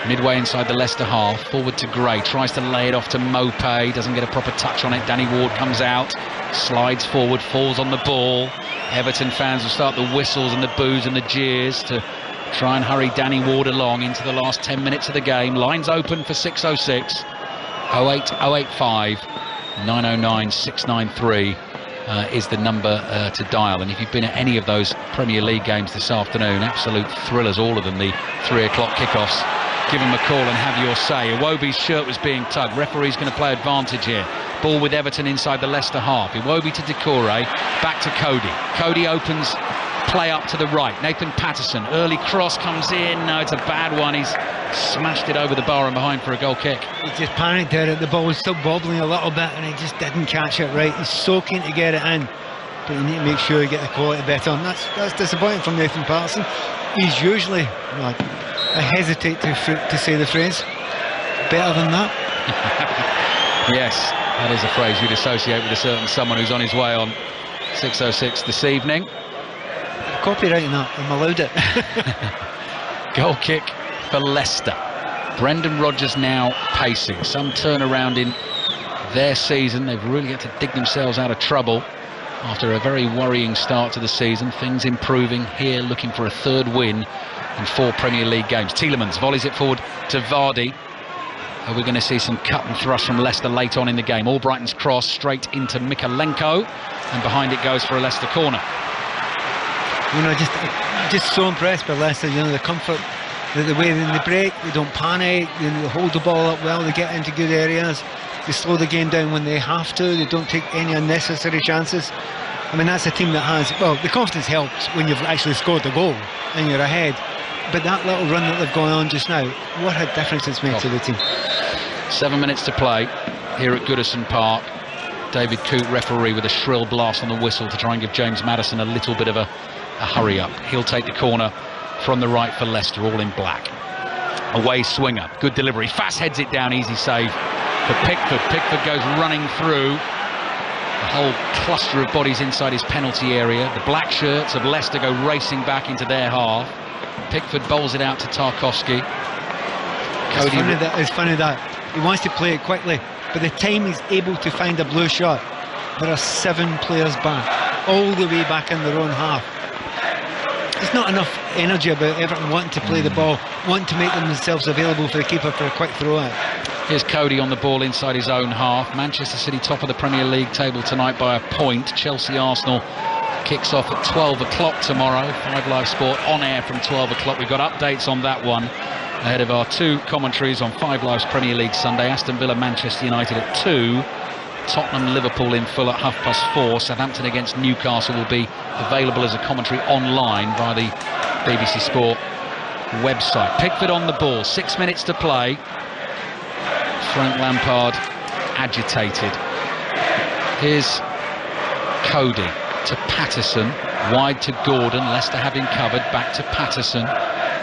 Midway inside the Leicester half, forward to Gray, tries to lay it off to Mopé, doesn't get a proper touch on it. Danny Ward comes out, slides forward, falls on the ball. Everton fans will start the whistles and the boos and the jeers to try and hurry Danny Ward along into the last 10 minutes of the game. Lines open for 606 08 085 909 693 is the number to dial. And if you've been at any of those Premier League games this afternoon, absolute thrillers, all of them, the 3 o'clock kickoffs, give him a call and have your say. Iwobi's shirt was being tugged. Referee's going to play advantage here. Ball with Everton inside the Leicester half. Iwobi to Decore, back to Cody. Cody opens play up to the right. Nathan Patterson, early cross comes in. No, it's a bad one. He's smashed it over the bar and behind for a goal kick. He just panicked there. The ball was still bobbling a little bit and he just didn't catch it right. He's so keen to get it in, but you need to make sure you get the quality bet on. That's disappointing from Nathan Patterson. He's usually, I hesitate to say the phrase, better than that. Yes, that is a phrase you'd associate with a certain someone who's on his way on 606 this evening. Copywriting that, I'm allowed it. Goal kick for Leicester. Brendan Rodgers now pacing. Some turnaround in their season. They've really had to dig themselves out of trouble after a very worrying start to the season. Things improving here, looking for a third win in 4 Premier League games. Tielemans volleys it forward to Vardy. Are we going to see some cut and thrust from Leicester late on in the game? Albrighton's cross straight into Mikalenko, and behind it goes for a Leicester corner. Just so impressed by Leicester. The comfort, the way they break, they don't panic, they hold the ball up well, they get into good areas, they slow the game down when they have to, they don't take any unnecessary chances. I mean, that's a team that has, the confidence helps when you've actually scored the goal and you're ahead, but that little run that they've gone on just now, what a difference it's made to the team. 7 minutes to play here at Goodison Park. David Coote, referee, with a shrill blast on the whistle to try and give James Maddison a little bit of a hurry up. He'll take the corner from the right for Leicester, all in black. Away swinger, good delivery, fast heads it down, easy save for Pickford. Pickford goes running through the whole cluster of bodies inside his penalty area. The black shirts of Leicester go racing back into their half. Pickford bowls it out to Tarkowski. It's funny that he wants to play it quickly, but the time he's able to find a blue shot, there are 7 players back, all the way back in their own half. There's not enough energy about Everton wanting to play the ball, wanting to make themselves available for the keeper for a quick throw out. Here's Cody on the ball inside his own half. Manchester City top of the Premier League table tonight by a point. Chelsea-Arsenal kicks off at 12 o'clock tomorrow. 5 Live Sport on air from 12 o'clock. We've got updates on that one ahead of our 2 commentaries on 5 Live's Premier League Sunday. Aston Villa, Manchester United at 2. Tottenham, Liverpool in full at 4:30. Southampton against Newcastle will be available as a commentary online via the BBC Sport website. Pickford on the ball, 6 minutes to play. Frank Lampard agitated. Here's Cody to Patterson, wide to Gordon. Leicester having covered, back to Patterson.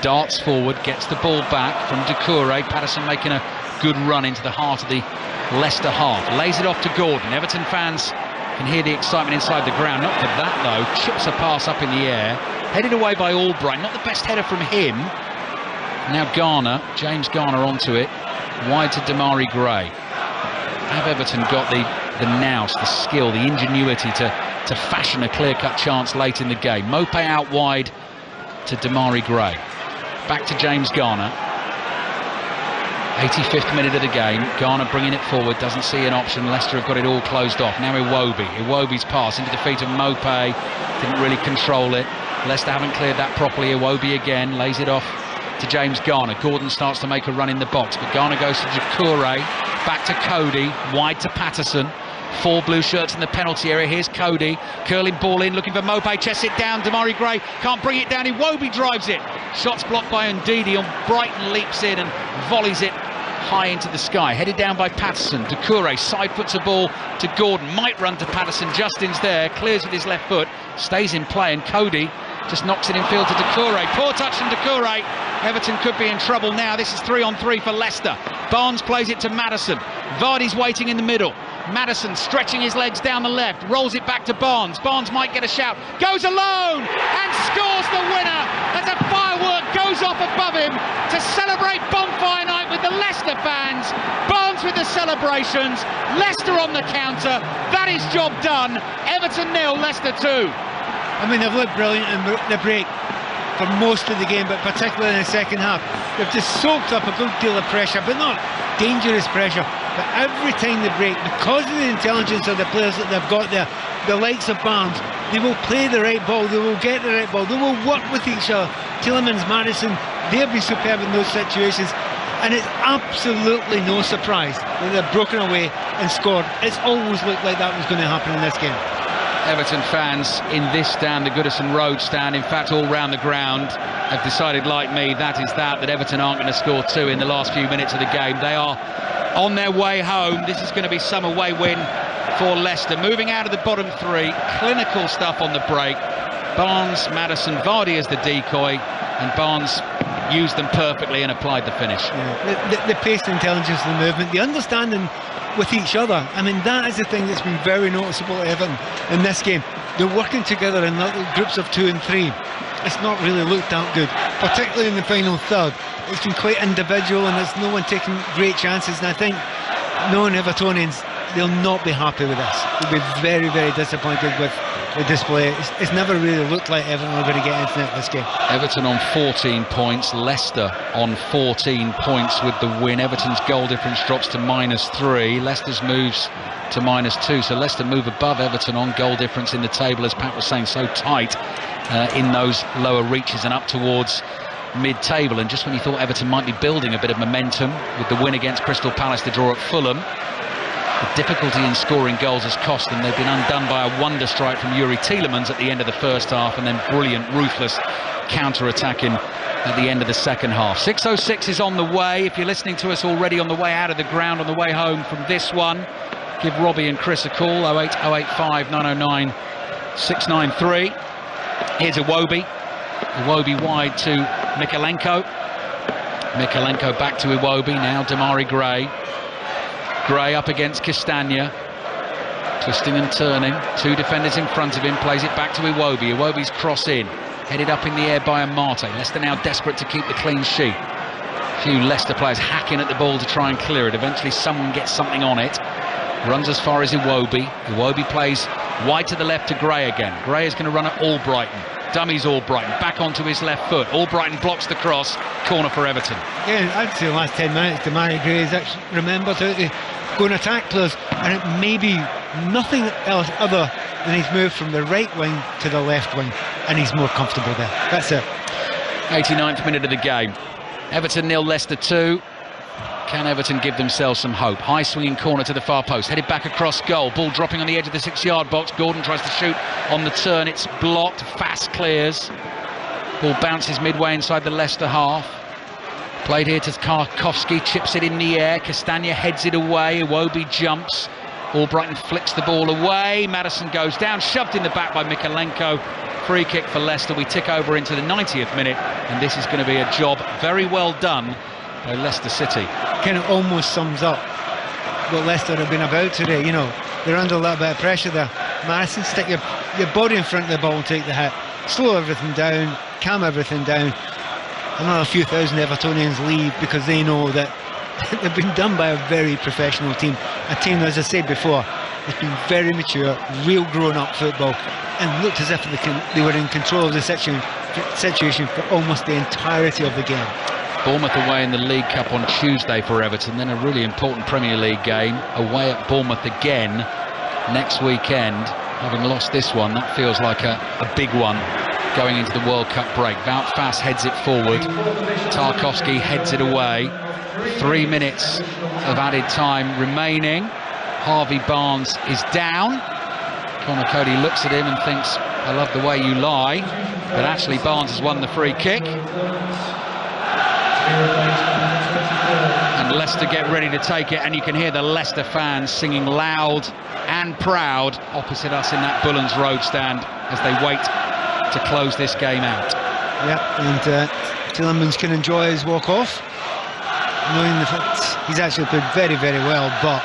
Darts forward, gets the ball back from Doucouré. Patterson making a good run into the heart of the Leicester half. Lays it off to Gordon. Everton fans can hear the excitement inside the ground. Not for that though. Chips a pass up in the air. Headed away by Albright. Not the best header from him. Now Garner, James Garner onto it. Wide to Damari Gray. Have Everton got the nous, the skill, the ingenuity to fashion a clear-cut chance late in the game? Mope out wide to Damari Gray. Back to James Garner. 85th minute of the game. Garner bringing it forward, doesn't see an option. Leicester have got it all closed off. Now Iwobi. Iwobi's pass into the feet of Mope. Didn't really control it. Leicester haven't cleared that properly. Iwobi again lays it off to James Garner. Gordon starts to make a run in the box, but Garner goes to Doucouré. Back to Cody. Wide to Patterson. 4 blue shirts in the penalty area. Here's Cody, curling ball in, looking for Mope, chests it down. Damari Gray can't bring it down. Iwobi drives it. Shots blocked by Ndidi. Brighton leaps in and volleys it high into the sky. Headed down by Patterson. Doucouré side puts a ball to Gordon. Might run to Patterson. Justin's there. Clears with his left foot. Stays in play, and Cody just knocks it in field to Doucouré. Poor touch from Doucouré. Everton could be in trouble now. This is 3-on-3 for Leicester. Barnes plays it to Maddison. Vardy's waiting in the middle. Maddison stretching his legs down the left, rolls it back to Barnes. Barnes might get a shout, goes alone and scores the winner as a firework goes off above him to celebrate bonfire night with the Leicester fans. Barnes with the celebrations, Leicester on the counter. That is job done. Everton 0, Leicester 2. I mean, they've looked brilliant in the break for most of the game, but particularly in the second half. They've just soaked up a good deal of pressure, but not dangerous pressure. But every time they break, because of the intelligence of the players that they've got there, the likes of Barnes, they will play the right ball, they will get the right ball, they will work with each other. Tielemans, Maddison, they'll be superb in those situations. And it's absolutely no surprise that they've broken away and scored. It's always looked like that was going to happen in this game. Everton fans in this stand, the Goodison Road stand, in fact all round the ground, have decided like me, that Everton aren't going to score 2 in the last few minutes of the game. They are on their way home. This is going to be some away win for Leicester. Moving out of the bottom 3, clinical stuff on the break. Barnes, Maddison, Vardy as the decoy, and Barnes used them perfectly and applied the finish. Yeah. The pace, the intelligence, the movement, the understanding with each other. I mean, that is the thing that's been very noticeable at Everton in this game. They're working together in little groups of 2 and 3. It's not really looked that good, particularly in the final third. It's been quite individual and there's no one taking great chances, and I think knowing Evertonians, they'll not be happy with this. They'll be very, very disappointed with the display. It's never really looked like Everton are going to get into this game. Everton on 14 points, Leicester on 14 points with the win. Everton's goal difference drops to -3, Leicester's moves to -2, so Leicester move above Everton on goal difference in the table, as Pat was saying, so tight in those lower reaches and up towards mid-table. And just when you thought Everton might be building a bit of momentum with the win against Crystal Palace, the draw at Fulham, the difficulty in scoring goals has cost them. They've been undone by a wonder strike from Yuri Tielemans at the end of the first half, and then brilliant, ruthless counter-attacking at the end of the second half. 6:06 is on the way. If you're listening to us already on the way out of the ground, on the way home from this one, give Robbie and Chris a call, 08085 909 693. Here's Iwobi. Iwobi wide to Mykolenko. Mykolenko back to Iwobi, now Damari Gray. Gray up against Castagna, twisting and turning, 2 defenders in front of him, plays it back to Iwobi. Iwobi's cross in, headed up in the air by Amate. Leicester now desperate to keep the clean sheet. A few Leicester players hacking at the ball to try and clear it. Eventually someone gets something on it, runs as far as Iwobi. Iwobi plays wide to the left to Gray again. Gray is going to run at Albrighton. Dummies Albrighton, back onto his left foot. Albrighton blocks the cross, corner for Everton. Yeah, I'd say the last 10 minutes, Damari Gray has actually remembered how to go and attack players, and it may be nothing else other than he's moved from the right wing to the left wing, and he's more comfortable there. That's it. 89th minute of the game. Everton 0, Leicester 2. Can Everton give themselves some hope? High swinging corner to the far post, headed back across goal, ball dropping on the edge of the 6-yard box. Gordon tries to shoot on the turn, it's blocked. Fast clears, ball bounces midway inside the Leicester half. Played here to Tarkowski, chips it in the air. Castagna heads it away. Iwobi jumps. Albrighton flicks the ball away. Maddison goes down, shoved in the back by Mikalenko. Free kick for Leicester. We tick over into the 90th minute, and this is going to be a job very well done by Leicester City. Kind of almost sums up what Leicester have been about today. You know, they're under a little bit of pressure there. Maddison, stick your body in front of the ball and take the hit. Slow everything down, calm everything down. Another few thousand Evertonians leave because they know that they've been done by a very professional team. A team, as I said before, has been very mature, real grown-up football, and looked as if they were in control of the situation for almost the entirety of the game. Bournemouth away in the League Cup on Tuesday for Everton, then a really important Premier League game away at Bournemouth again next weekend. Having lost this one, that feels like a big one going into the World Cup break. Wout Faes heads it forward, Tarkowski heads it away. 3 minutes of added time remaining. Harvey Barnes is down. Conor Cody looks at him and thinks, I love the way you lie, but actually Barnes has won the free kick. And Leicester get ready to take it, and you can hear the Leicester fans singing loud and proud opposite us in that Bullens Road stand as they wait to close this game out. Yeah, and Tielemans can enjoy his walk off, knowing the fact he's actually played very, very well, but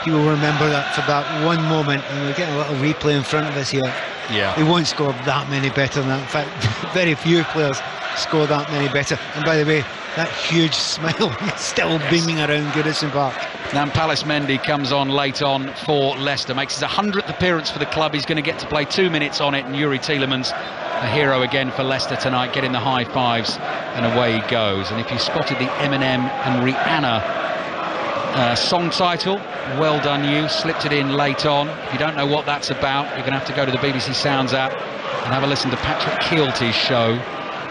he will remember that for that one moment, and we're getting a little replay in front of us here. Yeah, he won't score that many better than that. In fact, very few players score that many better. And by the way, that huge smile still beaming around Goodison Park. Nampalys Mendy comes on late on for Leicester, makes his 100th appearance for the club. He's going to get to play 2 minutes on it, and Yuri Tielemans, a hero again for Leicester tonight, getting the high fives, and away he goes. And if you spotted the Eminem and Rihanna song title, well done you, slipped it in late on. If you don't know what that's about, you're going to have to go to the BBC Sounds app and have a listen to Patrick Keelty's show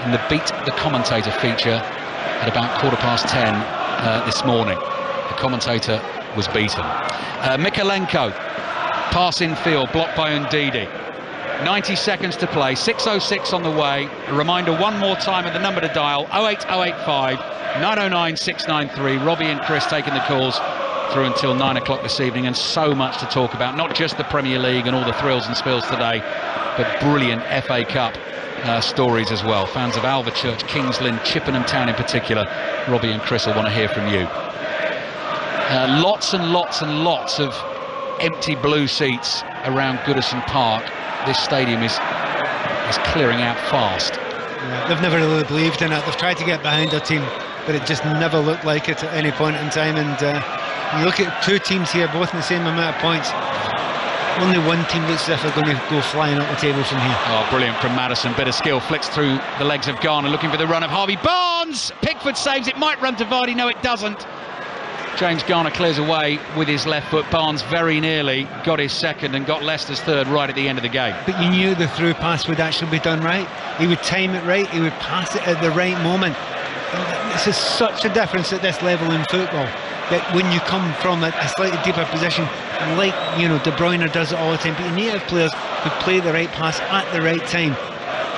in the Beat the Commentator feature at about 10:15 this morning. The commentator was beaten. Mikalenko, pass in field, blocked by Ndidi. 90 seconds to play, 6:06 on the way. A reminder one more time of the number to dial, 08085 909 693. Robbie and Chris taking the calls through until 9 o'clock this evening, and so much to talk about, not just the Premier League and all the thrills and spills today, but brilliant FA Cup stories as well. Fans of Alvechurch, Kings Lynn, Chippenham Town in particular, Robbie and Chris will want to hear from you. Lots and lots and lots of empty blue seats around Goodison Park. This stadium is clearing out fast. Yeah, they've never really believed in it. They've tried to get behind their team, but it just never looked like it at any point in time. And you look at two teams here, both in the same amount of points. Only one team looks as if they're going to go flying up the table from here. Oh, brilliant from Maddison. Bit of skill, flicks through the legs of Garner, looking for the run of Harvey Barnes. Pickford saves it, might run to Vardy. No, it doesn't. James Garner clears away with his left foot. Barnes very nearly got his second and got Leicester's third right at the end of the game. But you knew the through pass would actually be done right. He would time it right, he would pass it at the right moment. And this is such a difference at this level in football, that when you come from a slightly deeper position, like, you know, De Bruyne does it all the time, but you need to have players who play the right pass at the right time.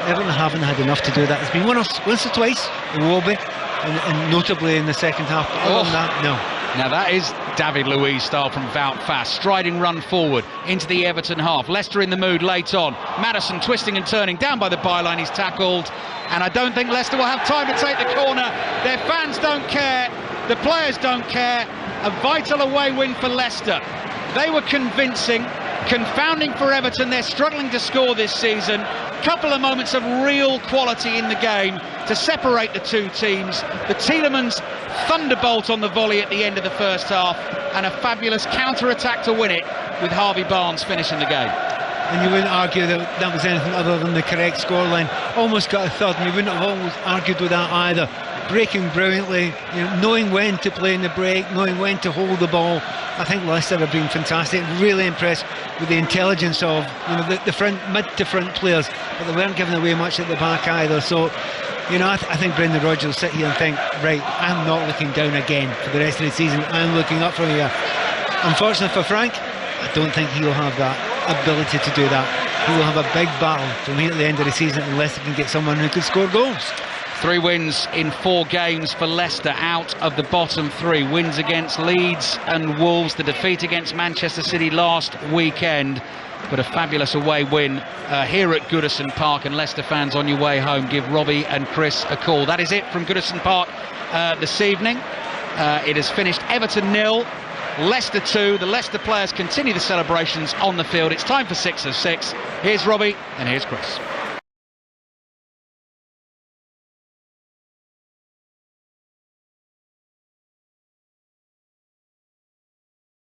Everton haven't had enough to do that. It's been once or twice, it will be, and notably in the second half. But other than that, no. Now that is David Luiz style from Wout Faes. Striding run forward into the Everton half. Leicester in the mood late on. Maddison twisting and turning down by the byline. He's tackled, and I don't think Leicester will have time to take the corner. Their fans don't care, the players don't care. A vital away win for Leicester. They were convincing, confounding for Everton. They're struggling to score this season. Couple of moments of real quality in the game to separate the two teams. The Tielemans thunderbolt on the volley at the end of the first half, and a fabulous counter-attack to win it, with Harvey Barnes finishing the game. And you wouldn't argue that that was anything other than the correct scoreline. Almost got a third, and you wouldn't have almost argued with that either. Breaking brilliantly, you know, knowing when to play in the break, knowing when to hold the ball. I think Leicester have been fantastic. Really impressed with the intelligence of, you know, the front, mid to front players, but they weren't giving away much at the back either. So You know, I think Brendan Rodgers will sit here and think, right, I'm not looking down again for the rest of the season. I'm looking up from here. Unfortunately for Frank, I don't think he will have that ability to do that. He will have a big battle from here at the end of the season unless he can get someone who can score goals. 3 wins in 4 games for Leicester, out of the bottom 3. Wins against Leeds and Wolves, the defeat against Manchester City last weekend, but a fabulous away win here at Goodison Park. And Leicester fans, on your way home, give Robbie and Chris a call. That is it from Goodison Park this evening. It has finished Everton 0, Leicester 2. The Leicester players continue the celebrations on the field. It's time for 6 of 6. Here's Robbie and here's Chris.